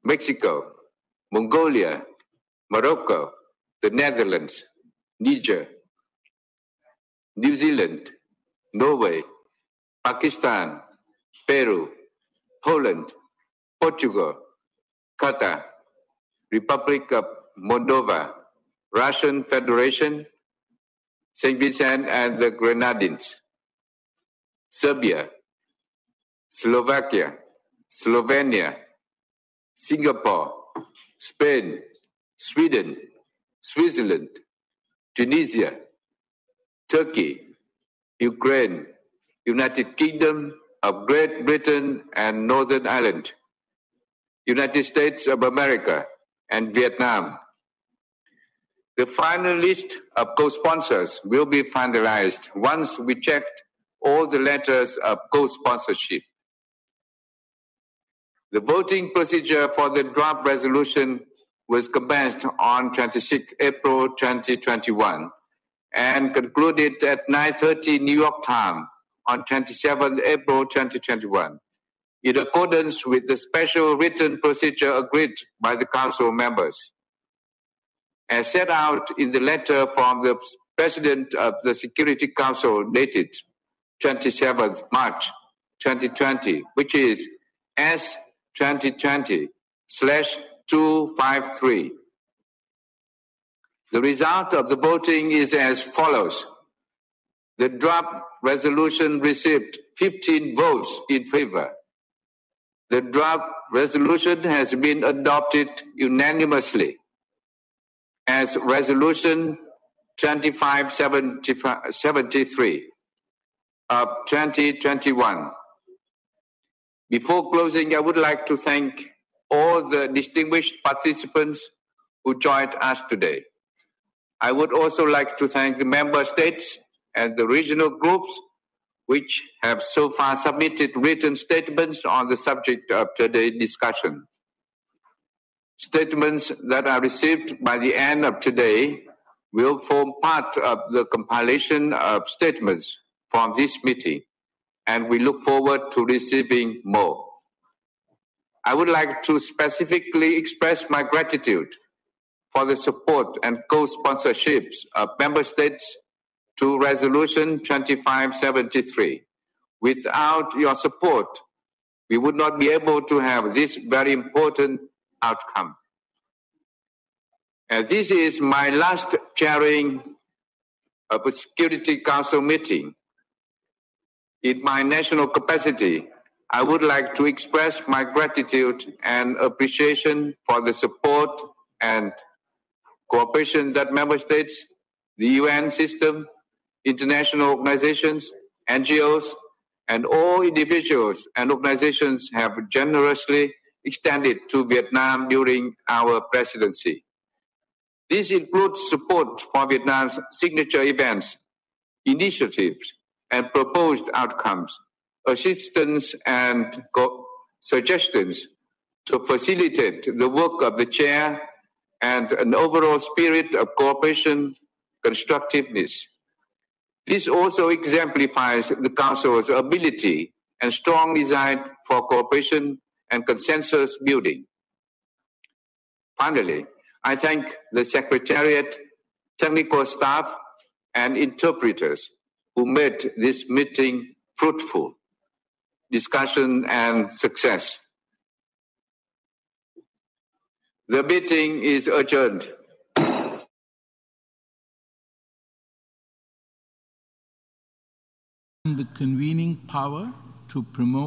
Mexico, Mongolia, Morocco, the Netherlands, Niger, New Zealand, Norway, Pakistan, Peru, Poland, Portugal, Qatar, Republic of Moldova, Russian Federation, St. Vincent and the Grenadines, Serbia, Slovakia, Slovenia, Singapore, Spain, Sweden, Switzerland, Tunisia, Turkey, Ukraine, United Kingdom of Great Britain and Northern Ireland, United States of America, and Vietnam. The final list of co-sponsors will be finalized once we checked all the letters of co-sponsorship. The voting procedure for the draft resolution was commenced on 26 April 2021 and concluded at 9:30 New York time on 27 April 2021, in accordance with the special written procedure agreed by the Council members. As set out in the letter from the President of the Security Council dated 27th March 2020, which is S2020/253. The result of the voting is as follows. The draft resolution received 15 votes in favor. The draft resolution has been adopted unanimously as Resolution 2573 of 2021. Before closing, I would like to thank all the distinguished participants who joined us today. I would also like to thank the member states and the regional groups which have so far submitted written statements on the subject of today's discussion. Statements that are received by the end of today will form part of the compilation of statements from this meeting, and we look forward to receiving more. I would like to specifically express my gratitude for the support and co-sponsorships of member states to Resolution 2573. Without your support, we would not be able to have this very important outcome. And this is my last chairing of a Security Council meeting. In my national capacity, I would like to express my gratitude and appreciation for the support and cooperation that member states, the UN system, international organizations, NGOs, and all individuals and organizations have generously extended to Vietnam during our presidency. This includes support for Vietnam's signature events, initiatives, and proposed outcomes, assistance and suggestions to facilitate the work of the chair, and an overall spirit of cooperation, constructiveness. This also exemplifies the Council's ability and strong desire for cooperation and consensus building. Finally, I thank the Secretariat, technical staff, and interpreters who made this meeting fruitful, discussion, and success. The meeting is adjourned. The convening power to promote